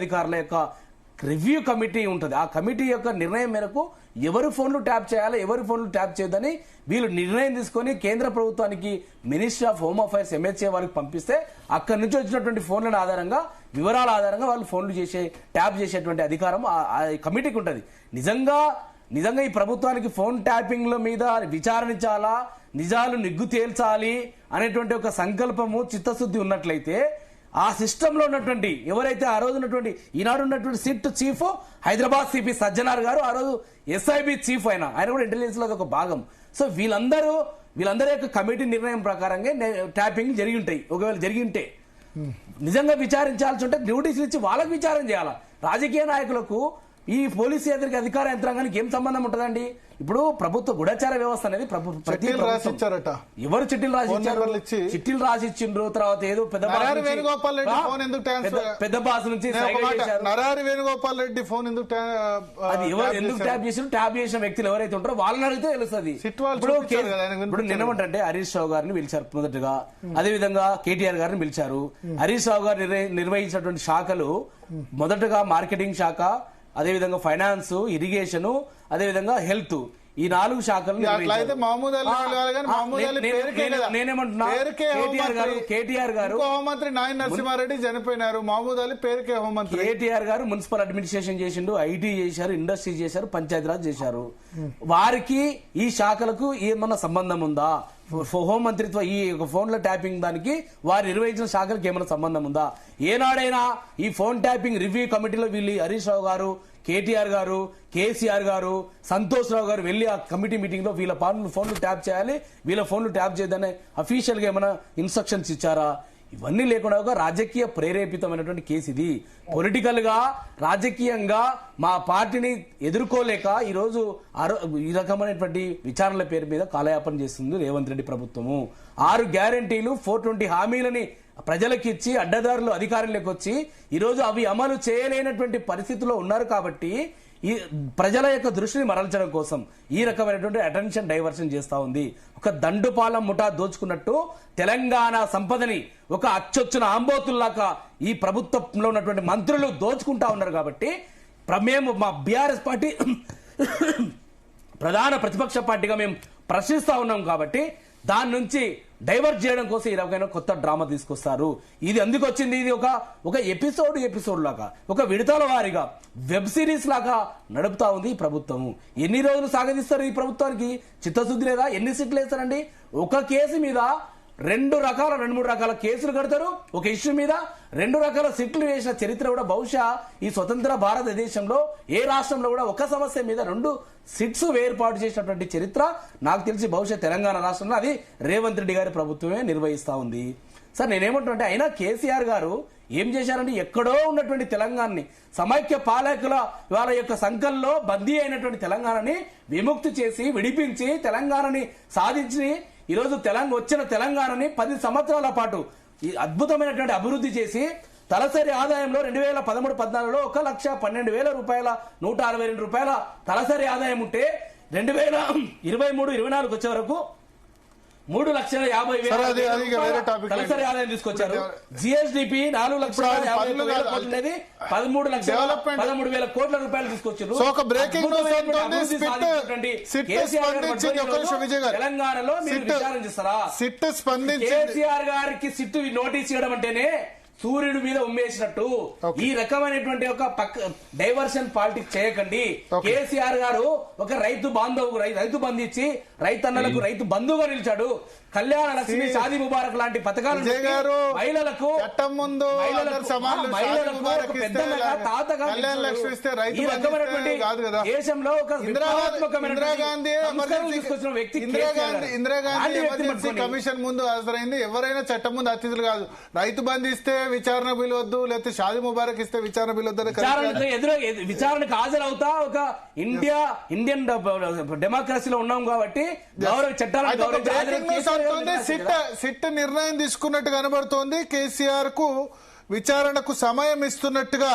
అధికారుల యొక్క రివ్యూ కమిటీ ఉంటుంది. ఆ కమిటీ యొక్క నిర్ణయం మేరకు ఎవరు ఫోన్లు ట్యాప్ చేయాలో, ఎవరు ఫోన్లు ట్యాప్ చేయొద్దని వీళ్ళు నిర్ణయం తీసుకొని కేంద్ర ప్రభుత్వానికి ministry of home affairs MHA వాళ్ళకి పంపిస్తే అక్కడి నుంచి వచ్చినటువంటి ఫోన్ల ఆధారంగా, వివరాల ఆధారంగా వాళ్ళు ఫోన్లు ట్యాప్ చేసేటువంటి అధికారం ఆ కమిటీకి ఉంటుంది. నిజంగా ఈ ప్రభుత్వానికి ఫోన్ ట్యాపింగ్ల మీద విచారించాలా, నిజాలు నిగ్గు తేల్చాలి అనేటువంటి ఒక సంకల్పము, చిత్తశుద్ధి ఉన్నట్లయితే ఆ సిస్టమ్ లో ఉన్నటువంటి ఎవరైతే ఆ రోజు ఉన్నటువంటి ఈనాడు ఉన్నటువంటి SIT chief Hyderabad CP Sajjanar గారు, ఆ రోజు SIB చీఫ్ ఆయన కూడా ఇంటెలిజెన్స్ లో ఒక భాగం. సో వీళ్ళందరి యొక్క కమిటీ నిర్ణయం ప్రకారంగా ట్యాపింగ్ జరిగి ఉంటాయి. ఒకవేళ జరిగి ఉంటే నిజంగా విచారించాల్సి ఉంటే నోటీసులు ఇచ్చి వాళ్ళకి విచారణ చేయాలా. రాజకీయ నాయకులకు ఈ పోలీసు అధికార యంత్రాంగానికి ఏం సంబంధం ఉంటుందండి? ఇప్పుడు ప్రభుత్వ గూఢచార వ్యవస్థ అనేది ఎవరు చిట్టీలు రాసిచ్చిండ్రు, తర్వాత ఏదో పెద్ద బాస్ నుంచి నరారి వేణుగోపాల్ రెడ్డి ఫోన్ ఎందుకు ట్యాప్ చేసిన వ్యక్తులు ఎవరైతే ఉంటారో వాళ్ళని అడిగితే తెలుస్తుంది. ఇప్పుడు నిన్నమంటే హరీష్ రావు గారిని పిలిచారు మొదటగా, అదేవిధంగా KTR గారిని పిలిచారు. హరీష్ రావు గారు నిర్వహించినటువంటి శాఖలు మొదటగా మార్కెటింగ్ శాఖ, అదేవిధంగా ఫైనాన్స్, ఇరిగేషన్, అదేవిధంగా హెల్త్, ఈ 4 శాఖలు నేనేమంటున్నా, KTR గారు హోంమంత్రి నాయన నరసింహారెడ్డి చనిపోయినారు, మహమూద్ అలీ పేరుకే హోంమంత్రి. KTR గారు మున్సిపల్ అడ్మినిస్ట్రేషన్ చేసిండు, IT చేశారు, ఇండస్ట్రీ చేశారు, పంచాయతీరాజ్ చేశారు. వారికి ఈ శాఖలకు ఏమన్నా సంబంధం ఉందా? హోంమంత్రిత్వ ఈ ఫోన్ల ట్యాపింగ్ దానికి వారు నిర్వహించిన శాఖలకు ఏమైనా సంబంధం ఉందా? ఏనాడైనా ఈ ఫోన్ ట్యాపింగ్ రివ్యూ కమిటీలో వీళ్ళు హరీష్ రావు గారు, KTR గారు, KCR గారు, సంతోష్ రావు గారు వెళ్లి ఆ కమిటీ మీటింగ్ లో వీళ్ళ ఫోన్లు ట్యాప్ చేయాలి, వీళ్ళ ఫోన్లు ట్యాప్ చేయదని అఫీషియల్ గా ఏమైనా ఇన్స్ట్రక్షన్స్ ఇచ్చారా? ఇవన్నీ లేకుండా ఒక రాజకీయ ప్రేరేపితమైనటువంటి కేసు ఇది. పొలిటికల్ గా రాజకీయంగా మా పార్టీని ఎదుర్కోలేక ఈరోజు ఈ రకమైనటువంటి విచారణల పేరు మీద కాలయాపన చేస్తుంది రేవంత్ రెడ్డి ప్రభుత్వము. 6 గ్యారంటీలు 420 హామీలని ప్రజలకు ఇచ్చి అడ్డదారులు అధికారులకు వచ్చి ఈరోజు అవి అమలు చేయలేనటువంటి పరిస్థితిలో ఉన్నారు. కాబట్టి ఈ ప్రజల యొక్క దృష్టిని మరల్చడం కోసం ఈ రకమైనటువంటి అటెన్షన్ డైవర్షన్ చేస్తా ఉంది. ఒక దండుపాలెం ముఠా దోచుకున్నట్టు తెలంగాణ సంపదని ఒక అచ్చొచ్చిన ఆంబోతుల్లాగా ఈ ప్రభుత్వంలో ఉన్నటువంటి మంత్రులు దోచుకుంటా ఉన్నారు. కాబట్టి మేము మా బీఆర్ఎస్ పార్టీ ప్రధాన ప్రతిపక్ష పార్టీగా మేము ప్రశ్నిస్తా ఉన్నాం. కాబట్టి దాని నుంచి డైవర్ట్ చేయడం కోసం ఈ రకమైన కొత్త డ్రామా తీసుకొస్తారు. ఇది ఎందుకు వచ్చింది? ఇది ఒక ఎపిసోడ్ లాగా, ఒక విడతల వారిగా వెబ్ సిరీస్ లాగా నడుపుతా ఉంది ఈ ప్రభుత్వము. ఎన్ని రోజులు సాగదీస్తారు ఈ ప్రభుత్వానికి? చిత్తశుద్ధి లేదా? ఎన్ని సీట్లు వేస్తారండి? ఒక కేసు మీద 2 3 రకాల కేసులు కడతారు. ఒక ఇష్యూ మీద 2 రకాల సిట్లు వేసిన చరిత్ర కూడా బహుశా ఈ స్వతంత్ర భారతదేశంలో ఏ రాష్ట్రంలో కూడా ఒక సమస్య మీద 2 సిట్స్ ఏర్పాటు చేసినటువంటి చరిత్ర నాకు తెలిసి బహుశా తెలంగాణ రాష్ట్రంలో అది రేవంత్ రెడ్డి గారి ప్రభుత్వమే నిర్వహిస్తా ఉంది. సార్ నేనేమంటున్నా, అయినా కేసీఆర్ గారు ఏం చేశారంటే ఎక్కడో ఉన్నటువంటి తెలంగాణని సమైక్య పాలకుల వాళ్ళ యొక్క సంకల్లో బందీ అయినటువంటి తెలంగాణని విముక్తి చేసి విడిపించి తెలంగాణని సాధించి ఈరోజు వచ్చిన తెలంగాణని 10 సంవత్సరాల పాటు ఈ అద్భుతమైనటువంటి అభివృద్ధి చేసి తలసరి ఆదాయంలో 2013-14లో 1,12,000 రూపాయల 162 రూపాయల తలసరి ఆదాయం ఉంటే 2023-24 వచ్చే వరకు 3,50,000 తలసరి ఆదాయం తీసుకొచ్చారు. జిఎస్డిపి 4,50,000 13,13,000 కోట్ల రూపాయలు తీసుకొచ్చారు. తెలంగాణలో మీరు విచారణ చేస్తారా? కేసీఆర్ గారికి సిట్టు నోటీస్ ఇవ్వడం అంటేనే సూర్యుడి మీద ఉమ్మేసినట్టు. ఈ రకమైనటువంటి ఒక డైవర్షన్ పాలిటిక్స్ చేయకండి. కేసీఆర్ గారు ఒక రైతు బంధు ఇచ్చి రైతన్నలకు రైతు బంధువుగా నిలిచాడు. కళ్యాణ లక్ష్మి, షాదీ ముబారక్ లాంటి పథకాలు మహిళలకు దేశంలో ఒక ఇందిరాగాంధీ కమిషన్ ముందు హాజరైంది. ఎవరైనా చట్టం ముందు అతిథులు కాదు. రైతు బంధు ఇస్తే విచారణ పిలవద్దు, లేకపోతే షాదీ ముబారక్ ఇస్తే విచారణ పిలవద్దు. విచారణకు హాజరవుతా ఒక ఇండియన్ డెమోక్రసీలో ఉన్నాం కాబట్టి గౌరవ చట్టాలను సిట్ నిర్ణయం తీసుకున్నట్టు కనబడుతోంది. కేసీఆర్ కు విచారణకు సమయం ఇస్తున్నట్టుగా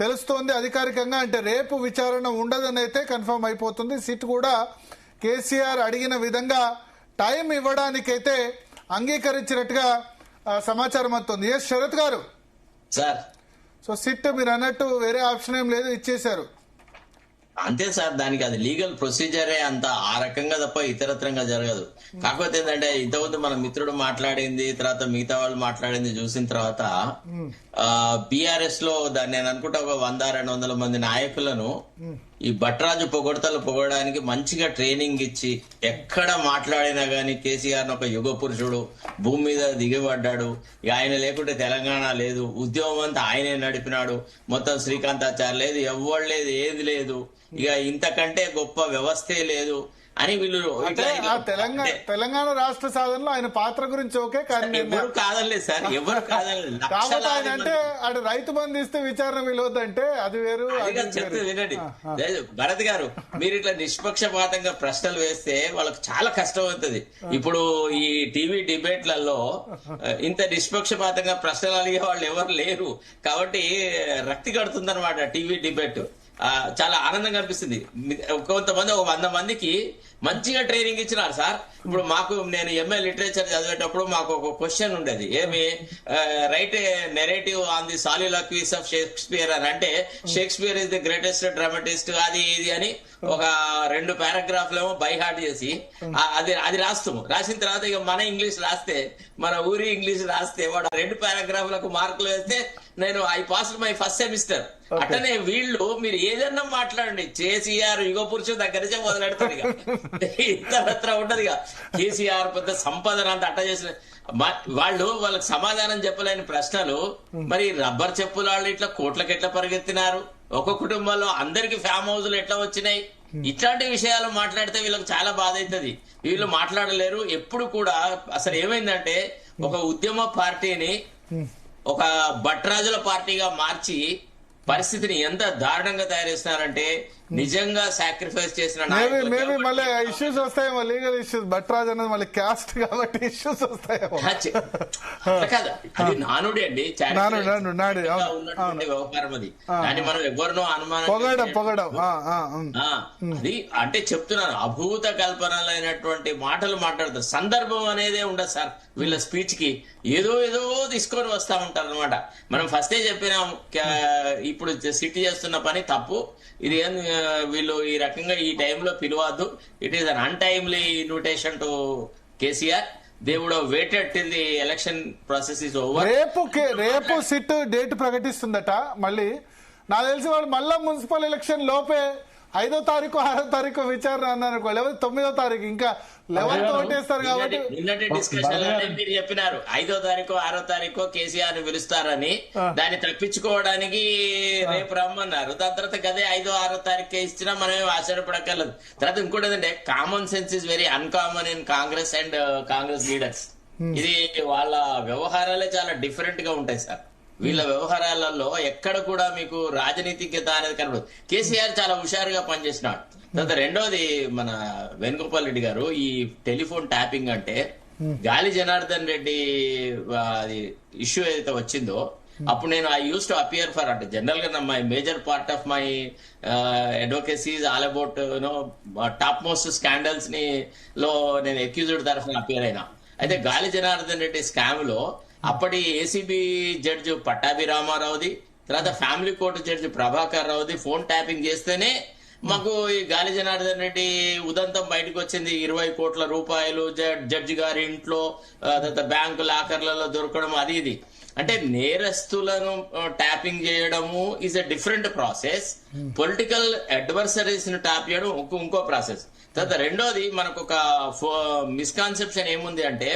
తెలుస్తోంది అధికారికంగా. అంటే రేపు విచారణ ఉండదని అయితే కన్ఫర్మ్ అయిపోతుంది. సిట్ కూడా కేసీఆర్ అడిగిన విధంగా టైం ఇవ్వడానికైతే అంగీకరించినట్టుగా సమాచారం అవుతుంది. ఎస్ శరత్ గారు. సార్ సో సిట్ మీరు అన్నట్టు వేరే ఆప్షన్ ఏం లేదు, ఇచ్చేశారు. అంతే సార్, దానికి అది లీగల్ ప్రొసీజరే అంత ఆ రకంగా తప్ప ఇతరత్రంగా జరగదు. కాకపోతే ఏంటంటే ఇంతకుముందు మన మిత్రుడు మాట్లాడింది, తర్వాత మిగతా వాళ్ళు మాట్లాడింది చూసిన తర్వాత బీఆర్ఎస్ లో నేను అనుకుంటా ఒక 100-200 మంది నాయకులను ఈ భట్రాజు పొగడడానికి మంచిగా ట్రైనింగ్ ఇచ్చి ఎక్కడ మాట్లాడినా గానీ కేసీఆర్ ఒక యుగ పురుషుడు, భూమి మీద దిగిపడ్డాడు, ఆయన లేకుంటే తెలంగాణ లేదు, ఉద్యమం అంతా ఆయనే నడిపినాడు, మొత్తం శ్రీకాంతాచార్య లేదు, ఎవ్వడు లేదు, ఏది లేదు, ఇక ఇంతకంటే గొప్ప వ్యవస్థే లేదు అని వీళ్ళు తెలంగాణ రాష్ట్ర సాధనలో ఆయన పాత్ర గురించి ఓకే, కానీ ఎవరు కాదలేదు సార్, ఎవరు కాదలేదు. కాబట్టి ఆయన అంటే అటు రైతు బంధు ఇస్తే విచారణ విలువద్దంటే అది వేరు. చెప్తే వినండి భరత్ గారు, మీరు ఇట్లా నిష్పక్షపాతంగా ప్రశ్నలు వేస్తే వాళ్ళకి చాలా కష్టం అవుతుంది. ఇప్పుడు ఈ టీవీ డిబేట్లలో ఇంత నిష్పక్షపాతంగా ప్రశ్నలు అడిగే వాళ్ళు ఎవరు లేరు కాబట్టి రక్తి కడుతుందన్నమాట టీవీ డిబేట్. చాలా ఆనందంగా అనిపిస్తుంది. కొంతమంది 100 మందికి మంచిగా ట్రైనింగ్ ఇచ్చినారు సార్. ఇప్పుడు మాకు నేను ఎంఏ లిటరేచర్ చదివేటప్పుడు మాకు ఒక క్వశ్చన్ ఉండేది, ఏమి write a narrative on the soliloquies of Shakespeare అని. అంటే Shakespeare is the greatest dramatist అది ఇది అని ఒక 2 పారాగ్రాఫ్లేమో బై హార్ట్ చేసి అది రాస్తాము. రాసిన తర్వాత ఇక మన ఇంగ్లీష్ రాస్తే, మన ఊరి ఇంగ్లీష్ రాస్తే వాడు 2 పారాగ్రాఫ్లకు మార్కులు వేస్తే నేను I passed my first semester. అట్టనే వీళ్ళు మీరు ఏదన్నా మాట్లాడండి, కేసీఆర్ యుగ పురుషుడు దగ్గర నుంచే మొదలెడతారు. ఇక ఇతరత్ర ఉండదు. ఇక కేసీఆర్ పెద్ద సంపదన అంత అట్ట చేసిన వాళ్ళకి సమాధానం చెప్పలేని ప్రశ్నలు. మరి రబ్బర్ చెప్పుల వాళ్ళు ఇట్లా కోట్లకి ఎట్లా పరిగెత్తినారు, ఒక కుటుంబంలో అందరికి ఫామ్ హౌస్లు ఎట్లా వచ్చినాయి, ఇట్లాంటి విషయాలు మాట్లాడితే వీళ్ళకి చాలా బాధ అవుతుంది. వీళ్ళు మాట్లాడలేరు. ఎప్పుడు కూడా అసలు ఏమైందంటే ఒక ఉద్యమ పార్టీని ఒక భట్రాజుల పార్టీగా మార్చి పరిస్థితిని ఎంత దారుణంగా తయారు చేస్తున్నారంటే నిజంగా సాక్రిఫైస్ చేసిన నాయకులు మేబీ మళ్ళీ ఇష్యూస్ వస్తాయేమో, లీగల్ ఇష్యూస్. భట్రాజ్ అనేది మళ్ళీ క్యాస్ట్ కాబట్టి ఇష్యూస్ వస్తాయేమో. కదా, అది నానుడి అండి, ఉన్నటువంటి వ్యవహారం అది. దాన్ని మనం ఎవరినో అనుమానం పొగడం అది అంటే చెప్తున్నాను, అభూత కల్పనలైనటువంటి మాటలు మాట్లాడతారు. సందర్భం అనేదే ఉండదు సార్ వీళ్ళ స్పీచ్ కి. ఏదో తీసుకొని వస్తా ఉంటారు అనమాట. మనం ఫస్టే చెప్పినాం, ఇప్పుడు సిటీ చేస్తున్న పని తప్పు. ఇది వీళ్ళు ఈ రకంగా ఈ టైంలో పిలవద్దు. It is un untimely invitation to KCR. They would have waited till the election process is over. రేపు సిట్ డేట్ ప్రకటిస్తుందట. మళ్ళీ నాకు తెలిసి వాళ్ళు మళ్ళా మున్సిపల్ ఎలక్షన్ లోపే 5వ తారీఖు 6వ తారీఖు విచారణ అన్నారు. లేకపోతే 9వ తారీఖు, ఇంకా 11th ఓటేస్తారు కాబట్టి. నిన్నటి డిస్కషన్ మీరు చెప్పినారు 5వ తారీఖు 6వ తారీఖు కేసీఆర్ ని పిలుస్తారని, దాన్ని తప్పించుకోవడానికి రేపు రమ్మన్నారు. దాని తర్వాత గదే 5వ 6వ తారీఖు ఇచ్చినా మనమేం ఆశ్చర్యపడక్కర్లేదు. తర్వాత ఇంకోటి ఏంటంటే common sense is very uncommon in Congress and Congress leaders. ఇది వాళ్ళ వ్యవహారాలే చాలా డిఫరెంట్ గా ఉంటాయి సార్. వీళ్ళ వ్యవహారాలలో ఎక్కడ కూడా మీకు రాజనీతిజ్ఞత అనేది కనబడదు. కేసీఆర్ చాలా హుషారుగా పనిచేసినాడు. తర్వాత రెండోది, మన వేణుగోపాల్ రెడ్డి గారు ఈ టెలిఫోన్ ట్యాపింగ్ అంటే గాలి జనార్దన్ రెడ్డి అది ఇష్యూ ఏదైతే వచ్చిందో అప్పుడు నేను I use to appear for, అంటే జనరల్ గా my major part of my advocacy is all about top most scandals ని లో నేను అక్యూజ్డ్ తరఫున అపియర్ అయినా. అయితే గాలి జనార్దన్ రెడ్డి స్కామ్ లో అప్పటి ఏసీబీ జడ్జి పట్టాభి రామారావుది, తర్వాత ఫ్యామిలీ కోర్టు జడ్జి ప్రభాకర్ రావుది ఫోన్ ట్యాపింగ్ చేస్తేనే మాకు ఈ గాలి జనార్దన్ రెడ్డి ఉదంతం బయటకు వచ్చింది. 20 కోట్ల రూపాయలు జడ్జి గారి ఇంట్లో, బ్యాంకు లాకర్లలో దొరకడం, అది ఇది. అంటే నేరస్తులను ట్యాపింగ్ చేయడము is a different process. Political adversaries ని ట్యాప్ చేయడం ఇంకో ప్రాసెస్. తర్వాత రెండోది, మనకు ఒక మిస్కాన్సెప్షన్ ఏముంది అంటే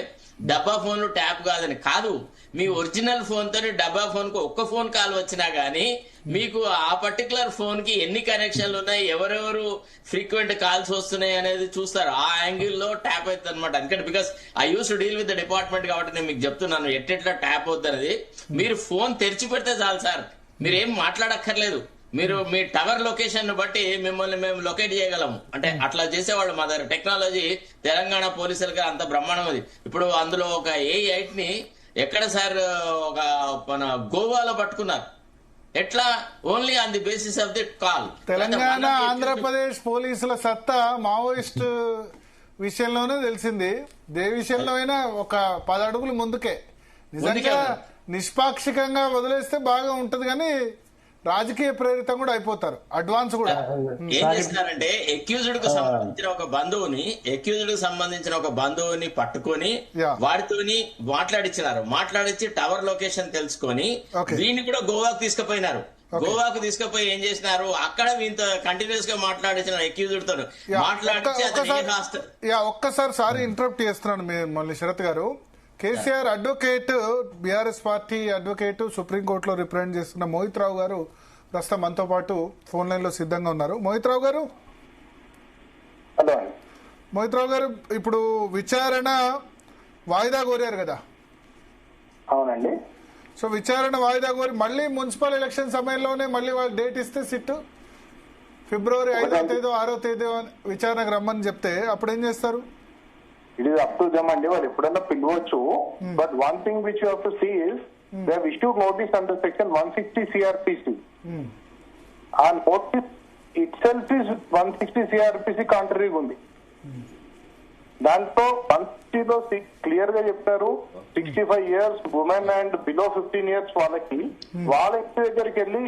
డబ్బా ఫోన్లు ట్యాప్ కాదని. కాదు, మీ ఒరిజినల్ ఫోన్ తోని డబ్బా ఫోన్ కు ఒక్క ఫోన్ కాల్ వచ్చినా గానీ మీకు ఆ పర్టికులర్ ఫోన్ కి ఎన్ని కనెక్షన్లు ఉన్నాయి, ఎవరెవరు ఫ్రీక్వెంట్ కాల్స్ వస్తున్నాయి అనేది చూస్తారు. ఆ యాంగిల్ లో ట్యాప్ అవుతుంది అనమాట. ఎందుకంటే because I use to deal with the department కాబట్టి నేను మీకు చెప్తున్నాను ఎట్లా ట్యాప్ అవుతుంది అనేది. మీరు ఫోన్ తెరిచి పెడితే చాలు సార్, మీరేం మాట్లాడక్కర్లేదు. మీరు మీ టవర్ లొకేషన్ బట్టి మిమ్మల్ని మేము లొకేట్ చేయగలము. అంటే అట్లా చేసేవాళ్ళు మా దగ్గర టెక్నాలజీ తెలంగాణ పోలీసులకి అంత బ్రహ్మాండం ఉంది. ఇప్పుడు అందులో ఒక A8 ని ఎక్కడ సార్ ఒక మన గోవాలో పట్టుకున్నారు. ఎట్లా? Only on the basis of the call. Telangana Andhra Pradesh పోలీసుల సత్తా మావోయిస్ట్ విషయంలోనే తెలిసింది. ఏ విషయంలో అయినా ఒక 10 అడుగులు ముందుకే. నిజంగా నిష్పాక్షికంగా వదిలేస్తే బాగా ఉంటది, కానీ రాజకీయ ప్రేరితం కూడా అయిపోతారు. అడ్వాన్స్ కూడా ఏం చేస్తున్నారంటే అక్యూజ్డ్ కు సంబంధించిన ఒక బంధువుని పట్టుకొని వాడితోని మాట్లాడించి టవర్ లొకేషన్ తెలుసుకొని వీడిని కూడా గోవాకు తీసుకుపోయినారు. గోవాకు తీసుకుపోయి ఏం చేసినారు, అక్కడ వీంతో కంటిన్యూస్ గా మాట్లాడించిన అక్యూజ్డ్ తో ఒక్కసారి ఇంటరప్ట్ చేస్తున్నాను మళ్ళీ శరత్ గారు. KCR advocate, BRS party advocate, సుప్రీంకోర్టులో రిప్రజెంట్ చేస్తున్న మోహిత్ రావు గారు ప్రస్తుతం మనతో పాటు ఫోన్ లైన్ లో సిద్ధంగా ఉన్నారు. మోహిత్ రావు గారు, ఇప్పుడు విచారణ వాయిదా కోరారు కదా? అవునండి. సో విచారణ వాయిదా కోరి మళ్ళీ మున్సిపల్ ఎలక్షన్ సమయంలోనే మళ్ళీ వాళ్ళు డేట్ ఇస్తే సిట్ ఫిబ్రవరి 5వ తేదీ 6వ తేదీ విచారణకు రమ్మని చెప్తే అప్పుడు ఏం చేస్తారు? It is up to them అండి, వాళ్ళు ఎప్పుడైనా పిలవచ్చు. But one thing which you have to see is they have issued notice under section 160 CRPC. ఆ notice itself is 160 CRPC కాంట్రరీగా ఉంది. దాంట్లో 160లో క్లియర్ గా చెప్పారు 65 years women and below 15 years వాళ్ళకి వాళ్ళ ఇంటి దగ్గరికి వెళ్ళి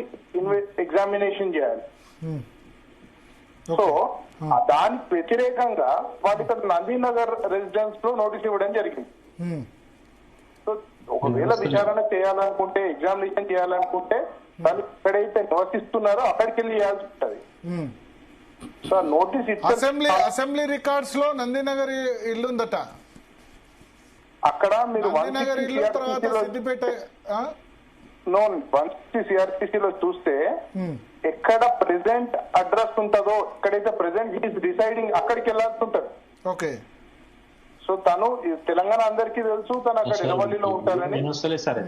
ఎగ్జామినేషన్ చేయాలి. సో దానికి వ్యతిరేకంగా వాళ్ళు ఇక్కడ నందీనగర్ రెసిడెన్స్ లో నోటీస్ ఇవ్వడం జరిగింది. సో ఒకవేళ విచారణ చేయాలనుకుంటే, ఎగ్జామినేషన్ చేయాలనుకుంటే దాన్ని ఎక్కడైతే నివసిస్తున్నారో అక్కడికి వెళ్ళి చేయాల్సి ఉంటుంది. సో నోటీస్ అసెంబ్లీ రికార్డ్స్ లో నందీనగర్ ఇల్లు ఉందట. అక్కడ మీరు 160 CRPC లో చూస్తే ఎక్కడ ప్రెసెంట్ అడ్రస్ ఉంటుందో, ఎక్కడైతే ప్రెసెంట్ ఈస్ రిసైడింగ్ అక్కడికి వెళ్ళాల్సి ఉంటుంది. ఓకే. సో సో తను తెలంగాణ అందరికీ తెలుసు, తను అక్కడ ఎర్రవల్లిలో ఉంటారని. నేను వస్తలేదు సార్.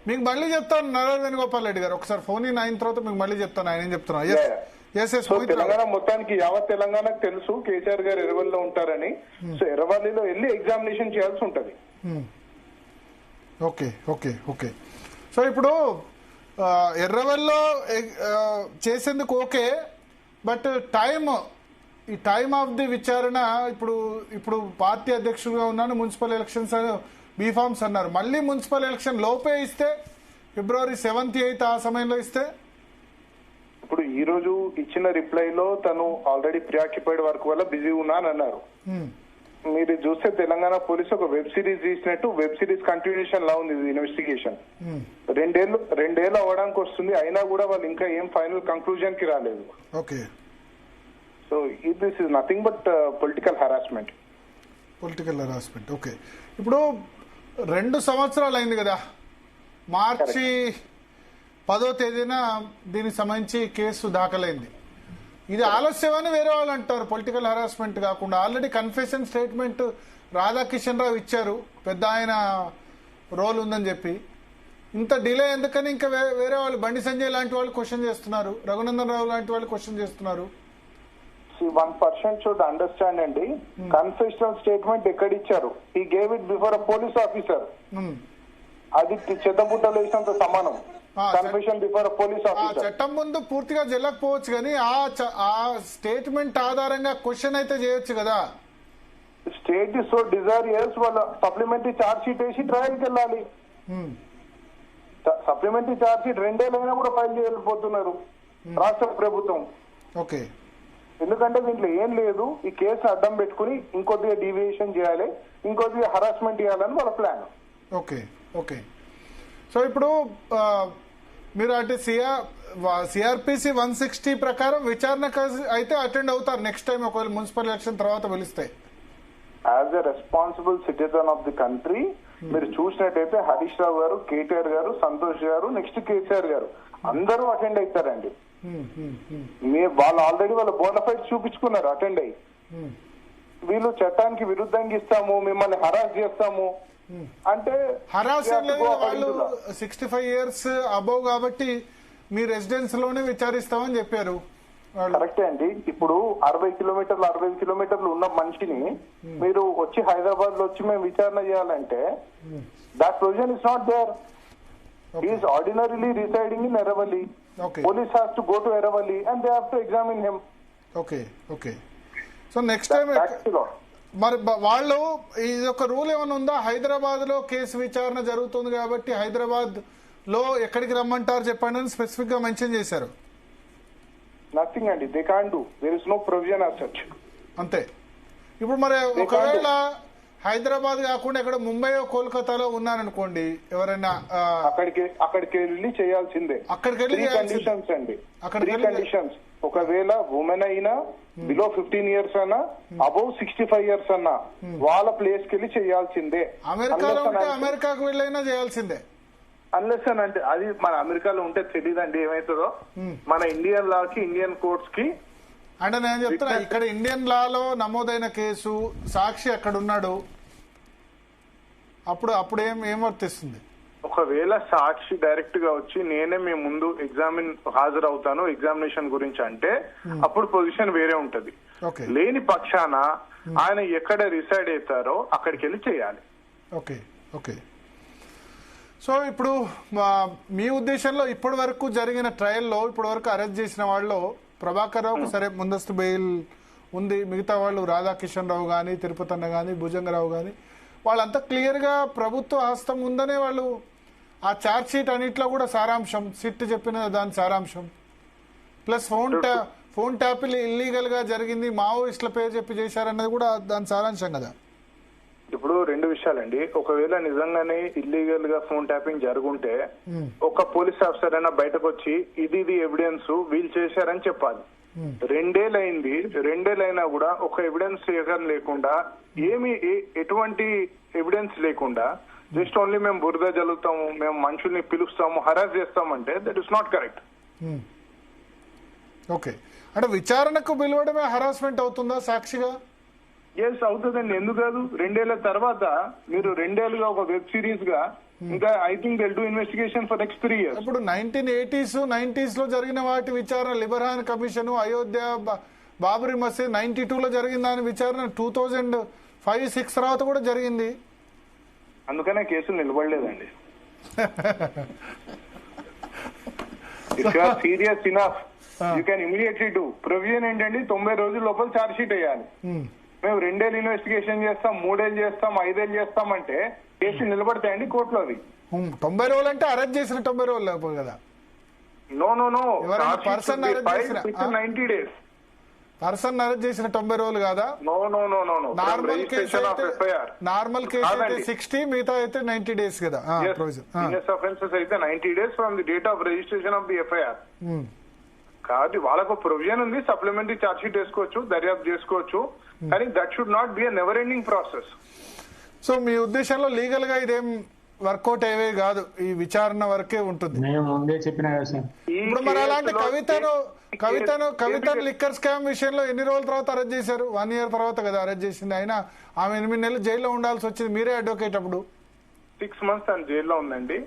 మీకు మళ్ళీ చెప్తాను నరేంద్ర వేణుగోపాల్ రెడ్డి గారు, ఒకసారి ఫోన్ ఇన్ అయిన తర్వాత మీకు మళ్ళీ చెప్తాను ఆయన ఏం చెప్తున్నా. సో తెలంగాణ మొత్తానికి యావత్ తెలంగాణకు తెలుసు కేసీఆర్ గారు ఎర్రవల్లిలో ఉంటారని. సో ఎర్రవల్లిలో వెళ్ళి ఎగ్జామినేషన్ చేయాల్సి ఉంటది. Okay okay okay. సో ఇప్పుడు ఎర్రవల్లిలో చేసేందుకు ఓకే, బట్ ఈ టైమ్ ఆఫ్ ది విచారణ ఇప్పుడు పార్టీ అధ్యక్షుడిగా ఉన్నాను, మున్సిపల్ ఎలక్షన్స్ బీఫామ్స్ అన్నారు, మళ్ళీ మున్సిపల్ ఎలక్షన్ లోపే ఇస్తే February 7th 8th ఆ సమయంలో ఇస్తే ఇప్పుడు ఈ రోజు ఇచ్చిన రిప్లైలో తను ఆల్రెడీ ప్రియాక్యుపైడ్ వర్క్ వల్ల బిజీ ఉన్నా అని అన్నారు. మీరు చూస్తే తెలంగాణ పోలీసు ఒక వెబ్ సిరీస్ తీసినట్టు వెబ్ సిరీస్ కంటిన్యూషన్ లా ఉంది ఇన్వెస్టిగేషన్. రెండేళ్ళు అవ్వడానికి వస్తుంది, అయినా కూడా వాళ్ళు ఇంకా ఏం ఫైనల్ కంక్లూజన్ కి రాలేదు. Okay. So this is nothing but political harassment. Okay. ఇప్పుడు 2 సంవత్సరాలు అయింది కదా, మార్చి 10వ తేదీన దీనికి సంబంధించి కేసు దాఖలైంది. ఇది ఆలస్యమని వేరే వాళ్ళు అంటారు, పొలిటికల్ హెరాస్మెంట్ కాకుండా. ఆల్రెడీ కన్ఫెషన్ స్టేట్మెంట్ రాధాకిషన్ రావు ఇచ్చారు, పెద్ద ఆయన రోల్ ఉందని చెప్పి. ఇంత డిలే ఎందుకని ఇంకా వేరే వాళ్ళు, బండి సంజయ్ లాంటి వాళ్ళు క్వశ్చన్ చేస్తున్నారు, రఘునందన్ రావు లాంటి వాళ్ళు క్వశ్చన్ చేస్తున్నారు. 1% should understand అండి, కన్ఫెషనల్ స్టేట్మెంట్ ఎక్కడ ఇచ్చారు? He gave it before a police officer. అది చెత్తబుట్టలు వేసినంత సమానం. కన్ఫెషన్ బిఫోర్ అ పోలీస్ ఆఫీసర్. చట్టం ముందు పూర్తిగా జల్లకపోవచ్చు కానీ ఆ స్టేట్మెంట్ ఆధారంగా క్వశ్చన్ అయితే చేయొచ్చు కదా. స్టేట్ ఇస్ సో డిజైరియస్, వాళ్ళ సప్లిమెంటరీ ఛార్జ్ షీట్ వేసి ట్రయల్కి వెళ్ళాలి. సప్లిమెంటరీ ఛార్జ్ షీట్ 2 ఏళ్ళైనా కూడా ఫైల్ చేయలేకపోతున్నారు రాష్ట్ర ప్రభుత్వం. ఓకే. ఎందుకంటే దీంట్లో ఏం లేదు, ఈ కేసు అడ్డం పెట్టుకుని ఇంకొద్దిగా డీవియేషన్ చేయాలి, ఇంకొద్దిగా హరాస్మెంట్ చేయాలని వాళ్ళ ప్లాన్. Okay okay. సో ఇప్పుడు మీరు అంటే సిఆర్పిసి 160 ప్రకారం విచారణకు అయితే అటెండ్ అవుతారు నెక్స్ట్ టైం, ఒకవేళ మున్సిపల్ ఎలక్షన్ తర్వాత పిలిస్తే. As a responsible citizen of the country మీరు చూసినట్టయితే హరీష్ రావు గారు, కేటీఆర్ గారు, సంతోష్ గారు, నెక్స్ట్ కేసీఆర్ గారు అందరూ అటెండ్ అవుతారండి. వాళ్ళు ఆల్రెడీ వాళ్ళ బోనఫైడ్స్ చూపించుకున్నారు అటెండ్ అయ్యి. వీళ్ళు చట్టానికి విరుద్ధంగా ఇస్తాము, మిమ్మల్ని హరాస్ చేస్తాము అంటే హరాస్ వాళ్ళు 65 years అబౌవ్ కాబట్టి మీ రెసిడెన్స్ లోనే విచారిస్తామని చెప్పారు. కరెక్టే అండి. ఇప్పుడు 60 కిలోమీటర్లు ఉన్న మనిషిని మీరు వచ్చి హైదరాబాద్ లో వచ్చి మేము విచారణ చేయాలంటే that provision is not there. Is ordinarily residing in Erravalli. Police has to go to Eravali and they have to examine him. Okay. So next time మరి వాళ్ళు ఇది ఒక రూల్ ఏమైనా ఉందా? హైదరాబాద్ లో కేసు విచారణ జరుగుతుంది కాబట్టి హైదరాబాద్ లో ఎక్కడికి రమ్మంటారు చెప్పండి అని స్పెసిఫిక్ గా మెన్షన్ చేశారు. నథింగ్ అండి, they can't do, there is no provision as such. అంతే. ఇప్పుడు మరి ఒకవేళ హైదరాబాద్ కాకుండా ఇక్కడ ముంబై కోల్కతాలో ఉన్నారనుకోండి, ఎవరైనా అక్కడికి వెళ్ళి చేయాల్సిందే. అక్కడికి వెళ్ళి కండిషన్స్ అండి, 3 కండిషన్స్. ఒకవేళ ఉమెన్ అయినా, బిలో 15 years అన్నా, అబౌవ్ 65 years అన్నా వాళ్ళ ప్లేస్ కి వెళ్ళి చేయాల్సిందే. అమెరికాలో ఉంటే అమెరికాకు వెళ్ళైనా చేయాల్సిందే. అన్లెస్ అని అంటే అది మన అమెరికాలో ఉంటే తెలియదండి ఏమవుతుందో. మన ఇండియన్ లాకి, ఇండియన్ కోర్ట్స్ కి అంటే నేను చెప్తున్నా, ఇక్కడ ఇండియన్ లాలో నమోదైన కేసు, సాక్షి అక్కడ ఉన్నాడు, అప్పుడు ఏం వర్తిస్తుంది? ఒకవేళ సాక్షి డైరెక్ట్ గా వచ్చి నేనే మీ ముందు హాజరవుతాను ఎగ్జామినేషన్ గురించి అంటే అప్పుడు పొజిషన్ వేరే ఉంటది. లేని పక్షాన ఆయన ఎక్కడ రిసైడ్ అవుతారో అక్కడికి వెళ్ళి చేయాలి. ఓకే. సో ఇప్పుడు మీ ఉద్దేశంలో ఇప్పటి వరకు జరిగిన ట్రయల్లో ఇప్పటి వరకు అరెస్ట్ చేసిన వాళ్ళు ప్రభాకర్ రావుకు సరే ముందస్తు బెయిల్ ఉంది, మిగతా వాళ్ళు రాధాకిషన్ రావు కానీ, తిరుపతి అన్న కానీ, భుజంగరావు కానీ వాళ్ళంతా క్లియర్ గా ప్రభుత్వ హస్తం ఉందనే వాళ్ళు ఆ ఛార్జ్ షీట్ అన్నిట్లో కూడా సారాంశం, సిట్ చెప్పిన దాని సారాంశం ప్లస్ ఫోన్ ట్యాపింగ్ ఇల్లీగల్ గా జరిగింది, మావోయిస్టుల పేరు చెప్పి చేశారన్నది కూడా దాని సారాంశం కదా. ఇప్పుడు 2 విషయాలండి. ఒకవేళ నిజంగానే ఇల్లీగల్ గా ఫోన్ ట్యాపింగ్ జరుగుంటే ఒక పోలీస్ ఆఫీసర్ అయినా బయటకు వచ్చి ఇది ఎవిడెన్స్ వీళ్ళు చేశారని చెప్పాలి. 2 ఏళ్ళు అయింది, 2 ఏళ్ళు అయినా కూడా ఒక ఎవిడెన్స్ లేకుండా, ఎటువంటి ఎవిడెన్స్ లేకుండా జస్ట్ ఓన్లీ మేము బురద జల్లుతాము, మేము మనుషుల్ని పిలుస్తాము, హరాస్ చేస్తామంటే that is not correct. Okay. అంటే విచారణకు పిలవడమే హరాస్మెంట్ అవుతుందా సాక్షిగా? ఎస్ అవుతుందండి, ఎందుకు కాదు. 2 ఏళ్ల తర్వాత మీరు 2 ఏళ్ళుగా ఒక వెబ్ సిరీస్ గా ఇంకా I think they'll do investigation for next 3 years. ఇప్పుడు 1980s 90s లో జరిగిన వాటి విచారణ, లిబర్హాన్ కమిషన్, అయోధ్య, బాబరీ మసీద్ 92 లో జరిగిన దాని విచారణ 2005-6 తర్వాత కూడా జరిగింది. అందుకనే కేసులు నిలబడలేదండి. If you are serious enough you can immediately do. Provision ఏంటండి 90 రోజుల లోపల ఛార్జ్ షీట్ వేయాలి. మేము 2 ఏళ్ళు ఇన్వెస్టిగేషన్ చేస్తాం, 3 ఏళ్ళు చేస్తాం, 5 ఏళ్ళు చేస్తాం అంటే కేసులు నిలబడతాయండి కోర్టులో. అవి 90 రోజులు అంటే అరెస్ట్ చేసిన 90 రోజులు లేకపోతే కదా. No no no, person arrest చేసిన 90 days. పర్సన్ అరెస్ట్ చేసిన 90 రోజులు కాదా? No no no no no, normal case అయితే 60, మిగతా అయితే 90 days కదా. అఫెన్సెస్ అయితే 90 days from the date of registration of the FIR. కాదు, వాళ్ళకు ప్రొవిజన్ ఉంది, సప్లిమెంటరీ ఛార్జ్ షీట్ వేసుకోవచ్చు, దర్యాప్తు చేసుకోవచ్చు, కానీ that should not be a never ending process. So మీ ఉద్దేశంలో లీగల్ గా ఇదేం వర్కౌట్ అయ్యే కాదు, ఈ విచారణ వరకే ఉంటుంది. నేను ముందే చెప్పిన కదా సార్. ఇప్పుడు మరి అలాంటి కవితను లిక్కర్ స్కామ్ విషయంలో ఎన్ని రోజుల తర్వాత అరెస్ట్ చేశారు? 1 year తర్వాత కదా అరెస్ట్ చేసింది. అయినా ఆమె 8 నెలలు జైల్లో ఉండాల్సి వచ్చింది. మీరే అడ్వకేట్ అప్పుడు. 6 months తను జైల్లో ఉందండి.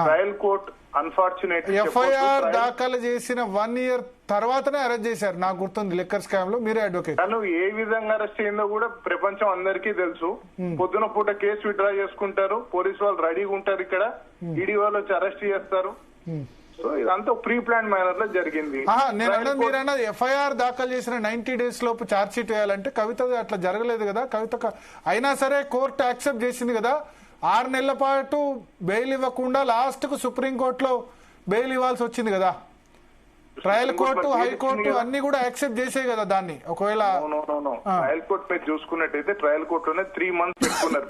ట్రయల్ కోర్ట్ అన్ఫార్చునేట్ ఎఫ్ఐఆర్ దాఖలు చేసిన 1 year తర్వాతనే అరెస్ట్ చేశారు, నాకు గుర్తుంది, లిక్కర్ స్కామ్ లో. మీరే అడ్వకేట్. తను ఏ విధంగా అరెస్ట్ అయిందో కూడా ప్రపంచం అందరికీ తెలుసు. పొద్దున పూట కేసు విత్డ్రా చేసుకుంటారు, పోలీసు వాళ్ళు రెడీగా ఉంటారు, ఇక్కడ ఈడీ వాళ్ళు వచ్చి అరెస్ట్ చేస్తారు. సో ఇదంతా ప్రీ ప్లాన్ మేనర్ లో జరిగింది. మీరన్నా ఎఫ్ఐఆర్ దాఖలు చేసిన 90 days లోపు ఛార్జ్ షీట్ వేయాలంటే కవిత అట్లా జరగలేదు కదా. కవిత అయినా సరే కోర్టు యాక్సెప్ట్ చేసింది కదా. 6 నెలల పాటు బెయిల్ ఇవ్వకుండా లాస్ట్ కు సుప్రీంకోర్టులో బెయిల్ ఇవ్వాల్సి వచ్చింది కదా. ట్రయల్ కోర్టు, హైకోర్టు అన్ని కూడా యాక్సెప్ట్ చేసే కదా దాన్ని. ఒకవేళ ట్రయల్ కోర్టు మీరు చూసుకున్నట్టయితే ట్రయల్ కోర్టులోనే 3 months పెట్టుకున్నారు.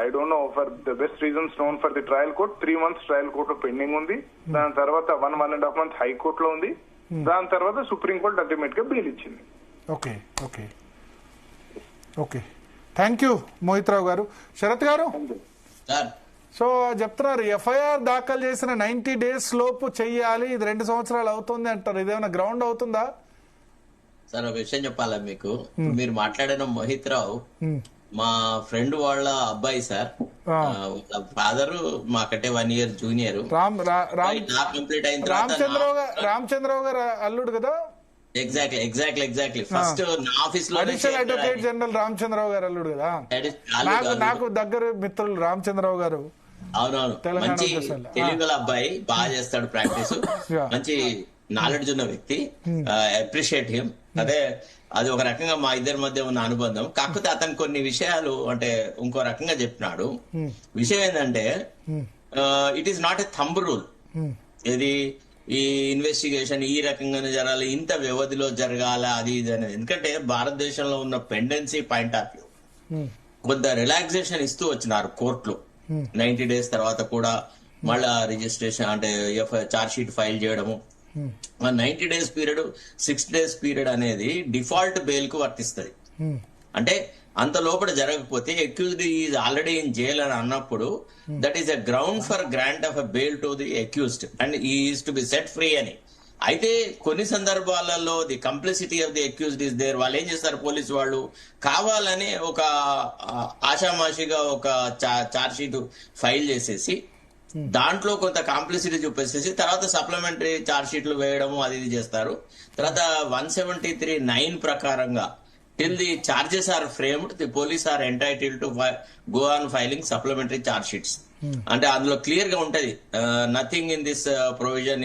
I don't know for the best reasons known for the trial court. 3 months trial court pending ఉంది. దాని తర్వాత 1.5 months హైకోర్టులో ఉంది. దాని తర్వాత సుప్రీంకోర్టు అల్టిమేట్ గా బెయిల్ ఇచ్చింది. Okay okay okay, thank you Mohit Rao గారు. శరత్ గారు, సో చెప్తున్నారు ఎఫ్ఐఆర్ దాఖలు చేసిన 90 days లోపు చెయ్యాలి, ఇది 2 సంవత్సరాలు అవుతుంది అంటారు. ఇదేమైనా గ్రౌండ్ అవుతుందా? సార్ ఒక విషయం చెప్పాలా మీకు. మీరు మాట్లాడిన మోహిత్ రావు మా ఫ్రెండ్ వాళ్ళ అబ్బాయి సార్. వాళ్ళ ఫాదర్ మాకంటే 1 year జూనియర్. కంప్లీట్ అయిన తర్వాత రామచంద్రరావు గారు అల్లుడు కదా. ఎగ్జాక్ట్లీ ఫస్ట్ నా ఆఫీస్ లో అడ్వకేట్ జనరల్ రామచంద్రరావు గారు అల్లుడు కదా. నాకు దగ్గర మిత్రులు రామచంద్రరావు గారు. అవునవును, మంచి తెలుగుల అబ్బాయి, బాగా చేస్తాడు ప్రాక్టీస్, మంచి నాలెడ్జ్ ఉన్న వ్యక్తి. Appreciate him. అదే అది ఒక రకంగా మా ఇద్దరి మధ్య ఉన్న అనుబంధం. కాకపోతే అతను కొన్ని విషయాలు అంటే ఇంకో రకంగా చెప్పినాడు. విషయం ఏంటంటే it is not a thumb rule. ఇది ఈ ఇన్వెస్టిగేషన్ ఈ రకంగానే జరగాలి, ఇంత వ్యవధిలో జరగాల, అది ఇది అనేది. ఎందుకంటే భారతదేశంలో ఉన్న పెండెన్సీ పాయింట్ ఆఫ్ వ్యూ కొంత రిలాక్సేషన్ ఇస్తూ వచ్చినారు కోర్టులు. 90 days తర్వాత కూడా మళ్ళా రిజిస్ట్రేషన్ అంటే ఛార్జ్ షీట్ ఫైల్ చేయడము. 90 days పీరియడ్, 6 days పీరియడ్ అనేది డిఫాల్ట్ బెయిల్ కు వర్తిస్తుంది. అంటే అంత లోపల జరగకపోతే accused is already in jail అని అన్నప్పుడు that is a ground for grant of a bail to the accused and is to be set free అని. అయితే కొన్ని సందర్భాలలో the complicity of the accused is there. వాళ్ళు ఏం చేస్తారు, పోలీసు వాళ్ళు కావాలని ఒక ఆషామాషిగా ఒక ఛార్జ్ షీట్ ఫైల్ చేసేసి దాంట్లో కొంత కాంప్లిసిటీ చూపేసేసి తర్వాత సప్లిమెంటరీ ఛార్జ్ షీట్లు వేయడము అది ఇది చేస్తారు. తర్వాత 173(9) ప్రకారంగా till the charges are framed, the police are entitled to go on filing supplementary charge sheets. అంటే అందులో క్లియర్ గా ఉంటది, nothing in this provision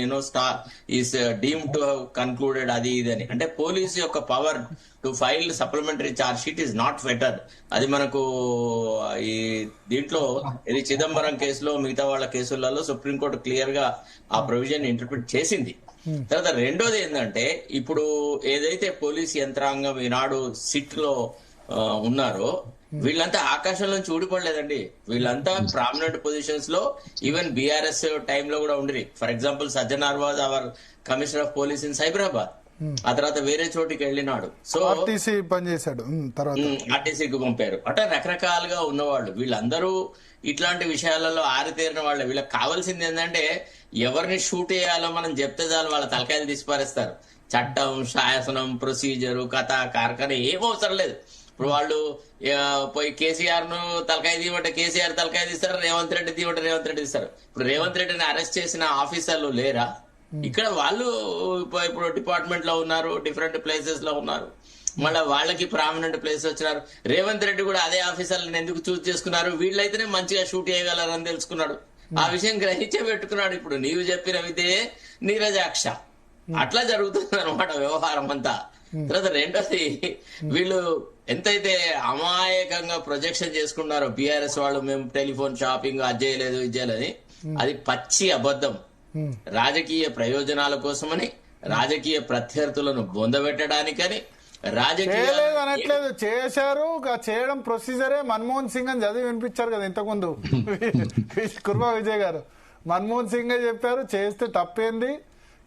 is deemed to have concluded అది ఇది అని. అంటే పోలీసు యొక్క power to file supplementary charge sheet is not fettered. అది మనకు ఈ దీంట్లో ఇది చిదంబరం కేసులో మిగతా వాళ్ళ కేసులలో సుప్రీంకోర్టు క్లియర్ గా ఆ ప్రొవిజన్ ఇంటర్ప్రిట్ చేసింది. తర్వాత రెండోది ఏంటంటే ఇప్పుడు ఏదైతే పోలీస్ యంత్రాంగం ఈనాడు సిట్ లో ఉన్నారో వీళ్ళంతా ఆకాశంలో ఊడిపడలేదండి. వీళ్ళంతా ప్రామినెంట్ పొజిషన్స్ లో ఈవెన్ బీఆర్ఎస్ టైంలో కూడా ఉండి. For example Sajjanar was our commissioner of police in Cyberabad. ఆ తర్వాత వేరే చోటికి వెళ్ళినాడు. సో ఆర్టీసీ పనిచేశాడు, ఆర్టీసీకి పంపారు. అంటే రకరకాలుగా ఉన్నవాళ్ళు వీళ్ళందరూ ఇట్లాంటి విషయాలలో ఆరితేరిన వాళ్ళు. వీళ్ళకి కావాల్సింది ఏంటంటే ఎవరిని షూట్ చేయాలో మనం చెప్తే చాలు వాళ్ళ తలకాయలు తీసిపారేస్తారు. చట్టం, శాసనం, ప్రొసీజరు, కథ, కార్ఖాన ఏం అవసరం లేదు. ఇప్పుడు వాళ్ళు పోయి కేసీఆర్ ను తలకాయ తీయమంటే కేసీఆర్ తలకాయ తీస్తారు, రేవంత్ రెడ్డి తీయమంటే రేవంత్ రెడ్డి తీస్తారు. ఇప్పుడు రేవంత్ రెడ్డిని అరెస్ట్ చేసిన ఆఫీసర్లు లేరా? ఇక్కడ వాళ్ళు ఇప్పుడు డిపార్ట్మెంట్ లో ఉన్నారు, డిఫరెంట్ ప్లేసెస్ లో ఉన్నారు, మళ్ళీ వాళ్ళకి ప్రామినెంట్ ప్లేస్ వచ్చినారు. రేవంత్ రెడ్డి కూడా అదే ఆఫీసర్లను ఎందుకు చూస్ చేసుకున్నారు, వీళ్ళైతేనే మంచిగా షూట్ చేయగలరని తెలుసుకున్నాడు. ఆ విషయం గ్రహించే పెట్టుకున్నాడు. ఇప్పుడు నీవు చెప్పిన విధే నీరజాక్ష అట్లా జరుగుతుంది అనమాట వ్యవహారం అంతా. తర్వాత రెండోది, వీళ్ళు ఎంతైతే అమాయకంగా ప్రొజెక్షన్ చేసుకున్నారో బీఆర్ఎస్ వాళ్ళు, మేము టెలిఫోన్ షాపింగ్ అది చేయలేదు ఇది చేయలేదు, అది పచ్చి అబద్ధం. రాజకీయ ప్రయోజనాల కోసమని, రాజకీయ ప్రత్యర్థులను బొందబెట్టడానికని, చేయలేదు అనట్లేదు, చేశారు. చేయడం ప్రొసీజరే. మన్మోహన్ సింగ్ అని చదివి వినిపించారు కదా ఇంతకుముందు కుర్మా విజయ్ గారు. మన్మోహన్ సింగ్ చెప్పారు చేస్తే తప్పేంది.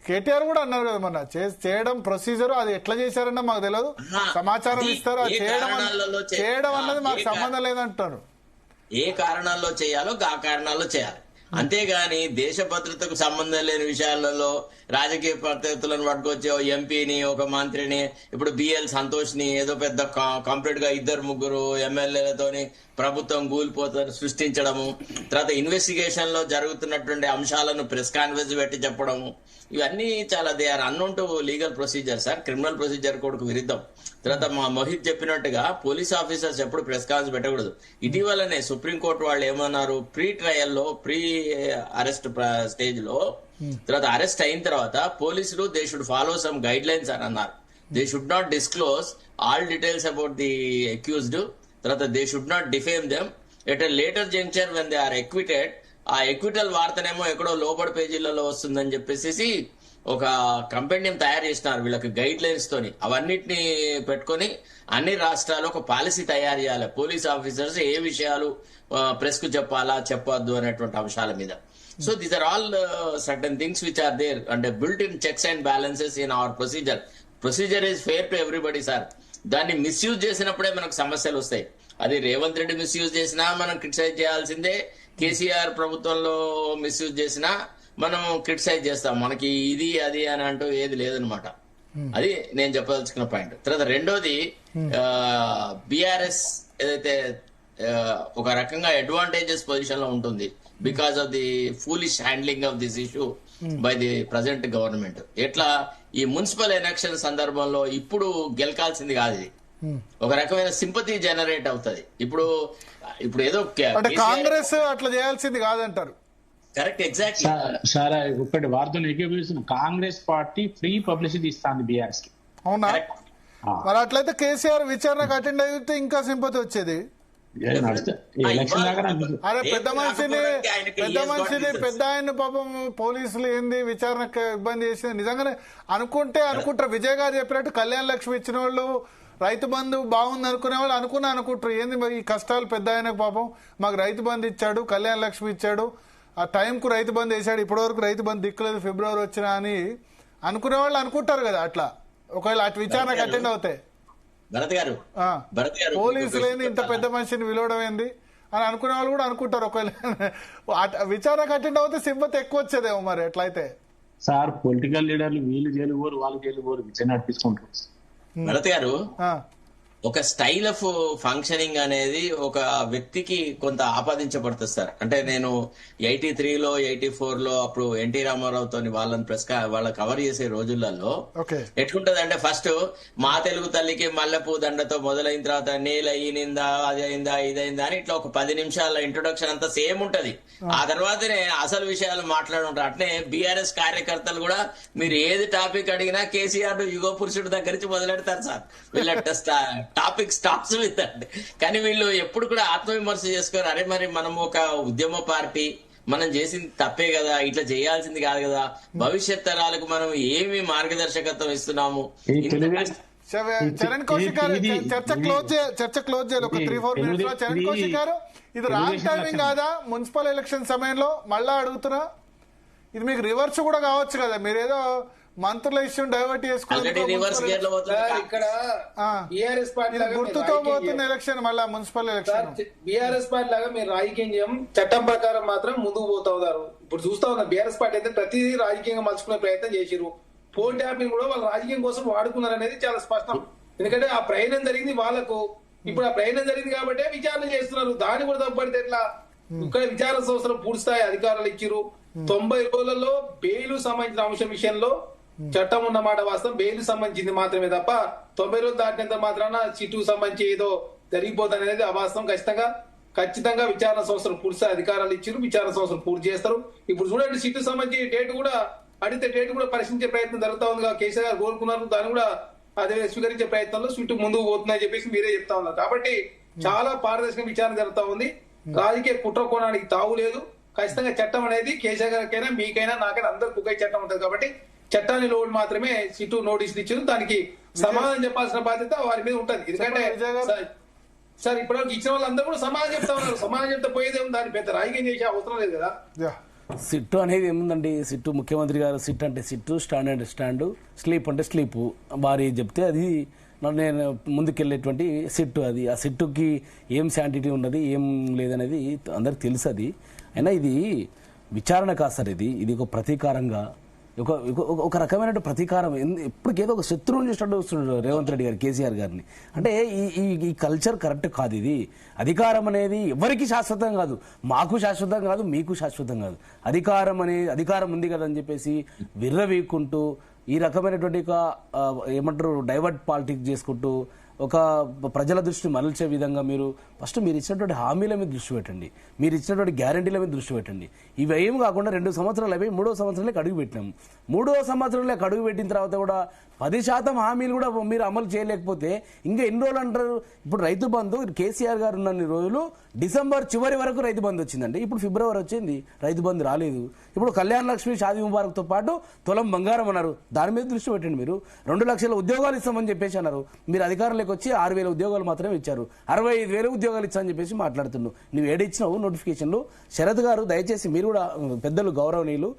కేటీఆర్ కూడా అన్నారు కదా మొన్న, చేయడం ప్రొసీజర్. అది ఎట్లా చేశారన్నా మాకు తెలియదు, సమాచారం ఇస్తారు. అది చేయడం అన్నది మాకు సంబంధం లేదంటారు. ఏ కారణాల్లో చేయాలో ఆ కారణాల్లో చేయాలి, అంతేగాని దేశ భద్రతకు సంబంధం లేని విషయాలలో రాజకీయ ప్రత్యర్థులను పట్టుకొచ్చే ఎంపీని, ఒక మంత్రిని, ఇప్పుడు బిఎల్ సంతోష్ ని ఏదో పెద్ద కంప్లీట్ గా 2-3 ఎమ్మెల్యేలతోని ప్రభుత్వం కూలిపోతారు సృష్టించడము, తర్వాత ఇన్వెస్టిగేషన్ లో జరుగుతున్నటువంటి అంశాలను ప్రెస్ కాన్ఫరెన్స్ పెట్టి చెప్పడము, ఇవన్నీ చాలా they are unknown to legal procedure sir, criminal procedure కోడ్కు విరుద్ధం. తర్వాత మా మోహిత్ చెప్పినట్టుగా పోలీస్ ఆఫీసర్స్ ఎప్పుడు ప్రెస్ కాన్స్ పెట్టకూడదు. ఇటీవలనే సుప్రీంకోర్టు వాళ్ళు ఏమన్నారు, ప్రీ ట్రయల్లో, ప్రీ అరెస్ట్ స్టేజ్ లో, తర్వాత అరెస్ట్ అయిన తర్వాత పోలీసులు they should follow some guidelines అని అన్నారు. They should not disclose all details about the accused, తర్వాత they should not defame them at a later juncture when they are acquitted. ఆ ఎక్విటల్ వార్తనేమో ఎక్కడో లోపల పేజీలలో వస్తుందని చెప్పేసి ఒక కంపెనీ తయారు చేసినారు వీళ్ళకి గైడ్ లైన్స్ తోని. అవన్నిటిని పెట్టుకొని అన్ని రాష్ట్రాలు ఒక పాలసీ తయారు చేయాలి, పోలీస్ ఆఫీసర్స్ ఏ విషయాలు ప్రెస్ కు చెప్పాలా చెప్పొద్దు అనేటువంటి అంశాల మీద. So these are all certain things which are there అంటే built in checks and balances in our procedure. Procedure is fair to everybody sir. దాన్ని మిస్యూజ్ చేసినప్పుడే మనకు సమస్యలు వస్తాయి. అది రేవంత్ రెడ్డి మిస్యూజ్ చేసినా మనం క్రిటిసైజ్ చేయాల్సిందే, కేసీఆర్ ప్రభుత్వంలో మిస్యూజ్ చేసినా మనం క్రిటిసైజ్ చేస్తాం. మనకి ఇది అది అని అంటూ ఏది లేదనమాట. అది నేను చెప్పదలుచుకున్న పాయింట్. తర్వాత రెండోది, బీఆర్ఎస్ ఏదైతే ఒక రకంగా అడ్వాంటేజెస్ పొజిషన్ లో ఉంటుంది because of the foolish handling of this issue by the present government. ఎట్లా ఈ మున్సిపల్ ఎలక్షన్ సందర్భంలో ఇప్పుడు గెలకాల్సింది కాదు, ఇది ఒక రకమైన సింపతి జనరేట్ అవుతుంది. ఇప్పుడు ఏదో కాంగ్రెస్ అట్లా చేయాల్సింది కాదంటారు. Correct, exactly sir. ఒకటి వార్తను ఏకీభవిస్తుంది, కాంగ్రెస్ పార్టీ ఫ్రీ పబ్లిసిటీ ఇస్తాంది బీఆర్ఎస్ కి. అవునా? మరి అట్లయితే కేసీఆర్ విచారణకు అటెండ్ అయితే ఇంకా సింపతి వచ్చేది. అరే పెద్ద మనిషిని పెద్ద ఆయన పాపం పోలీసులు ఏంది విచారణకు ఇబ్బంది చేసింది. నిజంగానే అనుకుంటారు. విజయ్ గారు చెప్పినట్టు కళ్యాణ లక్ష్మి ఇచ్చిన వాళ్ళు, రైతు బంధు బాగుంది అనుకునే వాళ్ళు అనుకుంటారు ఏంది ఈ కష్టాలు. పెద్ద ఆయనకు పాపం మాకు రైతు బంధు ఇచ్చాడు, కళ్యాణ లక్ష్మి ఇచ్చాడు, ఆ టైంకు రైతు బంధు వేసాడు, ఇప్పటివరకు రైతు బంధు దిక్కులేదు, ఫిబ్రవరి వచ్చినా అని అనుకునే వాళ్ళు అనుకుంటారు కదా. అట్లా ఒకవేళ అటు విచారణకు అటెండ్ అవుతాయి పోలీసులు ఏంది ఇంత పెద్ద మనిషిని విలువడం ఏంది అని అనుకునే వాళ్ళు కూడా అనుకుంటారు. ఒకవేళ విచారణకు అటెండ్ అవుతే సింపతి ఎక్కువ వచ్చేదేమో మరి ఎట్లయితే. సార్ పొలిటికల్ లీడర్లు వీళ్ళు జైలు పోరు, వాళ్ళు జైలు పోరు, విచారణ నడిపించుకుంటారు. భరత్ గారు, ఒక స్టైల్ ఆఫ్ ఫంక్షనింగ్ అనేది ఒక వ్యక్తికి కొంత ఆపాదించబడుతుంది సార్. అంటే నేను 83లో 84లో అప్పుడు ఎన్టీ రామారావుతో వాళ్ళని వాళ్ళ కవర్ చేసే రోజులలో ఎట్లుంటది అంటే, ఫస్ట్ మా తెలుగు తల్లికి మల్లెపూ దండతో మొదలైన తర్వాత నేల ఈనిందా అది అయిందా ఇదైందా అని ఇట్లా ఒక 10 నిమిషాల ఇంట్రొడక్షన్ అంతా సేమ్ ఉంటది. ఆ తర్వాతనే అసలు విషయాలు మాట్లాడుంటారు. అట్నే బీఆర్ఎస్ కార్యకర్తలు కూడా మీరు ఏది టాపిక్ అడిగినా కేసీఆర్ యుగ పురుషుడు దగ్గర నుంచి మొదలెడతారు సార్. వీళ్ళ టాపిక్ స్టాప్స్ విత్ అండి. కానీ వీళ్ళు ఎప్పుడు కూడా ఆత్మవిమర్శ చేసుకోరు. అరే మరి మనం ఒక ఉద్యమ పార్టీ, మనం చేసింది తప్పే కదా, ఇట్లా చేయాల్సింది కాదు కదా, భవిష్యత్ తరాలకు మనం ఏమి మార్గదర్శకత్వం ఇస్తున్నాము. చరణ్ కౌశిక్ గారు చర్చ క్లోజ్ చేయాలి ఒక 3-4 minutes లో. చరణ్ కౌశిక్ గారు, ఇది రాంగ్ టైమింగ్ కాదా మున్సిపల్ ఎలక్షన్ సమయంలో? మళ్ళా అడుగుతున్నా, ఇది మీకు రివర్స్ కూడా కావచ్చు కదా. మీరేదో మంత్రుల ఇష్యూ డైవర్ట్ చేసుకుని ఇక్కడ బీఆర్ఎస్ పార్టీ గుర్తుతో పోతున్న ఎలక్షన్, మళ్ళా మున్సిపల్ ఎలక్షన్. బీఆర్ఎస్ పార్టీ లాగా మీరు రాజకీయం చట్టం ప్రకారం మాత్రం ముందుకు పోతా ఉన్నారు. ఇప్పుడు చూస్తా ఉన్నారు బీఆర్ఎస్ పార్టీ అయితే ప్రతిదీ రాజకీయంగా మలుచుకునే ప్రయత్నం చేసిరు. ఫోన్ ట్యాపింగ్ కూడా వాళ్ళ రాజకీయం కోసం వాడుకున్నారు అనేది చాలా స్పష్టం. ఎందుకంటే ఆ ప్రయాణం జరిగింది వాళ్ళకు, ఇప్పుడు ఆ ప్రయాణం జరిగింది కాబట్టి విచారణ చేస్తున్నారు. దాన్ని కూడా తప్పడితే ఎట్లా? ఇక్కడ విచారణ సంస్థలు పూర్తిస్థాయి అధికారులు ఇచ్చిరు. 90 రోజులలో బెయిల్ సంబంధించిన అంశం విషయంలో చట్టం ఉన్నమాట వాస్తవం. బెయిల్ సంబంధించింది మాత్రమే తప్ప 90 రోజులు దాటినంత మాత్రాన సిట్టుకు సంబంధించి ఏదో జరిగిపోతుంది అనేది అవాస్తవం. ఖచ్చితంగా విచారణ సంస్థలు పూర్తిస్థాయి అధికారాలు ఇచ్చిరు. విచారణ సంస్థలు పూర్తి చేస్తారు. ఇప్పుడు చూడండి, సిట్టుకు సంబంధించి డేట్ కూడా అడిగితే డేట్ కూడా పరిశీలించే ప్రయత్నం జరుగుతా ఉంది. కేసీఆర్ గారు కోరుకున్నారు, దాన్ని కూడా అదే స్వీకరించే ప్రయత్నంలో సిట్టు ముందుకు పోతుందని చెప్పేసి మీరే చెప్తా ఉన్నారు. కాబట్టి చాలా పారదర్శక విచారణ జరుగుతా ఉంది. రాజకీయ కుట్ర కోణానికి తావు లేదు. ఖచ్చితంగా చట్టం అనేది కేసీఆర్ గారికైనా మీకైనా నాకైనా అందరికి ఒకే చట్టం ఉంటుంది. కాబట్టి చట్టాన్ని లోడ్ మాత్రమే సిట్టు నోటీసులు ఇచ్చారు. దానికి సమాధానం చెప్పాల్సిన బాధ్యత వారి మీద ఉంటుంది. ఎందుకంటే సార్ ఇప్పటివరకు ఇచ్చిన వాళ్ళందరూ కూడా సమాధానం చెప్తా ఉన్నారు. సమాధానం చెప్తే పోయేదే ఉంది, దాన్ని పెద్ద రాజకీయం చేసే అవసరం లేదు కదా. సిట్టు అనేది ఏముందండి? సిట్టు ముఖ్యమంత్రి గారు సిట్ అంటే సిట్టు, స్టాండ్ అంటే స్టాండు, స్లీప్ అంటే స్లీపు. భార్య చెప్తే అది నేను ముందుకెళ్ళేటువంటి సిట్టు. అది ఆ సిట్టుకి ఏం శాంటిటీ ఉన్నది ఏం లేదనేది అందరికి తెలుసు. అది అయినా ఇది విచారణ కాదు సార్. ఇది ఒక ప్రతీకారంగా ఒక రకమైన ప్రతీకారం. ఎప్పటికేదో ఒక శత్రువుని చూసినట్టు వస్తున్నాడు రేవంత్ రెడ్డి గారు కేసీఆర్ గారిని. అంటే ఈ కల్చర్ కరెక్ట్ కాదు. ఇది అధికారం అనేది ఎవరికి శాశ్వతం కాదు, మాకు శాశ్వతం కాదు, మీకు శాశ్వతం కాదు. అధికారం ఉంది కదా అని చెప్పేసి విర్రవీక్కుంటూ ఈ రకమైనటువంటి ఏమంటారు డైవర్ట్ పాలిటిక్స్ చేసుకుంటూ ఒక ప్రజల దృష్టి మరల్చే విధంగా మీరు ఇచ్చినటువంటి హామీల మీద దృష్టి పెట్టండి, మీరు ఇచ్చినటువంటి గ్యారంటీల మీద దృష్టి పెట్టండి. ఇవి ఏం కాకుండా 2 సంవత్సరాలు అయిపోయి 3వ సంవత్సరంలోకి అడుగు పెట్టినాము. 3వ సంవత్సరంలోకి అడుగు పెట్టిన తర్వాత కూడా 10% హామీలు కూడా మీరు అమలు చేయలేకపోతే ఇంకా ఎన్ని రోజులు అంటారు? ఇప్పుడు రైతు బంధు కేసీఆర్ గారు ఉన్నన్ని రోజులు డిసెంబర్ చివరి వరకు రైతు బంధు వచ్చిందండి. ఇప్పుడు ఫిబ్రవరి వచ్చింది, రైతు బంధు రాలేదు. ఇప్పుడు కళ్యాణ లక్ష్మి, షాదీ ముబారక్తో పాటు తులం బంగారం అన్నారు. దాని మీద దృష్టి పెట్టండి. మీరు 2 లక్షల ఉద్యోగాలు ఇస్తామని చెప్పేసి అన్నారు. మీరు అధికారంలోకి వచ్చి 6,000 ఉద్యోగాలు మాత్రమే ఇచ్చారు. 65,000 ఉద్యోగాలు ఇచ్చామని చెప్పేసి మాట్లాడుతున్నావు. నువ్వు ఏడిచ్చినావు నోటిఫికేషన్లు. శరత్ గారు దయచేసి మీరు కూడా పెద్దలు గౌరవనీయులు,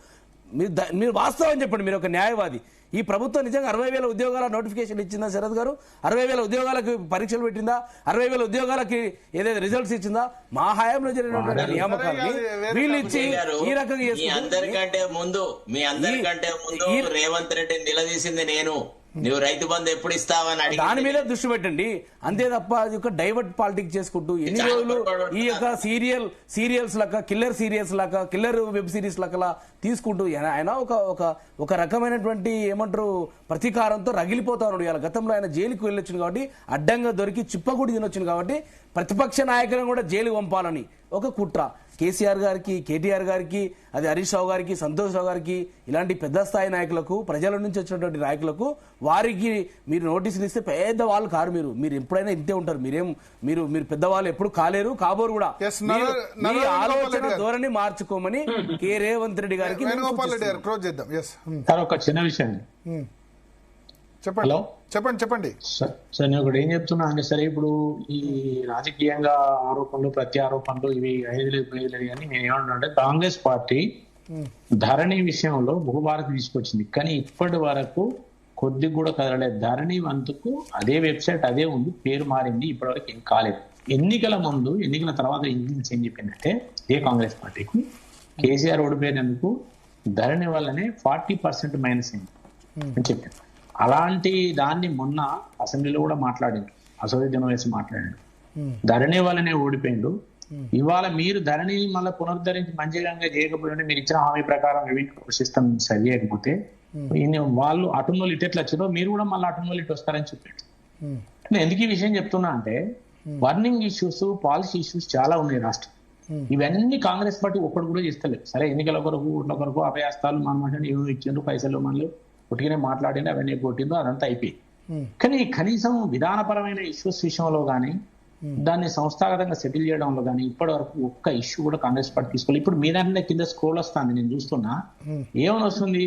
మీరు వాస్తవం చెప్పండి. మీరు ఒక న్యాయవాది. ఈ ప్రభుత్వం నిజంగా 60,000 ఉద్యోగాల నోటిఫికేషన్ ఇచ్చిందా శరత్ గారు? 60,000 ఉద్యోగాలకు పరీక్షలు పెట్టిందా? 60,000 ఉద్యోగాలకి ఏదైతే రిజల్ట్స్ ఇచ్చిందా? మా హయాంలో జరిగినటువంటి నియామకాలని వీళ్ళు ఇచ్చి ఈ రకంగా మీ అందరికంటే ముందు రేవంత్ రెడ్డి నిలదీసింది నేను. నువ్వు రైతు బంధు ఎప్పుడు ఇస్తావని అడిగి దాని మీద దృష్టి పెట్టండి. అంతే తప్ప అది ఒక డైవర్ట్ పాలిటిక్స్ చేసుకుంటూ ఎన్ని రోజులు ఈ యొక్క సీరియల్స్ లెక్క, కిల్లర్ సీరియల్స్ లెక్క, కిల్లర్ వెబ్ సిరీస్ లెక్కలా తీసుకుంటూ ఆయన ఒక రకమైనటువంటి ఏమంటారు ప్రతీకారంతో రగిలిపోతా ఉన్నాడు. ఇలా గతంలో ఆయన జైలుకి వెళ్ళొచ్చింది కాబట్టి, అడ్డంగా దొరికి చిప్పగుడి తినొచ్చింది కాబట్టి ప్రతిపక్ష నాయకులను కూడా జైలు పంపాలని ఒక కుట్ర. కేసీఆర్ గారికి, కేటీఆర్ గారికి, అది హరీష్ రావు గారికి, సంతోష్ రావు గారికి, ఇలాంటి పెద్ద స్థాయి నాయకులకు, ప్రజల నుంచి వచ్చినటువంటి నాయకులకు వారికి మీరు నోటీసులు ఇస్తే పెద్ద వాళ్ళు కారు. మీరు ఎప్పుడైనా ఇంతే ఉంటారు. మీరు పెద్దవాళ్ళు ఎప్పుడు కాలేరు, కాబోరు కూడా. మీ ఆలోచన ధోరణి మార్చుకోమని కే రేవంత్ రెడ్డి గారికి ఒక చిన్న విషయం చెప్పండి సార్. నేను ఒకటి ఏం చెప్తున్నా అంటే, సరే ఇప్పుడు ఈ రాజకీయంగా ఆరోపణలు, ప్రత్యారోపణలు ఇవి 5 లేదు కానీ నేను ఏమన్నా అంటే, కాంగ్రెస్ పార్టీ ధరణి విషయంలో బహుభారతి తీసుకొచ్చింది, కానీ ఇప్పటి వరకు కొద్దిగా కూడా కదలలేదు. ధరణి వంతుకు అదే వెబ్సైట్ అదే ఉంది, పేరు మారింది, ఇప్పటి వరకు ఏం కాలేదు. ఎన్నికల ముందు, ఎన్నికల తర్వాత ఇంజిన్స్ ఏం చెప్పిందంటే, ఏ కాంగ్రెస్ పార్టీకి కేసీఆర్ ఓడిపోయినందుకు ధరణి వల్లనే 40% మైనస్ అయింది అని చెప్పారు. అలాంటి దాన్ని మొన్న అసెంబ్లీలో కూడా మాట్లాడారు, అసోసియేషన్ వేసి మాట్లాడాడు. ధరణి వల్లనే ఓడిపోయిండు. ఇవాళ మీరు ధరణి మళ్ళీ పునరుద్ధరించి మంచిగా చేయకపోయింటే, మీరు ఇచ్చిన హామీ ప్రకారం రెవెన్యూ సిస్టమ్ సరి చేయకపోతే వాళ్ళు అటున్నోళ్ళు ఇటెట్లా వచ్చారో మీరు కూడా మళ్ళీ అటున్నోళ్ళు ఇటు వస్తారని చెప్పాడు. నేను ఎందుకు ఈ విషయం చెప్తున్నా అంటే, వర్నింగ్ ఇష్యూస్, పాలసీ ఇష్యూస్ చాలా ఉన్నాయి రాష్ట్రం. ఇవన్నీ కాంగ్రెస్ పార్టీ ఒక్కడు కూడా చేస్తలేదు. సరే ఎన్నికల కొరకు, ఓట్ల కొరకు అభయాస్తాలు మన ఏమో ఇచ్చిండ్రు, పైసలు మనలు ఒట్టిగానే మాట్లాడింది, అవన్నీ కొట్టిందో అదంతా అయిపోయి. కానీ కనీసం విధానపరమైన ఇష్యూస్ విషయంలో కానీ, దాన్ని సంస్థాగతంగా సెటిల్ చేయడంలో కానీ ఇప్పటి వరకు ఒక్క ఇష్యూ కూడా కాంగ్రెస్ పార్టీ తీసుకోవాలి. ఇప్పుడు మీ దాంట్లో కింద స్క్రోల్ వస్తుంది, నేను చూస్తున్నా. ఏమని వస్తుంది?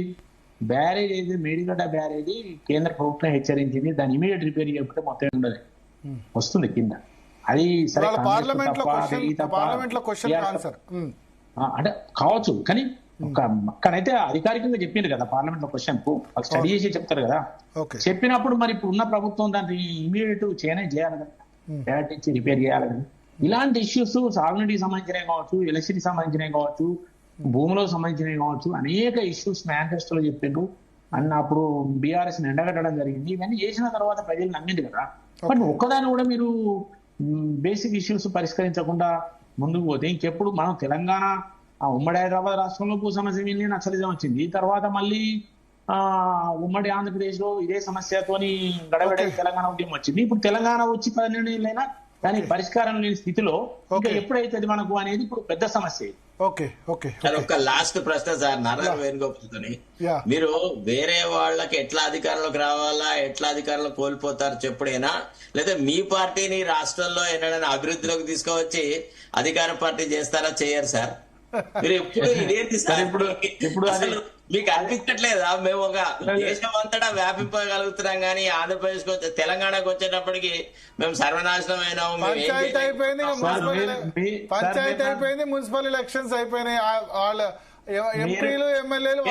బ్యారేజ్ ఏది, మేడిగడ్డ బ్యారేజీ కేంద్ర ప్రభుత్వం హెచ్చరించింది, దాన్ని ఇమీడియట్ రిపేర్ చేయకపోతే మొత్తం ఉండదు వస్తుంది కింద. అది సరే అంటే కావచ్చు, కానీ అక్కడైతే అధికారికంగా చెప్పింది కదా పార్లమెంట్ లో క్వశ్చన్ స్టడీ చేసి చెప్తారు కదా. చెప్పినప్పుడు మరి ఇప్పుడు ఉన్న ప్రభుత్వం దాన్ని ఇమీడియట్ చేయాలి కదా, నుంచి రిపేర్ చేయాలి కదా. ఇలాంటి ఇష్యూస్ సాగునీటికి సంబంధించినవి కావచ్చు, ఎలక్ట్రిసిటీకి సంబంధించినవి కావచ్చు, భూములకు సంబంధించినవి కావచ్చు, అనేక ఇష్యూస్ మేనిఫెస్టోలో చెప్పిండ్రు. అన్నప్పుడు బీఆర్ఎస్ ఎండగట్టడం జరిగింది. ఇవన్నీ చేసిన తర్వాత ప్రజలు నమ్మింది కదా. బట్ ఒక్కదాన్ని కూడా మీరు బేసిక్ ఇష్యూస్ పరిష్కరించకుండా ముందుకు పోతే ఇంకెప్పుడు మనం తెలంగాణ ఉమ్మడి హైదరాబాద్ రాష్ట్రంలో భూ సమస్య మీద నక్సలిజం వచ్చింది. తర్వాత మళ్ళీ ఉమ్మడి ఆంధ్రప్రదేశ్ లో ఇదే సమస్యతోని గడబడే తెలంగాణ ఉద్యమం వచ్చింది. ఇప్పుడు తెలంగాణ వచ్చి 12 ఏళ్ళైనా దానికి పరిష్కారం లేని స్థితిలో ఇంకా ఎప్పుడైతుంది మనకు అనేది ఇప్పుడు పెద్ద సమస్య. ఓకే ఓకే ఒక లాస్ట్ ప్రశ్న సార్ నారాయణ వేణుగోపాల్తోని, మీరు వేరే వాళ్ళకి ఎట్లా అధికారంలోకి రావాలా, ఎట్లా అధికారంలో కోల్పోతారు చెప్పుడేనా, లేదా మీ పార్టీని రాష్ట్రంలో ఎన్నడైనా అభివృద్ధిలోకి తీసుకువచ్చి అధికార పార్టీ చేస్తారా, చేయరు సార్? మీరు ఎప్పుడు ఇదేంటి సార్? ఇప్పుడు అసలు మీకు అనిపించట్లేదా మేము ఒక దేశం అంతటా వ్యాపింపగలుగుతున్నాం కానీ ఆంధ్రప్రదేశ్ కి తెలంగాణకు వచ్చేటప్పటికి మేము సర్వనాశనం అయినాము. పంచాయతీ అయిపోయింది, మున్సిపల్ ఎలక్షన్స్ అయిపోయినాయి. వాళ్ళ ఎంపీలు ఎమ్మెల్యేలు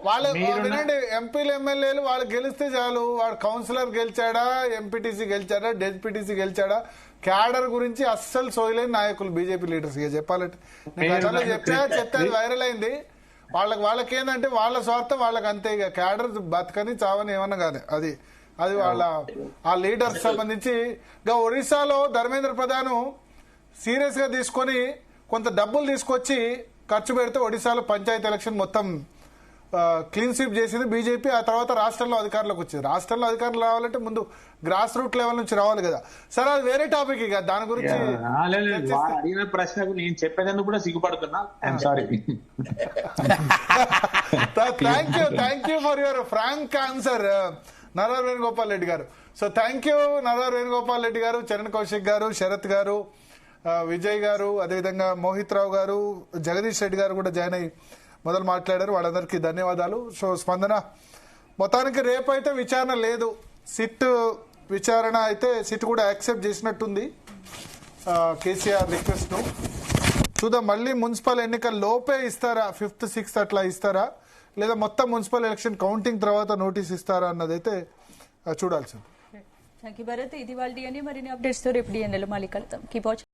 వాళ్ళు వినండి, ఎంపీలు ఎమ్మెల్యేలు వాళ్ళు గెలిస్తే చాలు. వాడు కౌన్సిలర్ గెలిచాడా, ఎంపీటీసీ గెలిచాడా, డెప్యూటీసీ గెలిచాడా, క్యాడర్ గురించి అస్సలు సోయలేని నాయకులు బీజేపీ లీడర్స్. ఇక చెప్పాలంటే చెప్తే అది వైరల్ అయింది. వాళ్ళకి ఏంటంటే వాళ్ళ స్వార్థం వాళ్ళకి అంతే. ఇక క్యాడర్ బతకని చావని ఏమన్నా కానీ అది వాళ్ళ ఆ లీడర్స్ సంబంధించి. ఇక ఒరిస్సాలో ధర్మేంద్ర ప్రధాన్ సీరియస్ గా తీసుకొని కొంత డబ్బులు తీసుకొచ్చి ఖర్చు పెడితే ఒడిశాలో పంచాయతీ ఎలక్షన్ మొత్తం క్లీన్ స్వీప్ చేసింది బీజేపీ. ఆ తర్వాత రాష్ట్రంలో అధికారంలోకి వచ్చింది. రాష్ట్రంలో అధికారులు రావాలంటే ముందు గ్రాస్ రూట్ లెవెల్ నుంచి రావాలి కదా సార్. అది వేరే టాపిక్. ఇక దాని గురించి అడిగిన ప్రశ్నకు నేను చెప్పేందుకు కూడా సిగ్గుపడుతున్నా. Thank you for your frank answer Narahar Venugopal Reddy గారు. So thank you Narahar Venugopal Reddy గారు, చరణ్ కౌశిక్ గారు, శరత్ గారు, విజయ్ గారు, అదేవిధంగా మోహిత్ రావు గారు, జగదీష్ రెడ్డి గారు కూడా జాయిన్ అయ్యి మొదలు మాట్లాడారు. వాళ్ళందరికీ ధన్యవాదాలు. సో స్పందన మొత్తానికి రేపు అయితే విచారణ లేదు. సిట్ విచారణ అయితే సిట్ కూడా యాక్సెప్ట్ చేసినట్టుంది కేసీఆర్ రిక్వెస్ట్ ను. చూద్దాం మళ్ళీ మున్సిపల్ ఎన్నికల లోపే ఇస్తారా, 5th 6th అట్లా ఇస్తారా, లేదా మొత్తం మున్సిపల్ ఎలక్షన్ కౌంటింగ్ తర్వాత నోటీస్ ఇస్తారా అన్నదైతే చూడాల్సింది. Thank you Bharat. ఇది వాళ్ళ మరిన్ని అప్డేట్స్ తో రేపు డిఎన్ఏలో మళ్ళీ కలుద్దాం. Keep watching.